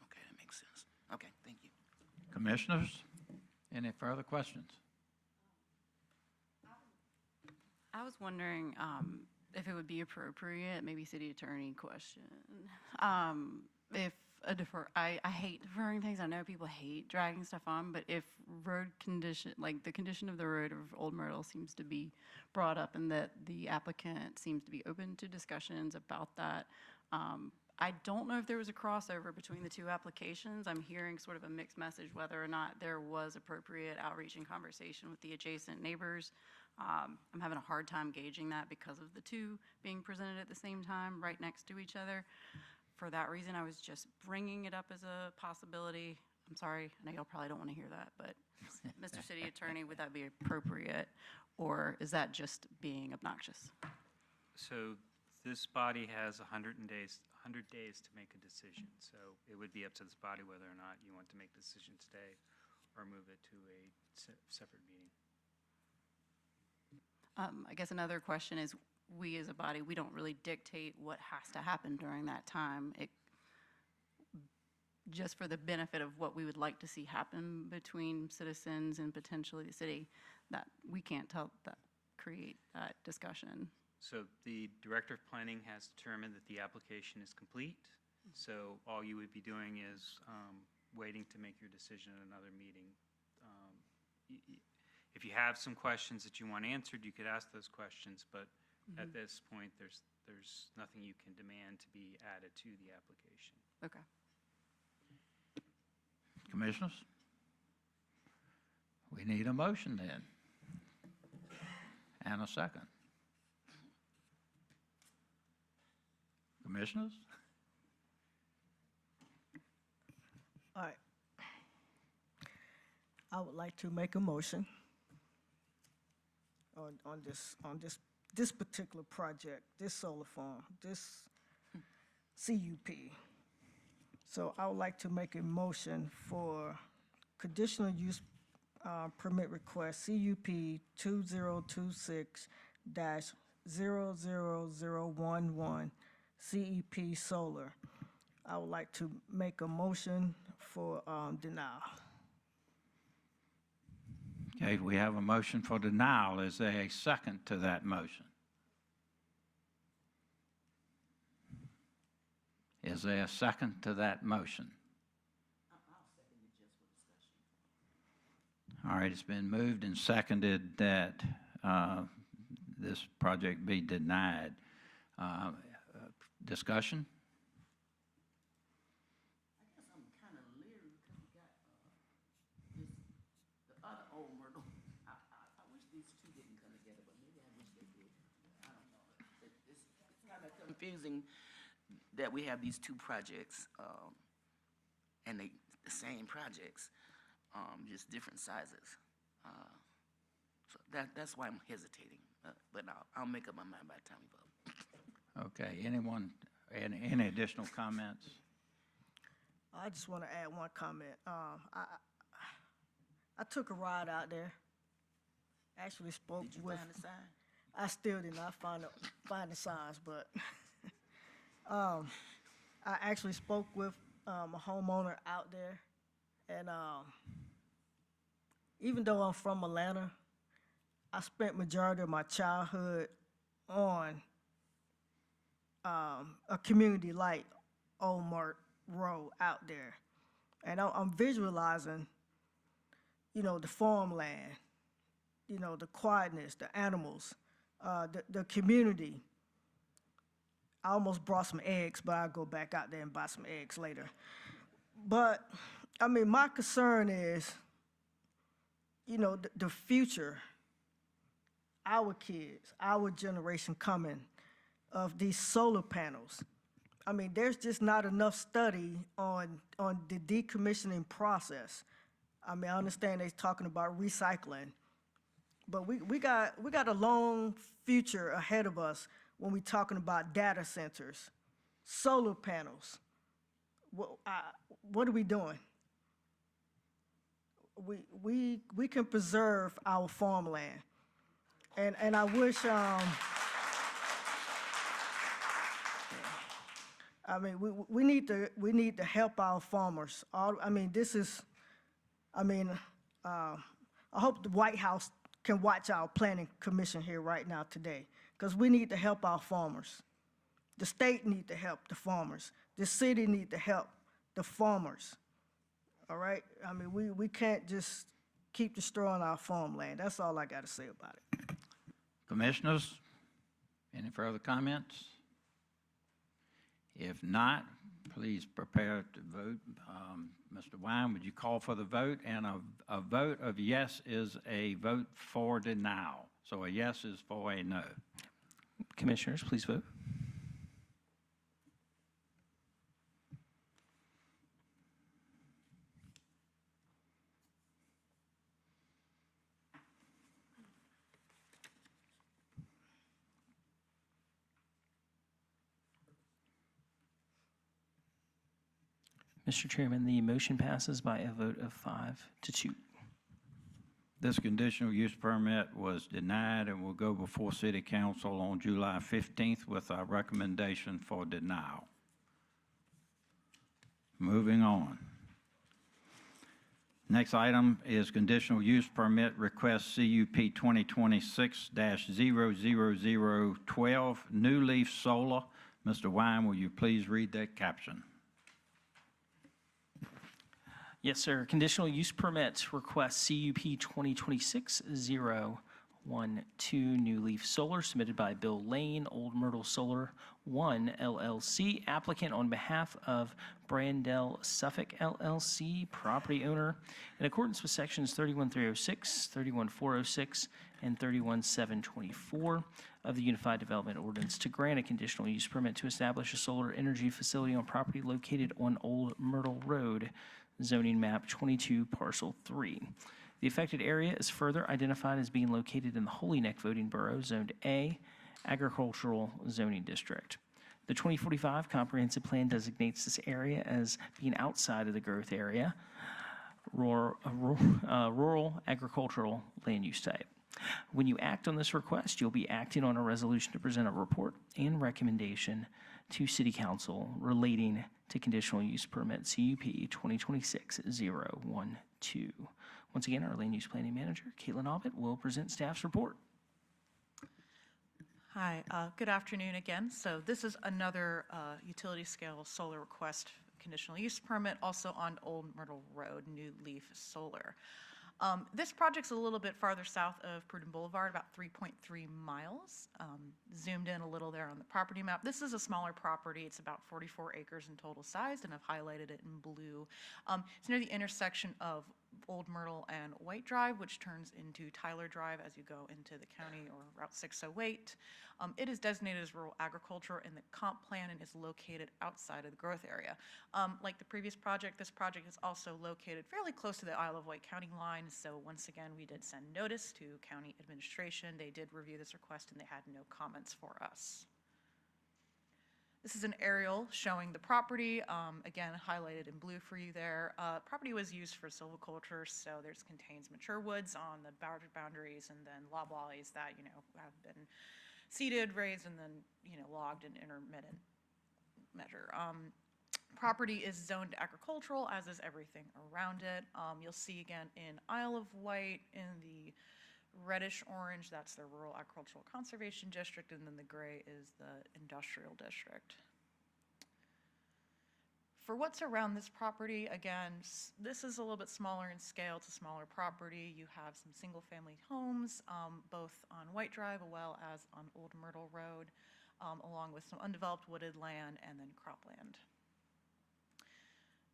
Okay, that makes sense. Okay, thank you. Commissioners, any further questions? I was wondering, if it would be appropriate, maybe city attorney question. If a I hate deferring things. I know people hate dragging stuff on, but if road condition, like the condition of the road of Old Myrtle seems to be brought up and that the applicant seems to be open to discussions about that, I don't know if there was a crossover between the two applications. I'm hearing sort of a mixed message whether or not there was appropriate outreach and conversation with the adjacent neighbors. I'm having a hard time gauging that because of the two being presented at the same time, right next to each other. For that reason, I was just bringing it up as a possibility. I'm sorry, I know y'all probably don't want to hear that, but Mr. City Attorney, would that be appropriate? Or is that just being obnoxious? So this body has 100 days to make a decision. So it would be up to this body whether or not you want to make the decision today or move it to a separate meeting. I guess another question is, we as a body, we don't really dictate what has to happen during that time. Just for the benefit of what we would like to see happen between citizens and potentially the city, that we can't create that discussion. So the Director of Planning has determined that the application is complete. So all you would be doing is waiting to make your decision at another meeting. If you have some questions that you want answered, you could ask those questions, but at this point, there's nothing you can demand to be added to the application. Okay. Commissioners? We need a motion then. And a second. Commissioners? All right. I would like to make a motion on this particular project, this solar farm, this CUP. So I would like to make a motion for conditional use permit request CUP 2026-00011 CEP Solar. I would like to make a motion for denial. Okay, we have a motion for denial. Is there a second to that motion? Is there a second to that motion? All right, it's been moved and seconded that this project be denied. Discussion? Confusing that we have these two projects, and the same projects, just different sizes. So that's why I'm hesitating, but I'll make up my mind by the time we vote. Okay, anyone, any additional comments? I just want to add one comment. I took a ride out there. Actually spoke with. Did you find the sign? I still did not find the signs, but I actually spoke with a homeowner out there, and even though I'm from Atlanta, I spent majority of my childhood on a community like Old Mart Road out there, and I'm visualizing, the farmland, the quietness, the animals. The community. I almost brought some eggs, but I'll go back out there and buy some eggs later. But, I mean, my concern is, the future, our kids, our generation coming of these solar panels. I mean, there's just not enough study on the decommissioning process. I mean, I understand they're talking about recycling, but we got a long future ahead of us when we're talking about data centers, solar panels. What are we doing? We can preserve our farmland, and I wish. I mean, we need to help our farmers. I hope the White House can watch our planning commission here right now today, because we need to help our farmers. The state need to help the farmers. The city need to help the farmers. All right? I mean, we can't just keep destroying our farmland. That's all I got to say about it. Commissioners, any further comments? If not, please prepare to vote. Mr. Wine, would you call for the vote? And a vote of yes is a vote for denial. So a yes is for a no. Commissioners, please vote. Mr. Chairman, the motion passes by a vote of 5-2. This conditional use permit was denied and will go before City Council on July 15th with our recommendation for denial. Moving on. Next item is conditional use permit request CUP 2026-00012, New Leaf Solar. Mr. Wine, will you please read that caption? Yes, sir. Conditional use permit request CUP 2026-012 New Leaf Solar submitted by Bill Lane, Old Myrtle Solar 1 LLC, applicant on behalf of Brandell Suffolk LLC, property owner, in accordance with sections 31306, 31406, and 31724 of the Unified Development Ordinance to grant a conditional use permit to establish a solar energy facility on property located on Old Myrtle Road, zoning map 22, parcel 3. The affected area is further identified as being located in the Holy Neck voting borough, zoned A, agricultural zoning district. The 2045 comprehensive plan designates this area as being outside of the growth area, rural agricultural land use type. When you act on this request, you'll be acting on a resolution to present a report and recommendation to City Council relating to conditional use permit CUP 2026-012. Once again, our land use planning manager, Caitlin Abbott, will present staff's report. Hi, good afternoon again. So this is another utility scale solar request conditional use permit, also on Old Myrtle Road, New Leaf Solar. This project's a little bit farther south of Pruden Boulevard, about 3.3 miles. Zoomed in a little there on the property map. This is a smaller property. It's about 44 acres in total size, and I've highlighted it in blue. It's near the intersection of Old Myrtle and White Drive, which turns into Tyler Drive as you go into the county, or Route 608. It is designated as rural agriculture in the comp plan and is located outside of the growth area. Like the previous project, this project is also located fairly close to the Isle of Wight county line. So once again, we did send notice to county administration. They did review this request and they had no comments for us. This is an aerial showing the property, again highlighted in blue for you there. Property was used for silviculture, so there's contains mature woods on the boundaries, and then loblollies that have been seeded, raised, and then logged in intermittent measure. Property is zoned agricultural, as is everything around it. You'll see again in Isle of Wight in the reddish orange, that's the Rural Agricultural Conservation District, and then the gray is the Industrial District. For what's around this property, again, this is a little bit smaller in scale. It's a smaller property. You have some single-family homes, both on White Drive as well as on Old Myrtle Road, along with some undeveloped wooded land and then cropland.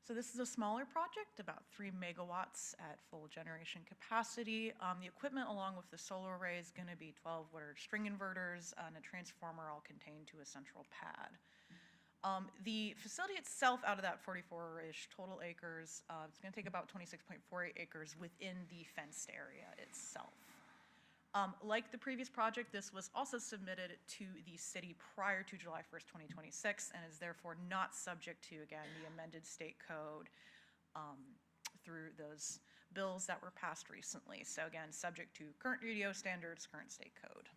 So this is a smaller project, about 3 megawatts at full generation capacity. The equipment along with the solar array is going to be 12 Woodard string inverters and a transformer all contained to a central pad. The facility itself, out of that 44-ish total acres, it's going to take about 26.48 acres within the fenced area itself. Like the previous project, this was also submitted to the city prior to July 1st, 2026, and is therefore not subject to, again, the amended state code through those bills that were passed recently. So again, subject to current UDO standards, current state code.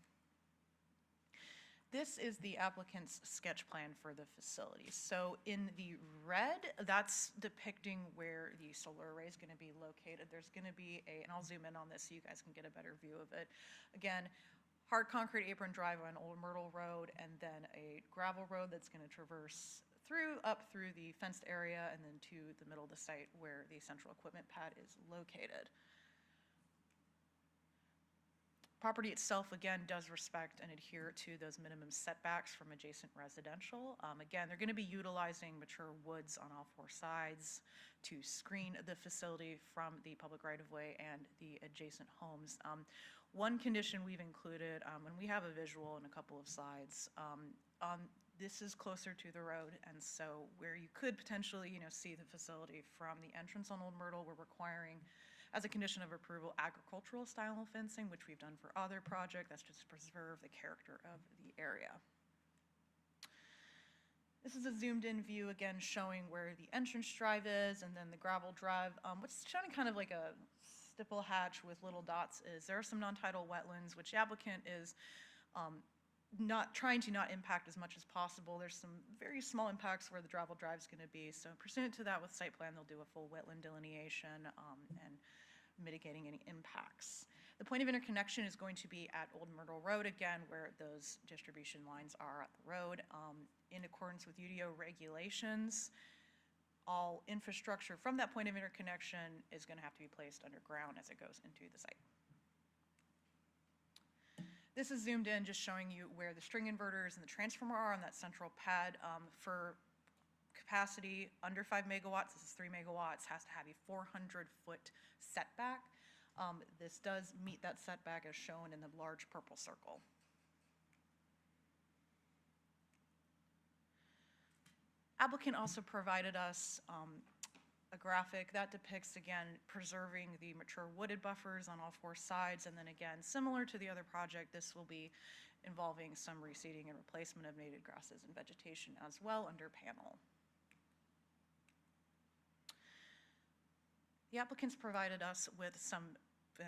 This is the applicant's sketch plan for the facility. So in the red, that's depicting where the solar array is going to be located. There's going to be and I'll zoom in on this so you guys can get a better view of it. Again, hard concrete apron driveway on Old Myrtle Road, and then a gravel road that's going to traverse up through the fenced area and then to the middle of the site where the central equipment pad is located. Property itself, again, does respect and adhere to those minimum setbacks from adjacent residential. Again, they're going to be utilizing mature woods on all four sides to screen the facility from the public right-of-way and the adjacent homes. One condition we've included, and we have a visual in a couple of slides, this is closer to the road, and so where you could potentially, see the facility from the entrance on Old Myrtle, we're requiring, as a condition of approval, agricultural style fencing, which we've done for other projects. That's just to preserve the character of the area. This is a zoomed in view, again, showing where the entrance drive is and then the gravel drive. What's shown in kind of like a stipple hatch with little dots is there are some non-tidal wetlands, which the applicant is not trying to not impact as much as possible. There's some very small impacts where the gravel drive is going to be. So pursuant to that with site plan, they'll do a full wetland delineation and mitigating any impacts. The point of interconnection is going to be at Old Myrtle Road, again, where those distribution lines are at the road. In accordance with UDO regulations, all infrastructure from that point of interconnection is going to have to be placed underground as it goes into the site. This is zoomed in, just showing you where the string inverters and the transformer are on that central pad. For capacity under 5 megawatts, this is 3 megawatts, has to have a 400-foot setback. This does meet that setback as shown in the large purple circle. Applicant also provided us a graphic that depicts, again, preserving the mature wooded buffers on all four sides. And then again, similar to the other project, this will be involving some reseeding and replacement of native grasses and vegetation as well under panel. The applicants provided us with some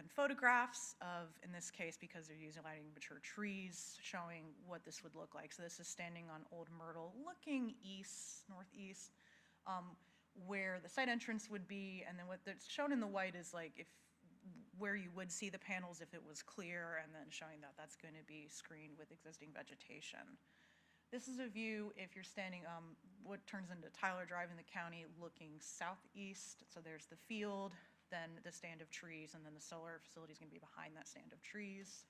photographs of, in this case, because they're utilizing mature trees, showing what this would look like. So this is standing on Old Myrtle, looking east, northeast, where the site entrance would be, and then what's shown in the white is like where you would see the panels if it was clear, and then showing that that's going to be screened with existing vegetation. This is a view if you're standing what turns into Tyler Drive in the county, looking southeast. So there's the field, then the stand of trees, and then the solar facility is going to be behind that stand of trees.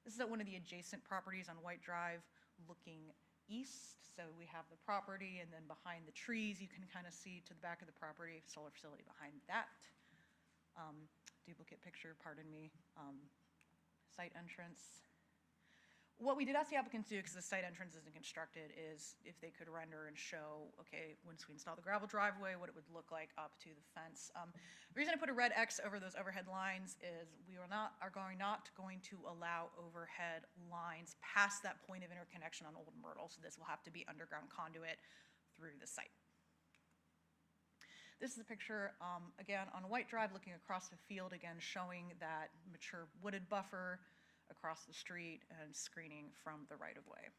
This is at one of the adjacent properties on White Drive, looking east. So we have the property, and then behind the trees, you can kind of see to the back of the property, solar facility behind that. Duplicate picture, pardon me, site entrance. What we did ask the applicants to do, because the site entrance isn't constructed, is if they could render and show, okay, once we install the gravel driveway, what it would look like up to the fence. The reason I put a red X over those overhead lines is we are not going to allow overhead lines past that point of interconnection on Old Myrtle, so this will have to be underground conduit through the site. This is a picture, again, on White Drive, looking across the field, again, showing that mature wooded buffer across the street and screening from the right-of-way.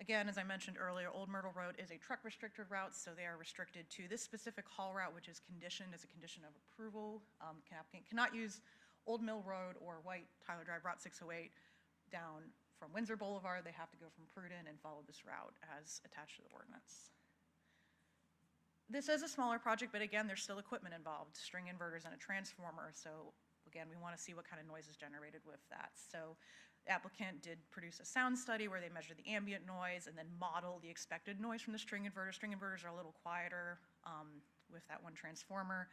Again, as I mentioned earlier, Old Myrtle Road is a truck-restricted route, so they are restricted to this specific haul route, which is conditioned as a condition of approval. Applicant cannot use Old Mill Road or White Tyler Drive Route 608 down from Windsor Boulevard. They have to go from Pruden and follow this route as attached to the ordinance. This is a smaller project, but again, there's still equipment involved, string inverters and a transformer, so again, we want to see what kind of noise is generated with that. So the applicant did produce a sound study where they measured the ambient noise and then model the expected noise from the string inverter. String inverters are a little quieter with that one transformer,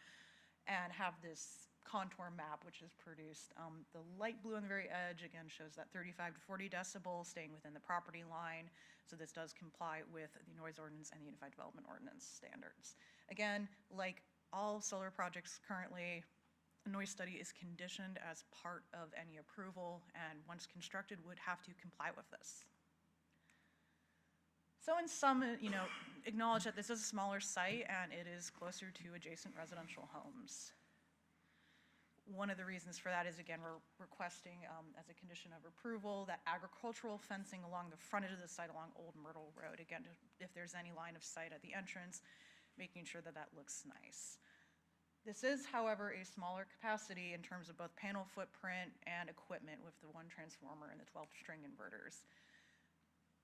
and have this contour map which is produced. The light blue on the very edge, again, shows that 35 to 40 decibels staying within the property line. So this does comply with the noise ordinance and the Unified Development Ordinance standards. Again, like all solar projects currently, a noise study is conditioned as part of any approval, and once constructed would have to comply with this. So in sum, acknowledge that this is a smaller site and it is closer to adjacent residential homes. One of the reasons for that is, again, we're requesting as a condition of approval that agricultural fencing along the frontage of the site along Old Myrtle Road. Again, if there's any line of sight at the entrance, making sure that that looks nice. This is, however, a smaller capacity in terms of both panel footprint and equipment with the 1 transformer and the 12-string inverters.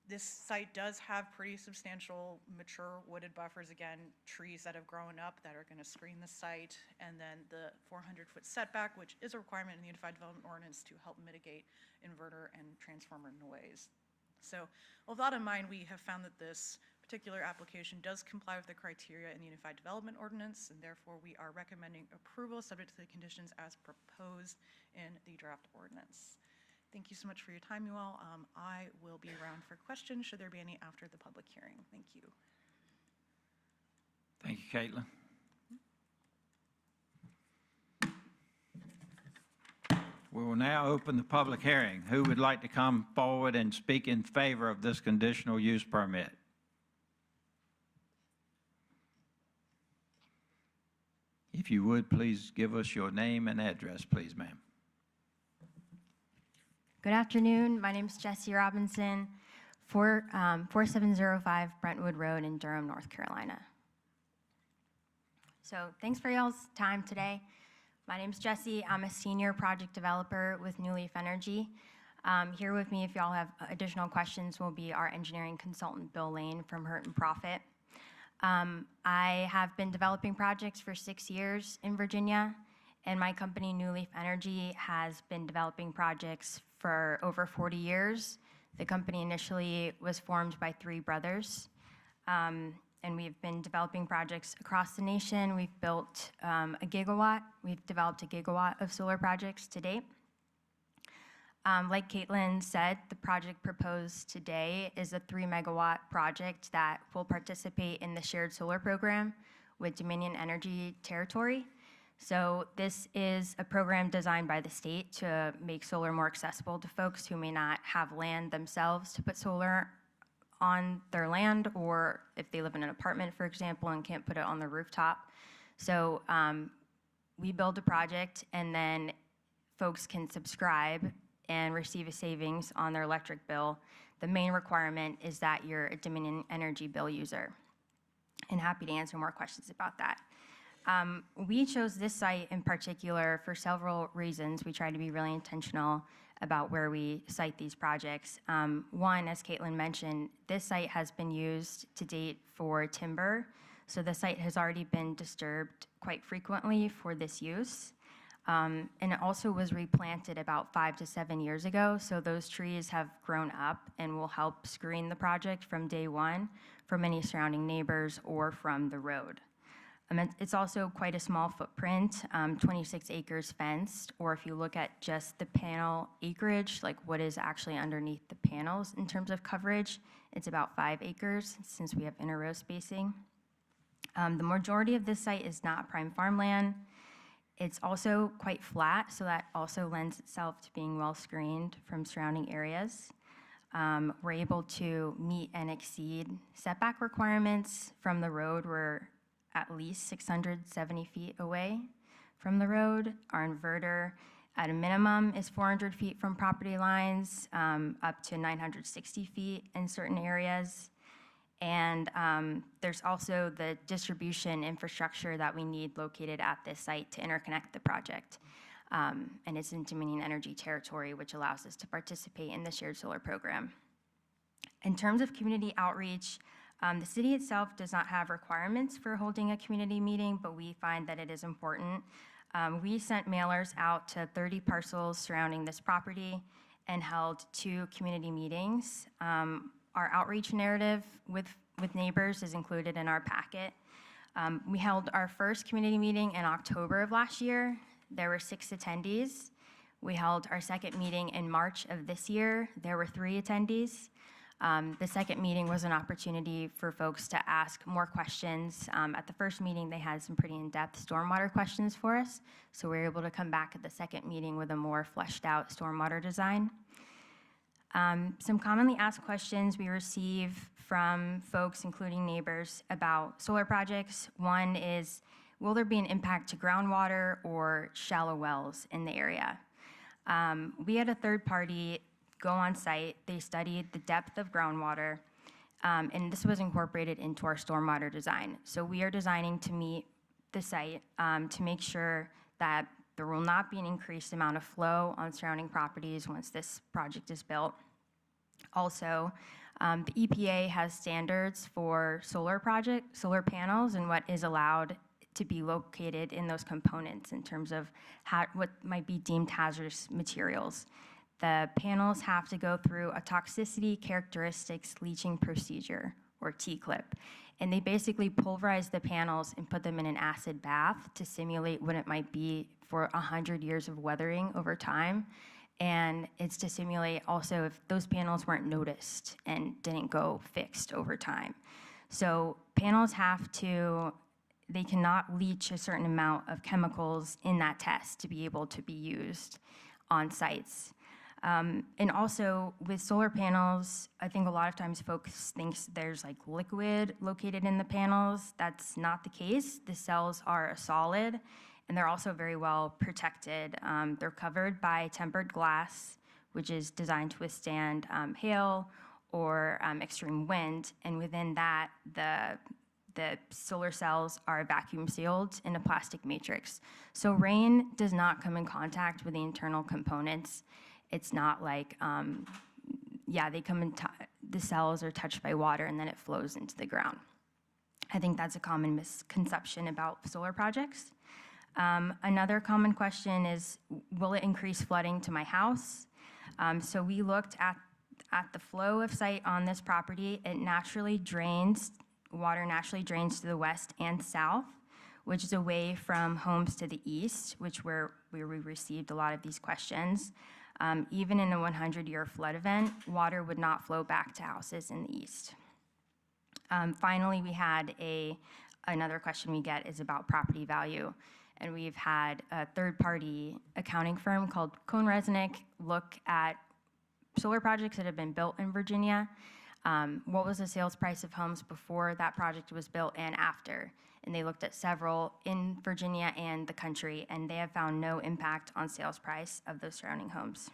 This site does have pretty substantial mature wooded buffers, again, trees that have grown up that are going to screen the site, and then the 400-foot setback, which is a requirement in the Unified Development Ordinance to help mitigate inverter and transformer noise. So with that in mind, we have found that this particular application does comply with the criteria in the Unified Development Ordinance, and therefore we are recommending approval subject to the conditions as proposed in the draft ordinance. Thank you so much for your time, you all. I will be around for questions, should there be any after the public hearing. Thank you. Thank you, Caitlin. We will now open the public hearing. Who would like to come forward and speak in favor of this conditional use permit? If you would, please give us your name and address, please, ma'am. Good afternoon. My name is Jessie Robinson, 4705 Brentwood Road in Durham, North Carolina. So thanks for y'all's time today. My name is Jessie. I'm a senior project developer with New Leaf Energy. Here with me, if y'all have additional questions, will be our engineering consultant, Bill Lane from Hurt and Profit. I have been developing projects for 6 years in Virginia, and my company, New Leaf Energy, has been developing projects for over 40 years. The company initially was formed by 3 brothers, and we've been developing projects across the nation. We've built we've developed a gigawatt of solar projects to date. Like Caitlin said, the project proposed today is a 3-megawatt project that will participate in the shared solar program with Dominion Energy Territory. So this is a program designed by the state to make solar more accessible to folks who may not have land themselves to put solar on their land, or if they live in an apartment, for example, and can't put it on the rooftop. So we build a project, and then folks can subscribe and receive a savings on their electric bill. The main requirement is that you're a Dominion Energy bill user. And happy to answer more questions about that. We chose this site in particular for several reasons. We try to be really intentional about where we site these projects. One, as Caitlin mentioned, this site has been used to date for timber, so the site has already been disturbed quite frequently for this use. And it also was replanted about 5 to 7 years ago, so those trees have grown up and will help screen the project from day one from any surrounding neighbors or from the road. It's also quite a small footprint, 26 acres fenced, or if you look at just the panel acreage, like what is actually underneath the panels in terms of coverage, it's about 5 acres since we have inter-row spacing. The majority of this site is not prime farmland. It's also quite flat, so that also lends itself to being well screened from surrounding areas. We're able to meet and exceed setback requirements from the road. We're at least 670 feet away from the road. Our inverter, at a minimum, is 400 feet from property lines, up to 960 feet in certain areas. And there's also the distribution infrastructure that we need located at this site to interconnect the project. And it's in Dominion Energy Territory, which allows us to participate in the shared solar program. In terms of community outreach, the city itself does not have requirements for holding a community meeting, but we find that it is important. We sent mailers out to 30 parcels surrounding this property and held 2 community meetings. Our outreach narrative with neighbors is included in our packet. We held our first community meeting in October of last year. There were 6 attendees. We held our second meeting in March of this year. There were 3 attendees. The second meeting was an opportunity for folks to ask more questions. At the first meeting, they had some pretty in-depth stormwater questions for us, so we were able to come back at the second meeting with a more fleshed out stormwater design. Some commonly asked questions we receive from folks, including neighbors, about solar projects. One is, will there be an impact to groundwater or shallow wells in the area? We had a third party go on site. They studied the depth of groundwater, and this was incorporated into our stormwater design. So we are designing to meet the the site to make sure that there will not be an increased amount of flow on surrounding properties once this project is built. Also, the EPA has standards for solar panels and what is allowed to be located in those components in terms of what might be deemed hazardous materials. The panels have to go through a toxicity characteristics leaching procedure, or TCLIP. And they basically pulverize the panels and put them in an acid bath to simulate what it might be for 100 years of weathering over time. And it's to simulate also if those panels weren't noticed and didn't go fixed over time. So panels they cannot leach a certain amount of chemicals in that test to be able to be used on sites. And also with solar panels, I think a lot of times folks think there's like liquid located in the panels. That's not the case. The cells are a solid, and they're also very well protected. They're covered by tempered glass, which is designed to withstand hail or extreme wind. And within that, the solar cells are vacuum sealed in a plastic matrix. So rain does not come in contact with the internal components. It's not like, the cells are touched by water and then it flows into the ground. I think that's a common misconception about solar projects. Another common question is, will it increase flooding to my house? So we looked at the flow of site on this property. Water naturally drains to the west and south, which is away from homes to the east, where we received a lot of these questions. Even in a 100-year flood event, water would not flow back to houses in the east. Finally, we had another question we get is about property value. And we've had a third-party accounting firm called CohnReznick look at solar projects that have been built in Virginia. What was the sales price of homes before that project was built and after? And they looked at several in Virginia and the country, and they have found no impact on sales price of those surrounding homes.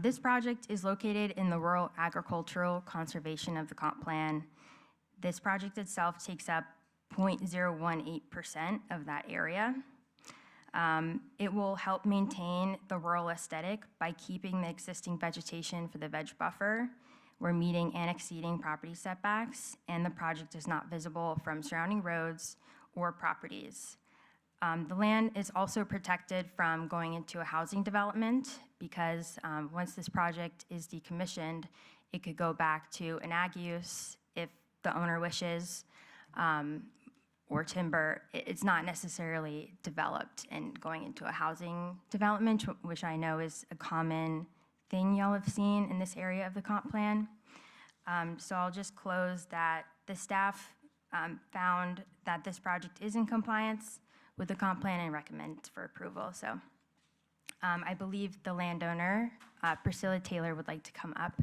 This project is located in the rural agricultural conservation of the comp plan. This project itself takes up 0.018% of that area. It will help maintain the rural aesthetic by keeping the existing vegetation for the veg buffer. We're meeting and exceeding property setbacks, and the project is not visible from surrounding roads or properties. The land is also protected from going into a housing development because once this project is decommissioned, it could go back to an ag use if the owner wishes, or timber. It's not necessarily developed and going into a housing development, which I know is a common thing y'all have seen in this area of the comp plan. So I'll just close that the staff found that this project is in compliance with the comp plan and recommend for approval. So I believe the landowner, Priscilla Taylor, would like to come up,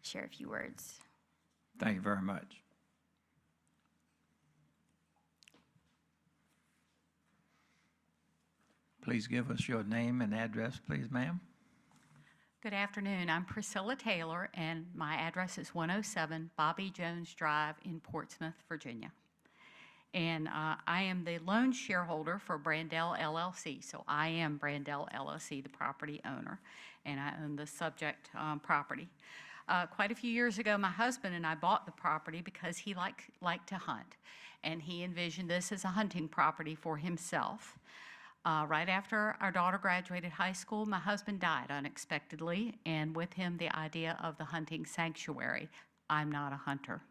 share a few words. Thank you very much. Please give us your name and address, please, ma'am. Good afternoon. I'm Priscilla Taylor, and my address is 107 Bobby Jones Drive in Portsmouth, Virginia. And I am the lone shareholder for Brandell LLC. So I am Brandell LLC, the property owner, and I own the subject property. Quite a few years ago, my husband and I bought the property because he liked to hunt, and he envisioned this as a hunting property for himself. Right after our daughter graduated high school, my husband died unexpectedly, and with him the idea of the hunting sanctuary. I'm not a hunter.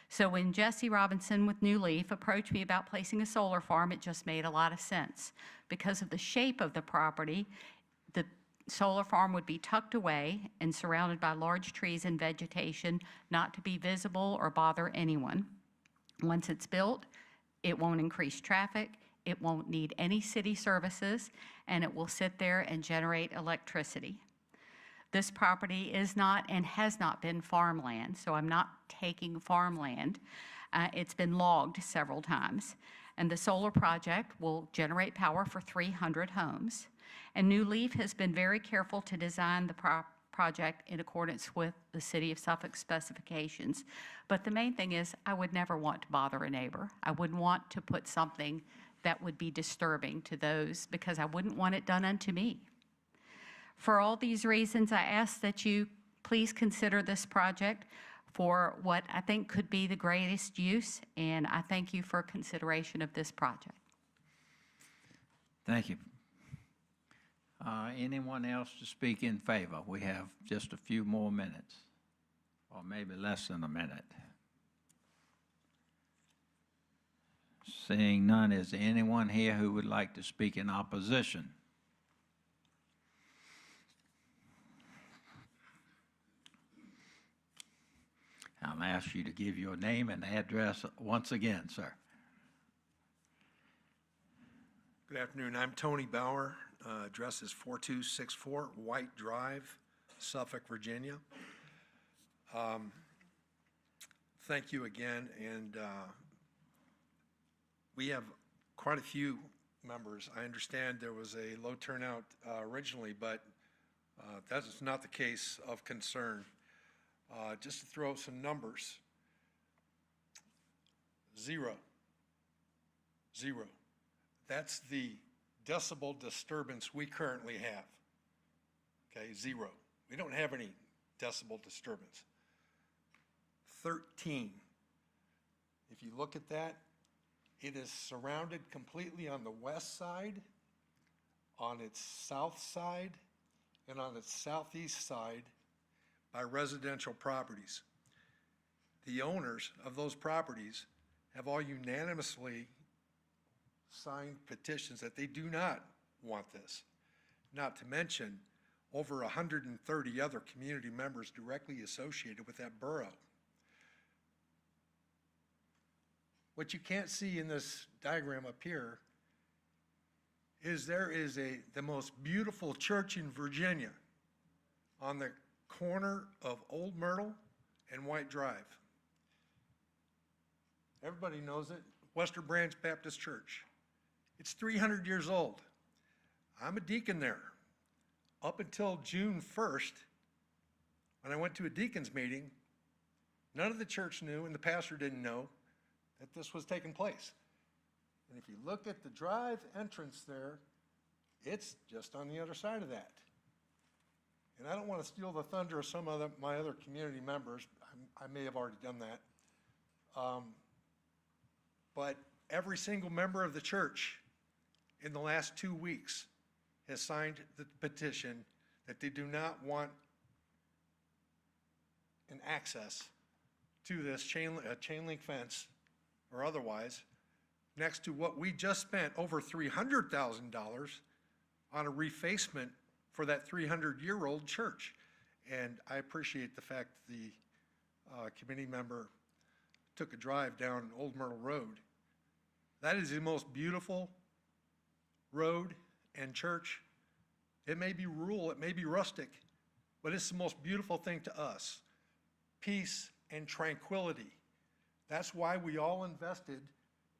So when Jesse Robinson with New Leaf approached me about placing a solar farm, it just made a lot of sense. Because of the shape of the property, the solar farm would be tucked away and surrounded by large trees and vegetation, not to be visible or bother anyone. Once it's built, it won't increase traffic, it won't need any city services, and it will sit there and generate electricity. This property is not and has not been farmland, so I'm not taking farmland. It's been logged several times. And the solar project will generate power for 300 homes. And New Leaf has been very careful to design the project in accordance with the City of Suffolk specifications. But the main thing is, I would never want to bother a neighbor. I wouldn't want to put something that would be disturbing to those, because I wouldn't want it done unto me. For all these reasons, I ask that you please consider this project for what I think could be the greatest use, and I thank you for consideration of this project. Thank you. Anyone else to speak in favor? We have just a few more minutes, or maybe less than a minute. Seeing none, is there anyone here who would like to speak in opposition? I'll ask you to give your name and address once again, sir. Good afternoon. I'm Tony Bauer. Address is 4264 White Drive, Suffolk, Virginia. Thank you again. And we have quite a few members. I understand there was a low turnout originally, but that is not the case of concern. Just to throw out some numbers, 0. That's the decibel disturbance we currently have. Okay, 0. We don't have any decibel disturbance. 13. If you look at that, it is surrounded completely on the west side, on its south side, and on its southeast side by residential properties. The owners of those properties have all unanimously signed petitions that they do not want this. Not to mention over 130 other community members directly associated with that borough. What you can't see in this diagram up here is there is the most beautiful church in Virginia on the corner of Old Myrtle and White Drive. Everybody knows it, Western Branch Baptist Church. It's 300 years old. I'm a deacon there. Up until June 1st, when I went to a deacon's meeting, none of the church knew and the pastor didn't know that this was taking place. And if you look at the drive entrance there, it's just on the other side of that. And I don't want to steal the thunder of some of my other community members. I may have already done that. But every single member of the church in the last 2 weeks has signed the petition that they do not want an access to this chain link fence or otherwise next to what we just spent over $300,000 on a refacement for that 300-year-old church. And I appreciate the fact the committee member took a drive down Old Myrtle Road. That is the most beautiful road and church. It may be rural, it may be rustic, but it's the most beautiful thing to us. Peace and tranquility. That's why we all invested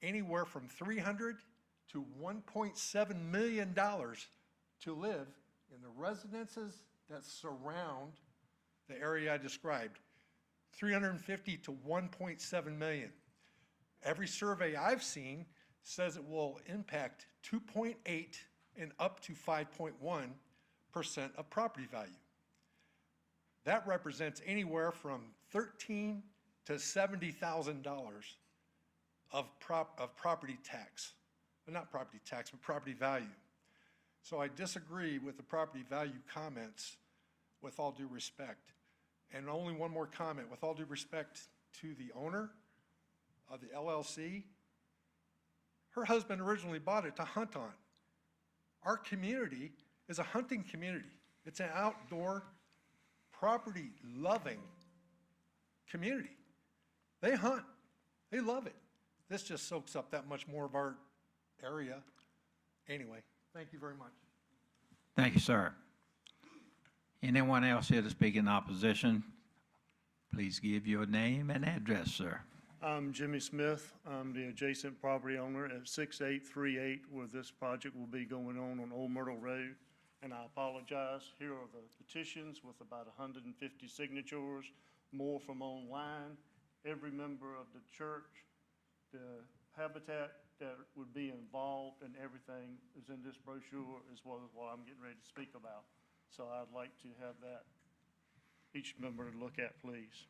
anywhere from $300 to $1.7 million to live in the residences that surround the area I described. 350 to 1.7 million. Every survey I've seen says it will impact 2.8 and up to 5.1% of property value. That represents anywhere from $13,000 to $70,000 of property tax. Well, not property tax, but property value. So I disagree with the property value comments with all due respect. And only one more comment, with all due respect to the owner of the LLC, her husband originally bought it to hunt on. Our community is a hunting community. It's an outdoor, property-loving community. They hunt. They love it. This just soaks up that much more of our area. Anyway, thank you very much. Thank you, sir. Anyone else here to speak in opposition? Please give your name and address, sir. I'm Jimmy Smith. I'm the adjacent property owner at 6838 where this project will be going on Old Myrtle Road. and I apologize. Here are the petitions with about 150 signatures, more from online. Every member of the church, the habitat that would be involved and everything is in this brochure as well as what I'm getting ready to speak about. So I'd like to have that, each member to look at, please.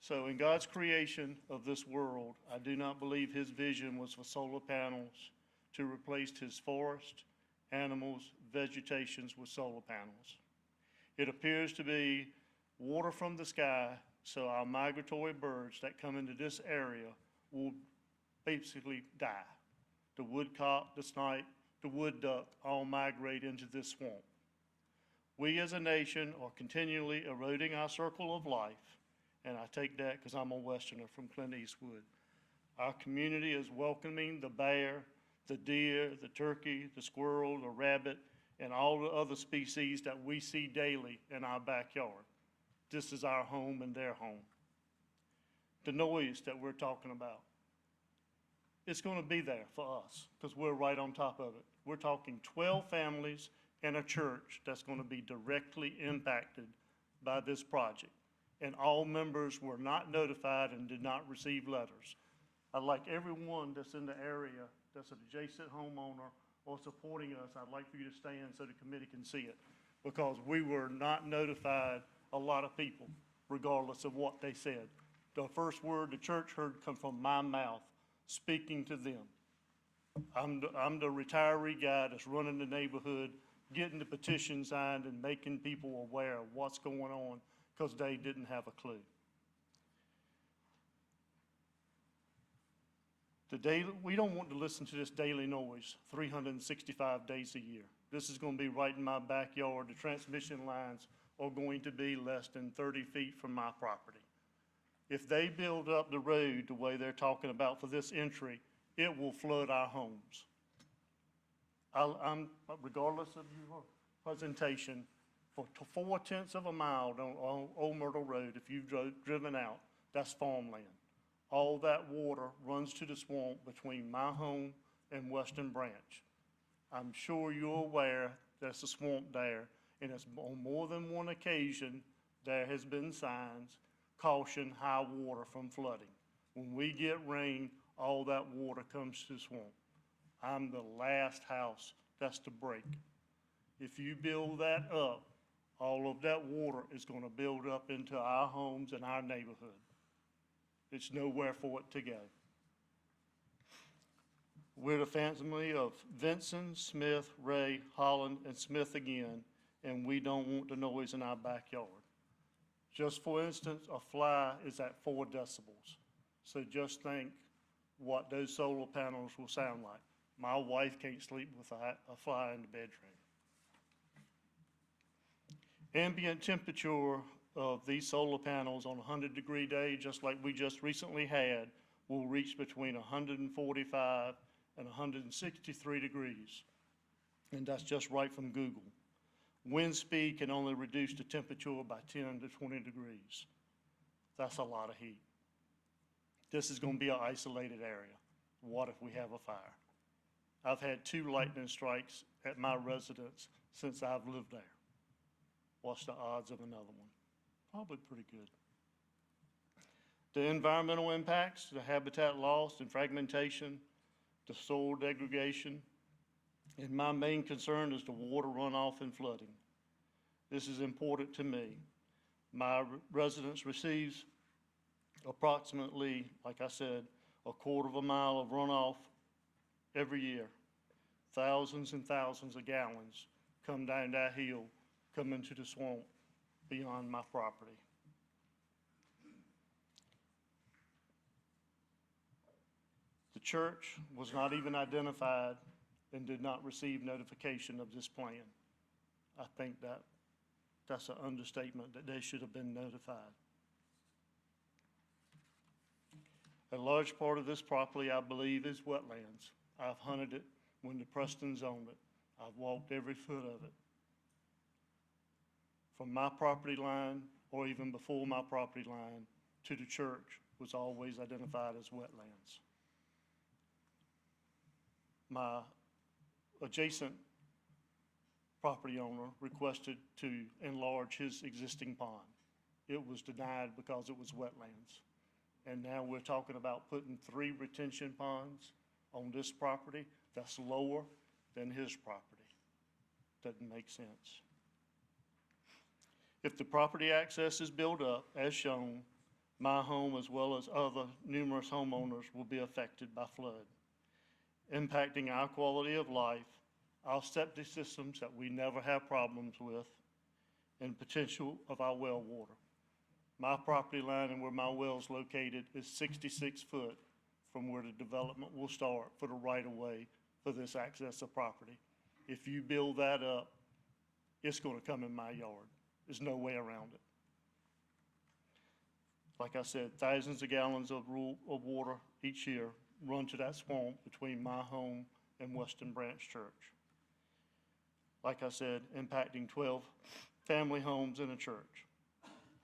So in God's creation of this world, I do not believe his vision was for solar panels to replace his forest, animals, vegetations with solar panels. It appears to be water from the sky, so our migratory birds that come into this area will basically die. The woodcock, the snipe, the wood duck all migrate into this swamp. We as a nation are continually eroding our circle of life, and I take that because I'm a Westerner from Clint Eastwood. Our community is welcoming the bear, the deer, the turkey, the squirrel, the rabbit, and all the other species that we see daily in our backyard. This is our home and their home. The noise that we're talking about, it's going to be there for us because we're right on top of it. We're talking 12 families and a church that's going to be directly impacted by this project. And all members were not notified and did not receive letters. I'd like everyone that's in the area, that's an adjacent homeowner or supporting us, I'd like for you to stand so the committee can see it. Because we were not notified, a lot of people, regardless of what they said. The first word the church heard come from my mouth, speaking to them. I'm the retiree guy that's running the neighborhood, getting the petition signed and making people aware of what's going on because they didn't have a clue. We don't want to listen to this daily noise 365 days a year. This is going to be right in my backyard. The transmission lines are going to be less than 30 feet from my property. If they build up the road the way they're talking about for this entry, it will flood our homes. Regardless of your presentation, for 4/10 of a mile on Old Myrtle Road, if you've driven out, that's farmland. All that water runs to the swamp between my home and Western Branch. I'm sure you're aware there's a swamp there, and it's on more than one occasion there has been signs, caution high water from flooding. When we get rain, all that water comes to the swamp. I'm the last house that's to break. If you build that up, all of that water is going to build up into our homes and our neighborhood. It's nowhere for it to go. We're the family of Vinson, Smith, Ray, Holland, and Smith again, and we don't want the noise in our backyard. Just for instance, a fly is at 4 decibels. So just think what those solar panels will sound like. My wife can't sleep with a fly in the bedroom. Ambient temperature of these solar panels on a 100-degree day, just like we just recently had, will reach between 145 and 163 degrees. And that's just right from Google. Wind speed can only reduce the temperature by 10 to 20 degrees. That's a lot of heat. This is going to be an isolated area. What if we have a fire? I've had 2 lightning strikes at my residence since I've lived there. What's the odds of another one? Probably pretty good. The environmental impacts, the habitat loss and fragmentation, the soil degradation, and my main concern is the water runoff and flooding. This is important to me. My residence receives approximately, like I said, 1/4 mile of runoff every year. Thousands and thousands of gallons come down that hill, come into the swamp beyond my property. The church was not even identified and did not receive notification of this plan. I think that's an understatement, that they should have been notified. A large part of this property, I believe, is wetlands. I've hunted it when the Prestons owned it. I've walked every foot of it. From my property line, or even before my property line, to the church was always identified as wetlands. My adjacent property owner requested to enlarge his existing pond. It was denied because it was wetlands. And now we're talking about putting 3 retention ponds on this property that's lower than his property. Doesn't make sense. If the property access is built up, as shown, my home as well as other numerous homeowners will be affected by flood, impacting our quality of life, our septic systems that we never have problems with, and potential of our well water. My property line and where my well is located is 66 foot from where the development will start for the right-of-way for this access of property. If you build that up, it's going to come in my yard. There's no way around it. Like I said, thousands of gallons of water each year run to that swamp between my home and Western Branch Church. Like I said, impacting 12 family homes and a church.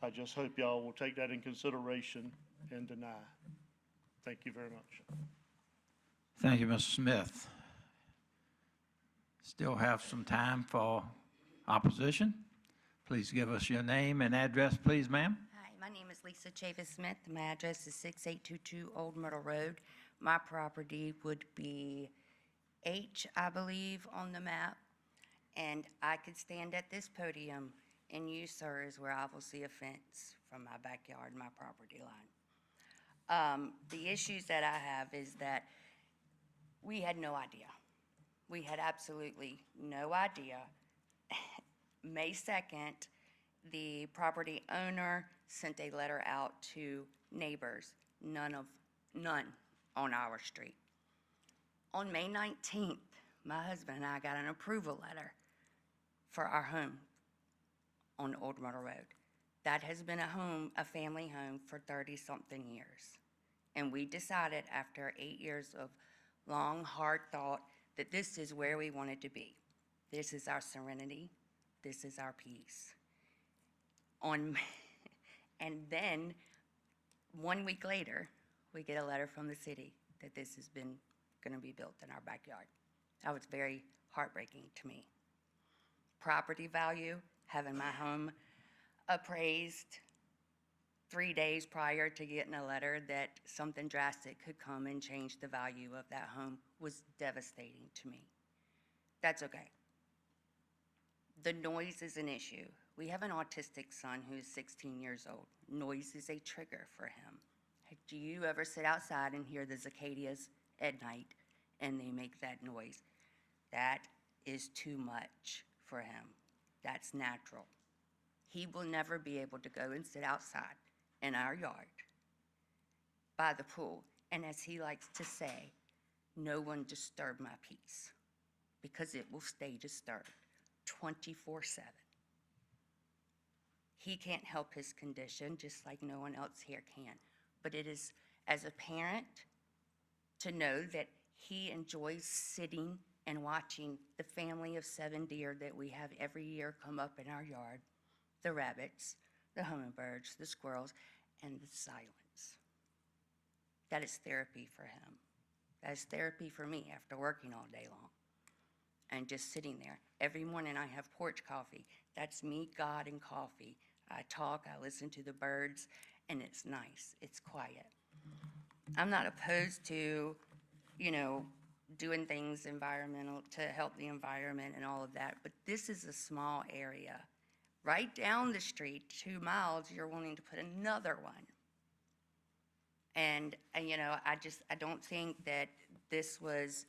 I just hope y'all will take that in consideration and deny. Thank you very much. Thank you, Mr. Smith. Still have some time for opposition. Please give us your name and address, please, ma'am. Hi, my name is Lisa Chavis Smith. My address is 6822 Old Myrtle Road. My property would be H, I believe, on the map. And I could stand at this podium and you, sir, is where I will see a fence from my backyard, my property line. The issues that I have is that we had no idea. We had absolutely no idea. May 2nd, the property owner sent a letter out to neighbors, none on our street. On May 19th, my husband and I got an approval letter for our home on Old Myrtle Road. That has been a family home for 30-something years. And we decided after 8 years of long, hard thought that this is where we wanted to be. This is our serenity. This is our peace. And then 1 week later, we get a letter from the city that this has been going to be built in our backyard. That was very heartbreaking to me. Property value, having my home appraised 3 days prior to getting a letter that something drastic could come and change the value of that home, was devastating to me. That's okay. The noise is an issue. We have an autistic son who's 16 years old. Noise is a trigger for him. Do you ever sit outside and hear the cicadas at night and they make that noise? That is too much for him. That's natural. He will never be able to go and sit outside in our yard by the pool. And as he likes to say, no one disturb my peace, because it will stay disturbed 24/7. He can't help his condition, just like no one else here can. But it is, as a parent, to know that he enjoys sitting and watching the family of 7 deer that we have every year come up in our yard, the rabbits, the hummingbirds, the squirrels, and the silence. That is therapy for him. That is therapy for me after working all day long and just sitting there. Every morning I have porch coffee. That's me, God, and coffee. I talk, I listen to the birds, and it's nice. It's quiet. I'm not opposed to, doing things environmental to help the environment and all of that, but this is a small area. Right down the street, 2 miles, you're wanting to put another one. And, I don't think that this was,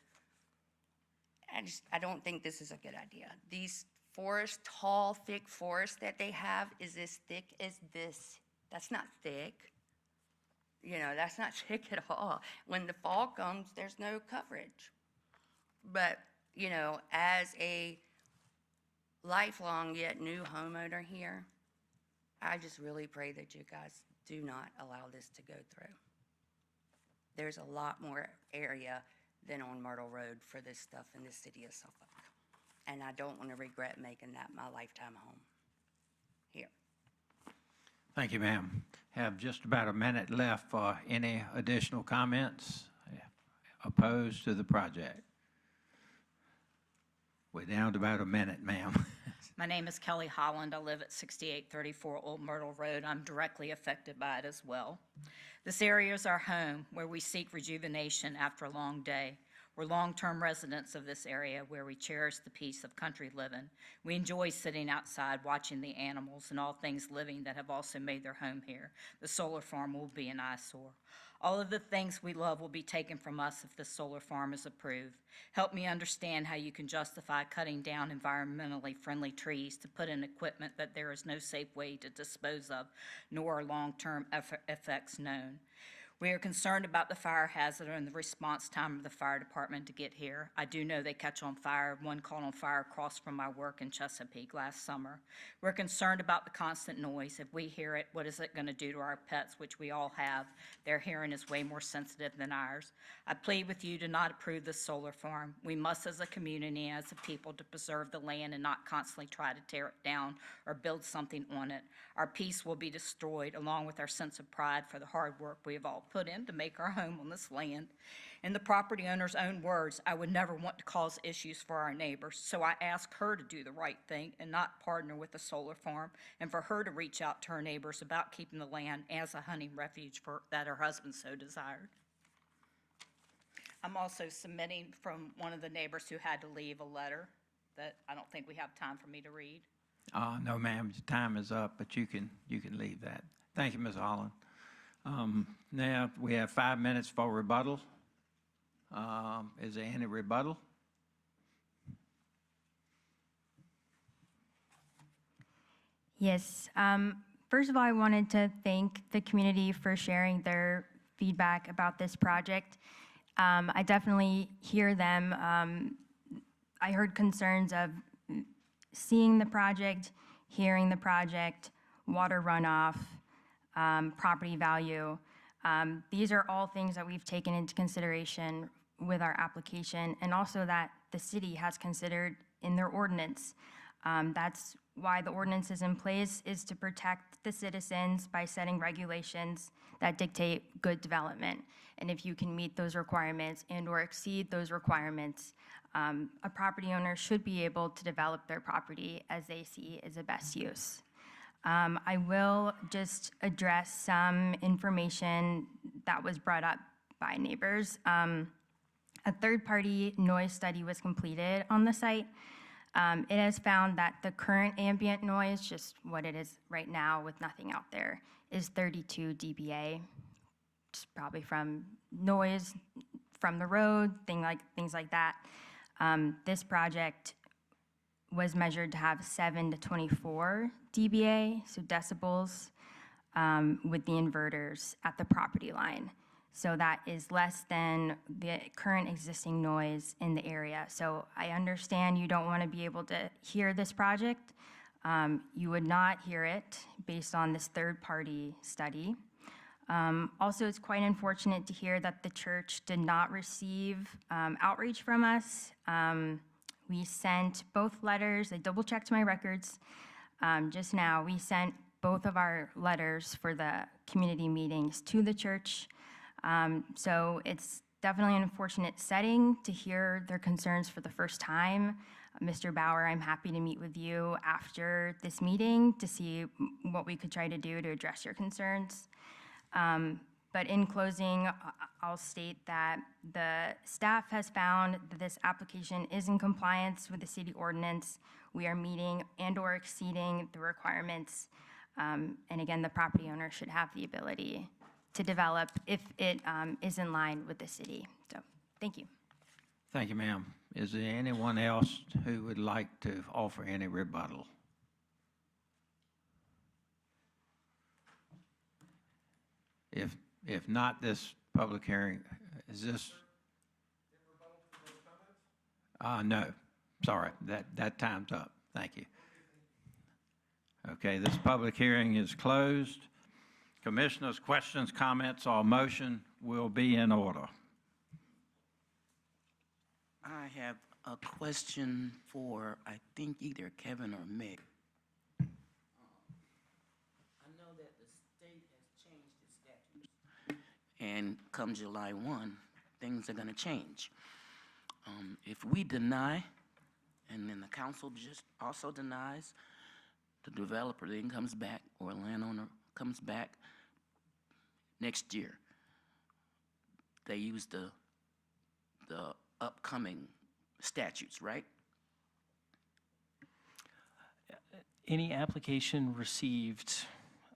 I don't think this is a good idea. These forests, tall, thick forests that they have is as thick as this. That's not thick. That's not thick at all. When the fall comes, there's no coverage. But, as a lifelong yet new homeowner here, I just really pray that you guys do not allow this to go through. There's a lot more area than on Myrtle Road for this stuff in the city of Suffolk. And I don't want to regret making that my lifetime home here. Thank you, ma'am. Have just about a minute left for any additional comments opposed to the project. We We're down to about a minute, ma'am. My name is Kelly Holland. I live at 6834 Old Myrtle Road. I'm directly affected by it as well. This area is our home where we seek rejuvenation after a long day. We're long-term residents of this area where we cherish the peace of country living. We enjoy sitting outside watching the animals and all things living that have also made their home here. The solar farm will be an eyesore. All of the things we love will be taken from us if the solar farm is approved. Help me understand how you can justify cutting down environmentally friendly trees to put in equipment that there is no safe way to dispose of, nor are long-term effects known. We are concerned about the fire hazard and the response time of the fire department to get here. I do know they catch on fire. One caught on fire across from my work in Chesapeake last summer. We're concerned about the constant noise. If we hear it, what is it going to do to our pets, which we all have? Their hearing is way more sensitive than ours. I plead with you to not approve this solar farm. We must, as a community, as a people, to preserve the land and not constantly try to tear it down or build something on it. Our peace will be destroyed, along with our sense of pride for the hard work we have all put in to make our home on this land. In the property owner's own words, I would never want to cause issues for our neighbors, so I ask her to do the right thing and not partner with the solar farm, and for her to reach out to her neighbors about keeping the land as a hunting refuge that her husband so desired. I'm also submitting from one of the neighbors who had to leave a letter that I don't think we have time for me to read. No, ma'am, your time is up, but you can leave that. Thank you, Ms. Holland. Now, we have 5 minutes for rebuttal. Is there any rebuttal? Yes. First of all, I wanted to thank the community for sharing their feedback about this project. I definitely hear them. I heard concerns of seeing the project, hearing the project, water runoff, property value. These are all things that we've taken into consideration with our application, and also that the city has considered in their ordinance. That's why the ordinance is in place, is to protect the citizens by setting regulations that dictate good development. And if you can meet those requirements and or exceed those requirements, a property owner should be able to develop their property as they see is the best use. I will just address some information that was brought up by neighbors. A third-party noise study was completed on the site. It has found that the current ambient noise, just what it is right now with nothing out there, is 32 dBA, just probably from noise from the road, things like that. This project was measured to have 7 to 24 dBA, so decibels, with the inverters at the property line. So that is less than the current existing noise in the area. So I understand you don't want to be able to hear this project. You would not hear it based on this third-party study. Also, it's quite unfortunate to hear that the church did not receive outreach from us. We sent both letters. I double-checked my records just now. We sent both of our letters for the community meetings to the church. So it's definitely an unfortunate setting to hear their concerns for the first time. Mr. Bauer, I'm happy to meet with you after this meeting to see what we could try to do to address your concerns. But in closing, I'll state that the staff has found that this application is in compliance with the city ordinance. We are meeting and or exceeding the requirements. And again, the property owner should have the ability to develop if it is in line with the city. So, thank you. Thank you, ma'am. Is there anyone else who would like to offer any rebuttal? If not, this public hearing, is this? No, sorry, that time's up. Thank you. Okay, this public hearing is closed. Commissioners' questions, comments, or motion will be in order. I have a question for, I think, either Kevin or Mick. I know that the state has changed its statutes, and come July 1, things are going to change. If we deny and then the council just also denies, the developer then comes back, or a landowner comes back next year. They use the upcoming statutes, right? Any application received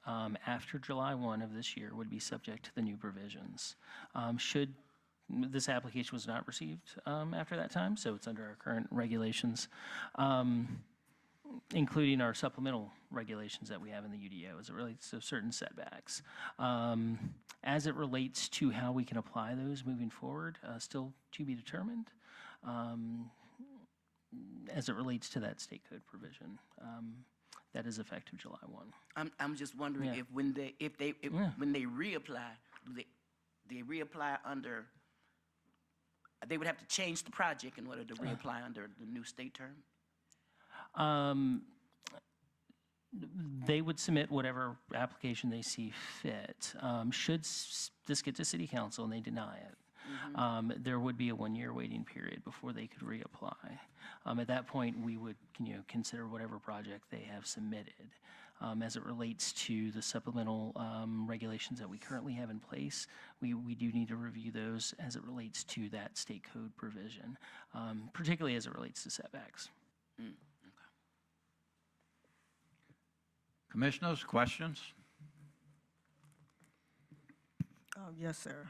after July 1 of this year would be subject to the new provisions. Should this application was not received after that time, so it's under our current regulations, including our supplemental regulations that we have in the UDO as it relates to certain setbacks. As it relates to how we can apply those moving forward, still to be determined, as it relates to that state code provision. That is effective July 1. I'm just wondering Yeah. if when they reapply, do they reapply under, they would have to change the project in order to reapply under the new state term? They would submit whatever application they see fit. Should this get to city council and they deny it, there would be a 1-year waiting period before they could reapply. At that point, we would consider whatever project they have submitted. As it relates to the supplemental regulations that we currently have in place, we do need to review those as it relates to that state code provision, particularly as it relates to setbacks. Commissioners, questions? Yes, sir.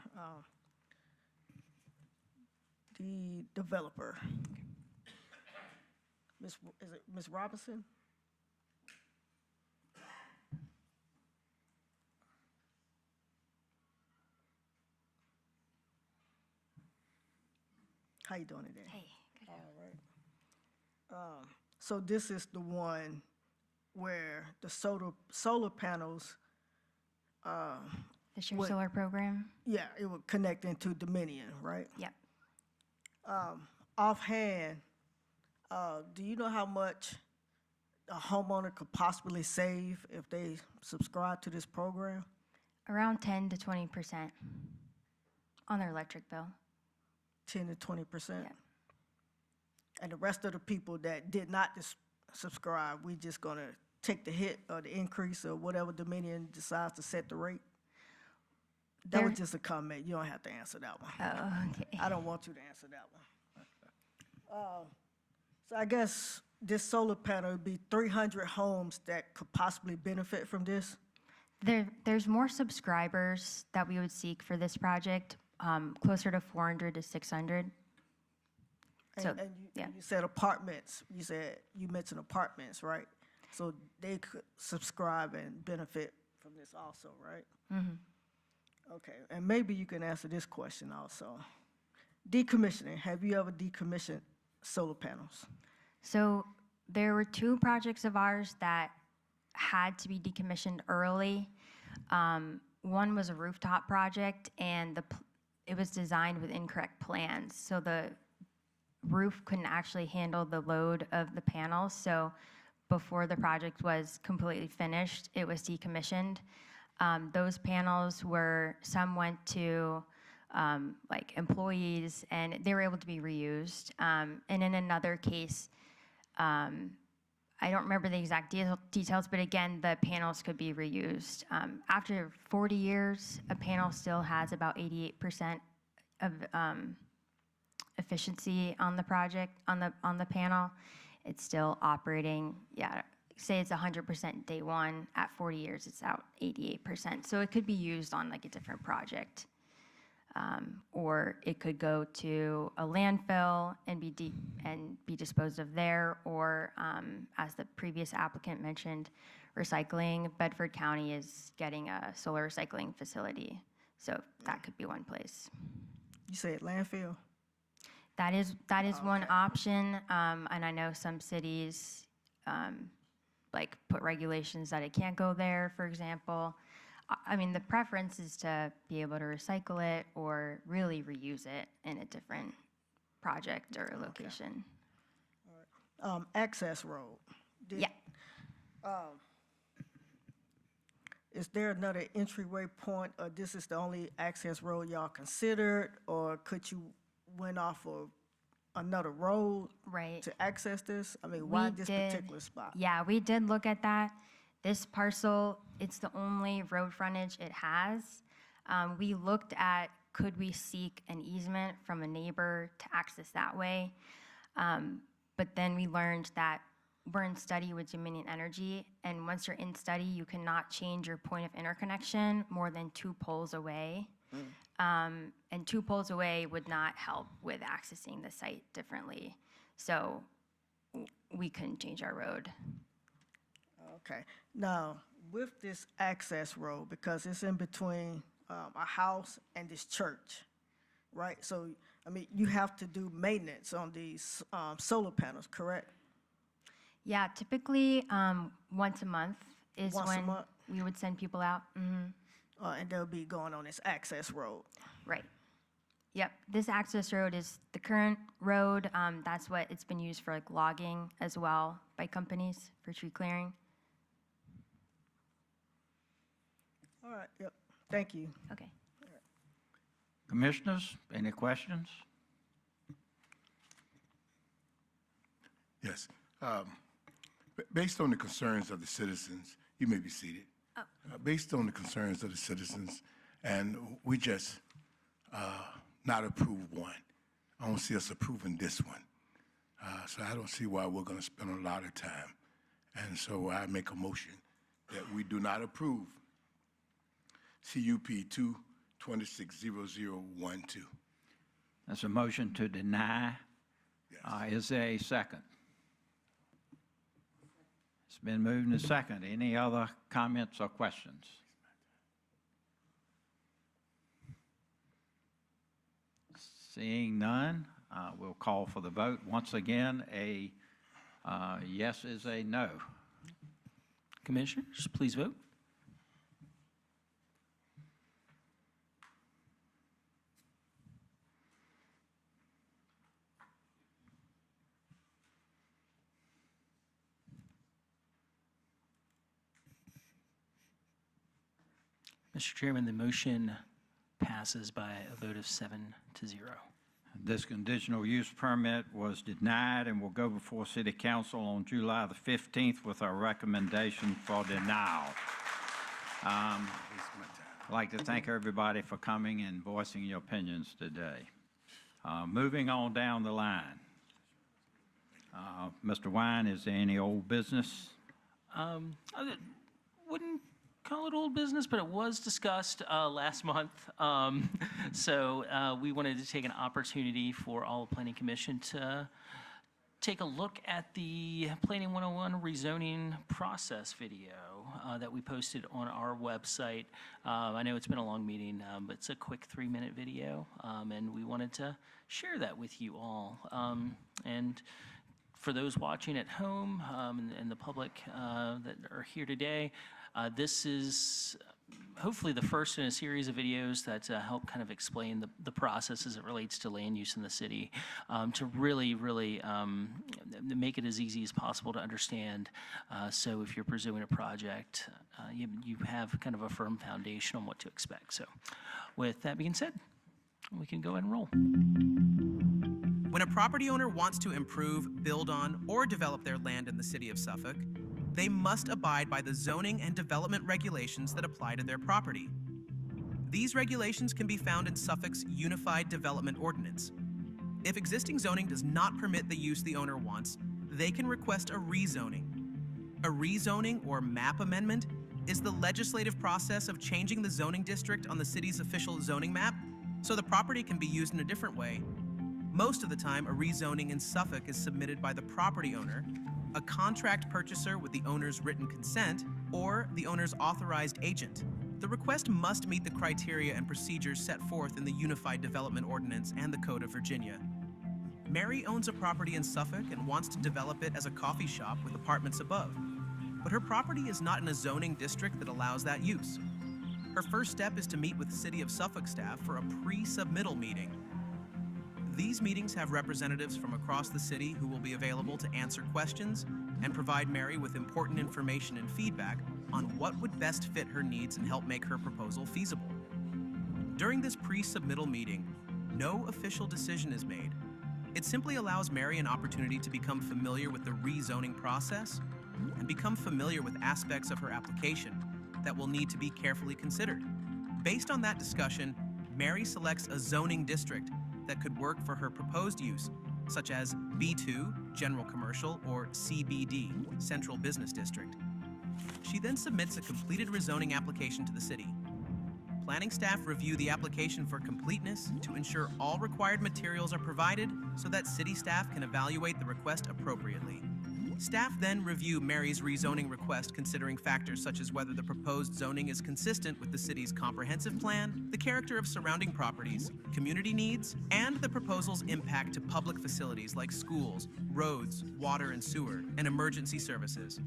The developer, is it Ms. Robinson? How you doing today? Hey, good. All right. So this is the one where the solar panels, The shared What- solar program? yeah, it would connect into Dominion, right? Yep. Offhand, do you know how much a homeowner could possibly save if they subscribe to this program? Around 10 to 20% on their electric bill. 10 to 20%? Yep. And the rest of the people that did not subscribe, we just gonna take the hit or the increase or whatever Dominion decides to set the rate? That was There- just a comment. You don't have to answer that one. Oh, okay. I don't want you to answer that one. So I guess this solar panel would be 300 homes that could possibly benefit from this? There's more subscribers that we would seek for this project, closer to 400 to 600. So, And yeah. you said apartments, you mentioned apartments, right? So they could subscribe and benefit from this also, right? Okay, and maybe you can answer this question also. Decommissioning, have you ever decommissioned solar panels? So there were 2 projects of ours that had to be decommissioned early. One was a rooftop project, and it was designed with incorrect plans. So the roof couldn't actually handle the load of the panels. So before the project was completely finished, it was decommissioned. Those panels some went to like employees, and they were able to be reused. And in another case, I don't remember the exact details, but again, the panels could be reused. After 40 years, a panel still has about 88% of efficiency on the project, on the panel. It's still operating, say it's 100% day one, at 40 years, it's out 88%. So it could be used on like a different project. Or it could go to a landfill and be disposed of there, or as the previous applicant mentioned, recycling. Bedford County is getting a solar recycling facility, so that could be one place. You said landfill? That is one option, and I know some cities like put regulations that it can't go there, for example. I mean, the preference is to be able to recycle it or really reuse it in a different project or location. Access road. Yeah. Is there another entryway point, or this is the only access road y'all considered, or could you went off of another road Right. to access this? I mean, why this particular spot? Yeah, we did look at that. This parcel, it's the only road frontage it has. We looked at, could we seek an easement from a neighbor to access that way? But then we learned that we're in study with Dominion Energy, and once you're in study, you cannot change your point of interconnection more than 2 poles away. And 2 poles away would not help with accessing the site differently. So we couldn't change our road. Okay. Now, with this access road, because it's in between a house and this church, right? So, I mean, you have to do maintenance on these solar panels, correct? Yeah, typically once a month is Once a when month? we would send people out. And they'll be going on this access road. Right. Yep, this access road is the current road. That's what it's been used for, like logging as well by companies for tree clearing. All right, yep, thank you. Okay. Commissioners, any questions? Yes. Based on the concerns of the citizens, you may be seated. Based on the concerns of the citizens, and we just not approve one. I don't see us approving this one. So I don't see why we're going to spend a lot of time. And so I make a motion that we do not approve CUP 2260012. That's a motion to deny. Is there a second? It's been moved and second. Any other comments or questions? Seeing none, we'll call for the vote. Once again, a yes is a no. Commissioners, please vote. Mr. Chairman, the motion passes by a vote of 7-0. This conditional use permit was denied and will go before City Council on July the 15th with our recommendation for denial. I'd like to thank everybody for coming and voicing your opinions today. Moving on down the line. Mr. Wine, is there any old business? I wouldn't call it old business, but it was discussed last month. So we wanted to take an opportunity for all of Planning Commission to take a look at the Planning 101 rezoning process video that we posted on our website. I know it's been a long meeting, but it's a quick 3-minute video, and we wanted to share that with you all. And for those watching at home and the public that are here today, this is hopefully the first in a series of videos that help kind of explain the process as it relates to land use in the city, to really make it as easy as possible to understand. So if you're pursuing a project, you have kind of a firm foundation on what to expect. So with that being said, we can go ahead and roll. When a property owner wants to improve, build on, or develop their land in the city of Suffolk, they must abide by the zoning and development regulations that apply to their property. These regulations can be found in Suffolk's Unified Development Ordinance. If existing zoning does not permit the use the owner wants, they can request a rezoning. A rezoning or map amendment is the legislative process of changing the zoning district on the city's official zoning map so the property can be used in a different way. Most of the time, a rezoning in Suffolk is submitted by the property owner, a contract purchaser with the owner's written consent, or the owner's authorized agent. The request must meet the criteria and procedures set forth in the Unified Development Ordinance and the Code of Virginia. Mary owns a property in Suffolk and wants to develop it as a coffee shop with apartments above. But her property is not in a zoning district that allows that use. Her first step is to meet with City of Suffolk staff for a pre-submittal meeting. These meetings have representatives from across the city who will be available to answer questions and provide Mary with important information and feedback on what would best fit her needs and help make her proposal feasible. During this pre-submittal meeting, no official decision is made. It simply allows Mary an opportunity to become familiar with the rezoning process and become familiar with aspects of her application that will need to be carefully considered. Based on that discussion, Mary selects a zoning district that could work for her proposed use, such as B2, General Commercial, or CBD, Central Business District. She then submits a completed rezoning application to the city. Planning staff review the application for completeness to ensure all required materials are provided so that city staff can evaluate the request appropriately. Staff then review Mary's rezoning request considering factors such as whether the proposed zoning is consistent with the city's comprehensive plan, the character of surrounding properties, community needs, and the proposal's impact to public facilities like schools, roads, water and sewer, and emergency services.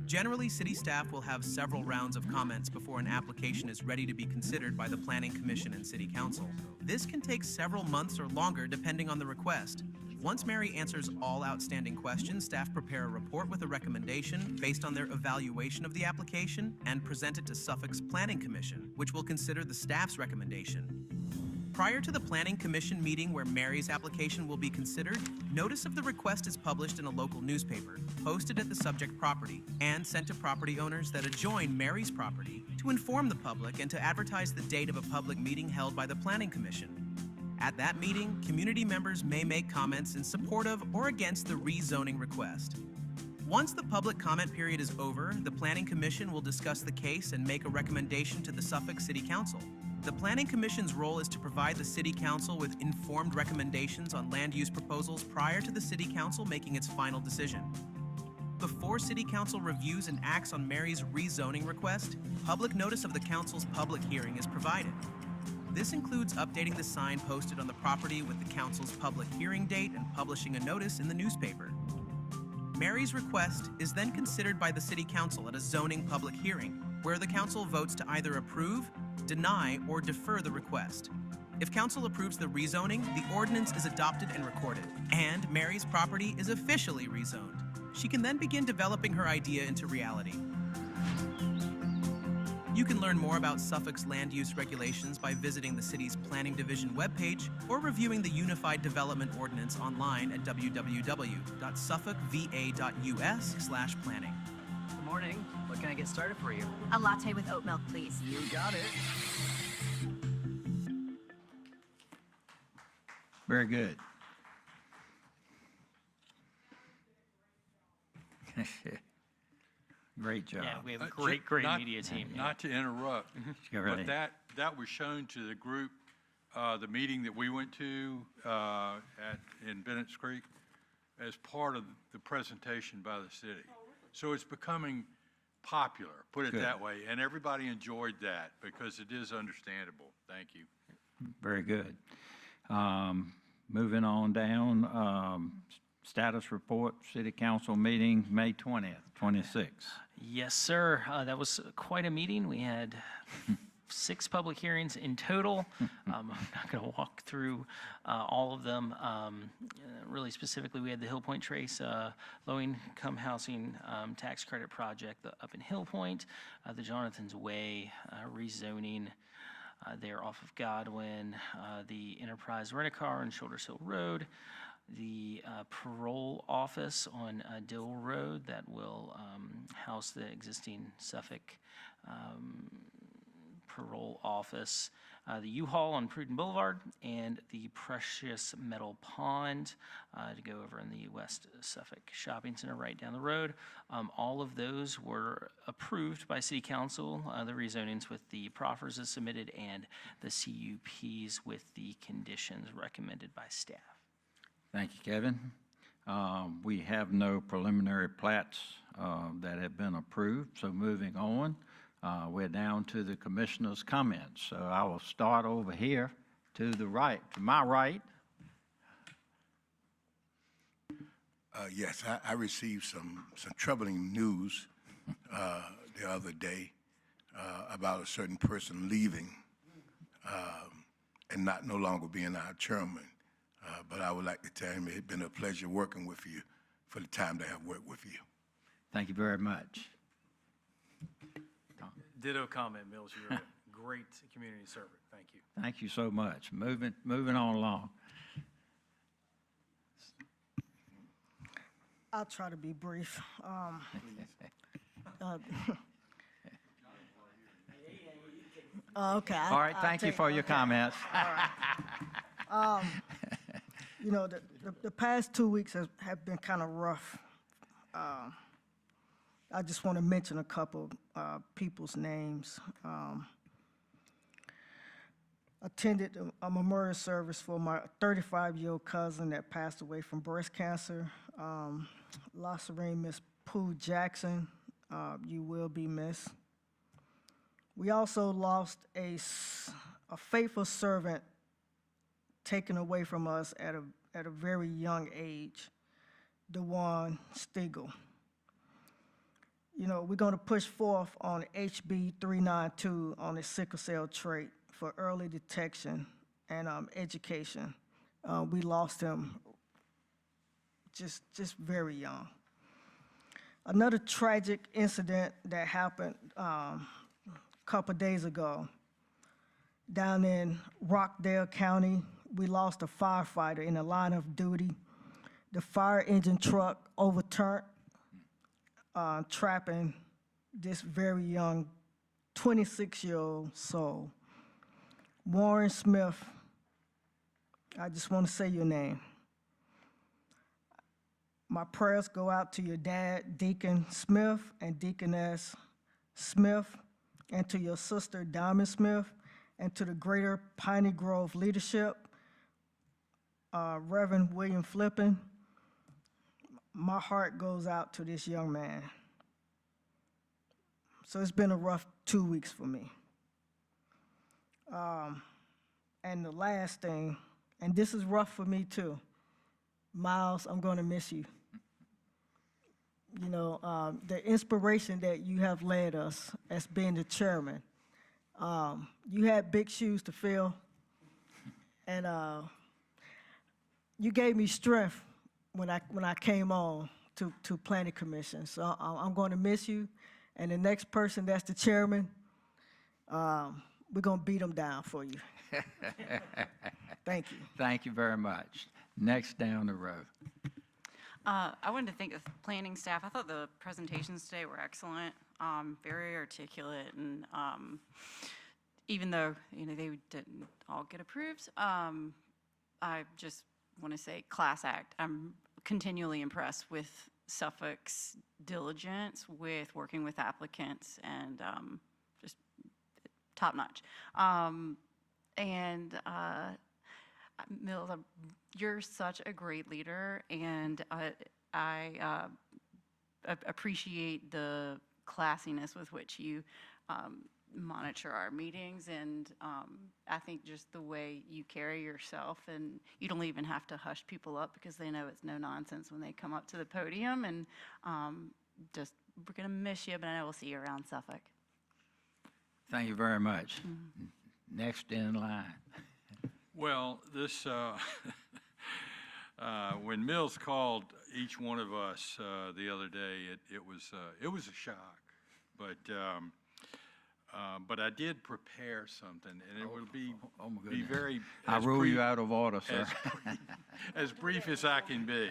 Generally, city staff will have several rounds of comments before an application is ready to be considered by the Planning Commission and City Council. This can take several months or longer depending on the request. Once Mary answers all outstanding questions, staff prepare a report with a recommendation based on their evaluation of the application and present it to Suffolk's Planning Commission, which will consider the staff's recommendation. Prior to the Planning Commission meeting where Mary's application will be considered, notice of the request is published in a local newspaper, posted at the subject property, and sent to property owners that adjoin Mary's property to inform the public and to advertise the date of a public meeting held by the Planning Commission. At that meeting, community members may make comments in support of or against the rezoning request. Once the public comment period is over, the Planning Commission will discuss the case and make a recommendation to the Suffolk City Council. The Planning Commission's role is to provide the City Council with informed recommendations on land use proposals prior to the City Council making its final decision. Before City Council reviews and acts on Mary's rezoning request, public notice of the Council's public hearing is provided. This includes updating the sign posted on the property with the Council's public hearing date and publishing a notice in the newspaper. Mary's request is then considered by the City Council at a zoning public hearing, where the Council votes to either approve, deny, or defer the request. If Council approves the rezoning, the ordinance is adopted and recorded, and Mary's property is officially rezoned. She can then begin developing her idea into reality. You can learn more about Suffolk's land use regulations by visiting the city's Planning Division webpage or reviewing the Unified Development Ordinance online at www.suffolkva.us/planning. Good morning. What can I get started for you? A latte with oat milk, please. You got it. Very good. Great job. Yeah, we have a great Not- media team. yeah. Not to interrupt, Go right but ahead. that was shown to the group, the meeting that we went to in Bennett's Creek as part of the presentation by the city. So it's becoming popular, put it Good. that way, and everybody enjoyed that because it is understandable. Thank you. Very good. Moving on down, status report, City Council meeting, May 20th, 26. Yes, sir. That was quite a meeting. We had 6 public hearings in total. I'm not going to walk through all of them. Really specifically, we had the Hill Point Trace low-income housing tax credit project up in Hill Point, the Jonathan's Way rezoning there off of Godwin, the Enterprise Rent-A-Car on Shoulders Hill Road, the parole office on Dill Road that will house the existing Suffolk parole office, the U-Haul on Pruden Boulevard, and the Precious Metal Pond to go over in the West Suffolk Shopping Center right down the road. All of those were approved by City Council, the rezonings with the proffers as submitted and the CUPs with the conditions recommended by staff. Thank you, Kevin. We have no preliminary plats that have been approved, so moving on, we're down to the commissioner's comments. So I will start over here to the right, to my right. Yes, I received some troubling news the other day about a certain person leaving and no longer being our chairman. But I would like to tell him it's been a pleasure working with you for the time that I have worked with you. Thank you very much. Ditto comment, Mills. You're a great community servant. Thank you. Thank you so much. Moving on along. I'll try to be brief. Uh, Okay. All right, thank you for your comments. You know, the past 2 weeks have been kind of rough. I just want to mention a couple people's names. Attended a memorial service for my 35-year-old cousin that passed away from breast cancer. La Serene Miss Pooh Jackson, you will be missed. We also lost a faithful servant taken away from us at a very young age, DeJuan Stegall. You know, we're going to push forth on HB 392 on the sickle cell trait for early detection and education. We lost him just very young. Another tragic incident that happened couple days ago. Down in Rockdale County, we lost a firefighter in the line of duty. The fire engine truck overturned, trapping this very young 26-year-old soul. Warren Smith, I just want to say your name. My prayers go out to your dad, Deacon Smith, and Deaconess Smith, and to your sister, Diamond Smith, and to the Greater Piney Grove leadership, Reverend William Flippin. My heart goes out to this young man. So it's been a rough 2 weeks for me. And the last thing, and this is rough for me too, Miles, I'm going to miss you. You know, the inspiration that you have led us as being the chairman. You had big shoes to fill, and you gave me strength when I came on to Planning Commission. So I'm going to miss you, and the next person that's the chairman, we're going to beat them down for you. Thank you. Thank you very much. Next down the road. I wanted to thank the planning staff. I thought the presentations today were excellent, very articulate, and even though they didn't all get approved, I just want to say class act. I'm continually impressed with Suffolk's diligence with working with applicants, and just top notch. Mills, you're such a great leader, and I appreciate the classiness with which you monitor our meetings, and I think just the way you carry yourself, and you don't even have to hush people up because they know it's no nonsense when they come up to the podium, and just we're going to miss you, but I know we'll see you around Suffolk. Thank you very much. Next in line. Well, this, when Mills called each one of us the other day, it was a shock. But I did prepare something, and it will be very. I rule you out of order, sir. As brief as I can be.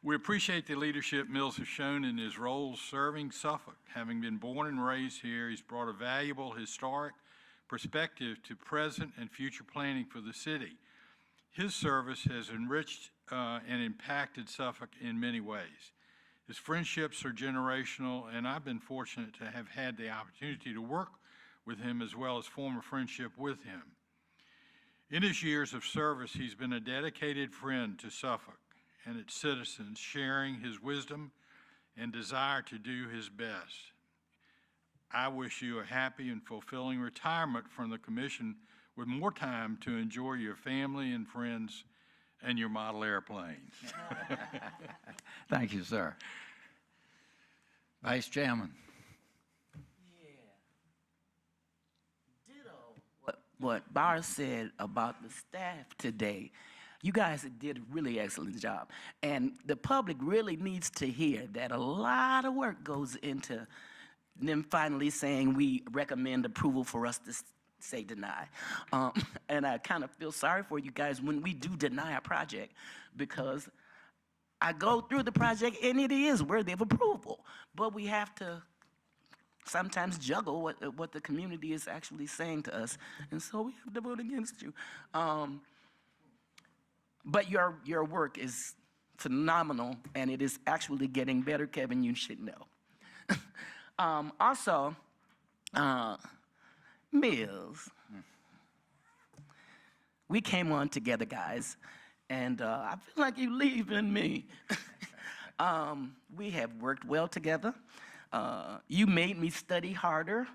We appreciate the leadership Mills has shown in his roles serving Suffolk. Having been born and raised here, he's brought a valuable historic perspective to present and future planning for the city. His service has enriched and impacted Suffolk in many ways. His friendships are generational, and I've been fortunate to have had the opportunity to work with him as well as form a friendship with him. In his years of service, he's been a dedicated friend to Suffolk and its citizens, sharing his wisdom and desire to do his best. I wish you a happy and fulfilling retirement from the commission with more time to enjoy your family and friends and your model airplanes. Thank you, sir. Vice Chairman. What Barr said about the staff today, you guys did a really excellent job. And the public really needs to hear that a lot of work goes into them finally saying we recommend approval for us to say deny. And I kind of feel sorry for you guys when we do deny a project, because I go through the project and it is worthy of approval, but we have to sometimes juggle what the community is actually saying to us, and so we have to vote against you. But your work is phenomenal, and it is actually getting better, Kevin. You should know. Also, Mills, we came on together, guys, and I feel like you leaving me. We have worked well together. You made me study harder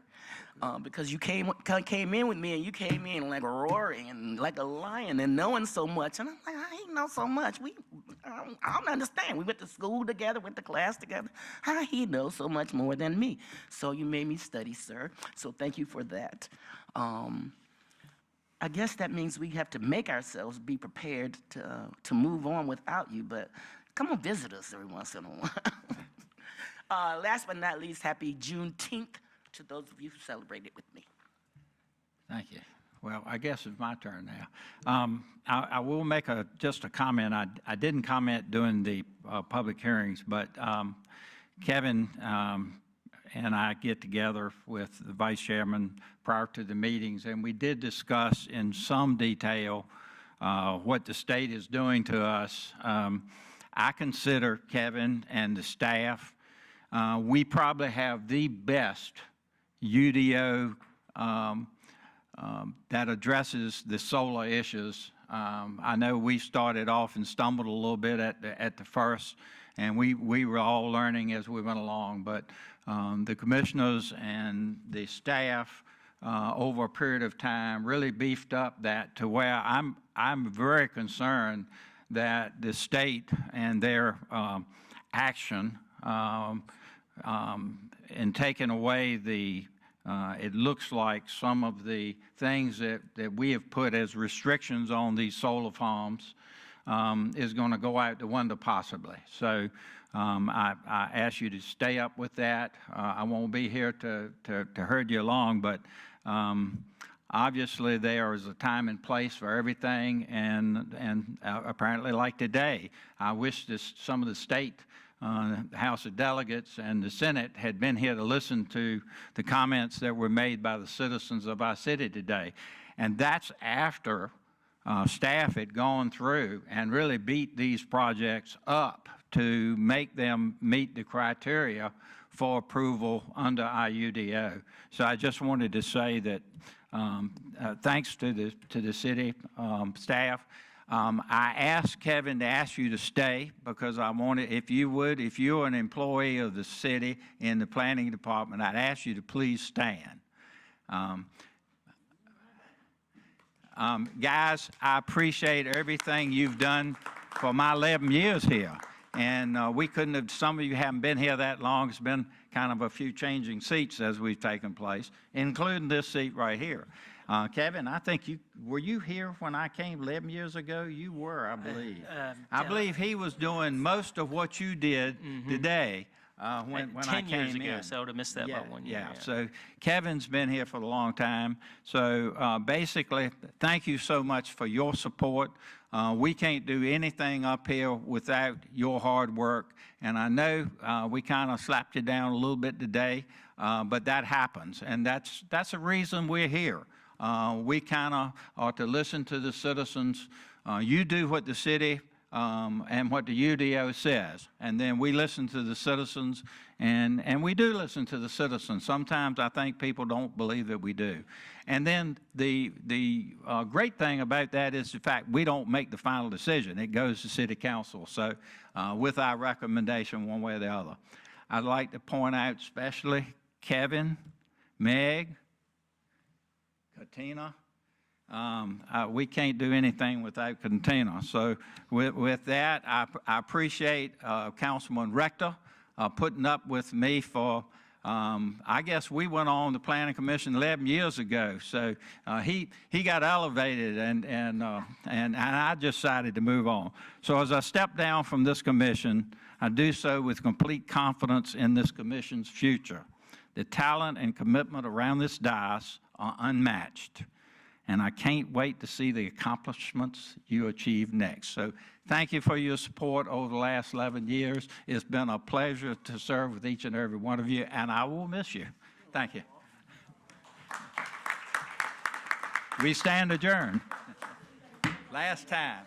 because you came in with me, and you came in like roaring and like a lion and knowing so much. And I'm like, I ain't know so much. I don't understand. We went to school together, went to class together. How he knows so much more than me? So you made me study, sir. So thank you for that. I guess that means we have to make ourselves be prepared to move on without you. But come on, visit us every once in a while. Last but not least, happy Juneteenth to those of you who celebrated with me. Thank you. Well, I guess it's my turn now. I will make just a comment. I didn't comment during the public hearings, but Kevin and I get together with the vice chairman prior to the meetings, and we did discuss in some detail what the state is doing to us. I consider Kevin and the staff, we probably have the best UDO that addresses the solar issues. I know we started off and stumbled a little bit at the first, and we were all learning as we went along, but the commissioners and the staff over a period of time really beefed up that to where I'm very concerned that the state and their action in taking away the it looks like some of the things that we have put as restrictions on these solar farms is going to go out the window possibly. So I ask you to stay up with that. I won't be here to herd you along, but obviously there is a time and place for everything, and apparently like today, I wish some of the state House of Delegates and the Senate had been here to listen to the comments that were made by the citizens of our city today. And that's after staff had gone through and really beat these projects up to make them meet the criteria for approval under IUDO. So I just wanted to say that thanks to the city staff. I asked Kevin to ask you to stay because I wanted, if you're an employee of the city in the planning department, I'd ask you to please stand. Guys, I appreciate everything you've done for my 11 years here. And we couldn't have, some of you haven't been here that long. It's been kind of a few changing seats as we've taken place, including this seat right here. Kevin, I think were you here when I came 11 years ago? You were, I believe. I believe he was doing most of what you did today when I 10 came years ago, in. so I would have missed that by 1 year. Yeah, so Kevin's been here for a long time. So basically, thank you so much for your support. We can't do anything up here without your hard work. And I know we kind of slapped you down a little bit today, but that happens. And that's the reason we're here. We kind of are to listen to the citizens. You do what the city and what the UDO says, and then we listen to the citizens, and we do listen to the citizens. Sometimes I think people don't believe that we do. And then the great thing about that is the fact we don't make the final decision. It goes to City Council, so with our recommendation one way or the other. I'd like to point out especially Kevin, Meg, Katina. We can't do anything without Katina. So with that, I appreciate Councilman Rector putting up with me for, I guess we went on the Planning Commission 11 years ago. So he got elevated and I decided to move on. So as I step down from this commission, I do so with complete confidence in this commission's future. The talent and commitment around this dais are unmatched. and I can't wait to see the accomplishments you achieve next. So thank you for your support over the last 11 years. It's been a pleasure to serve with each and every one of you, and I will miss you. Thank you. We stand adjourned. Last time.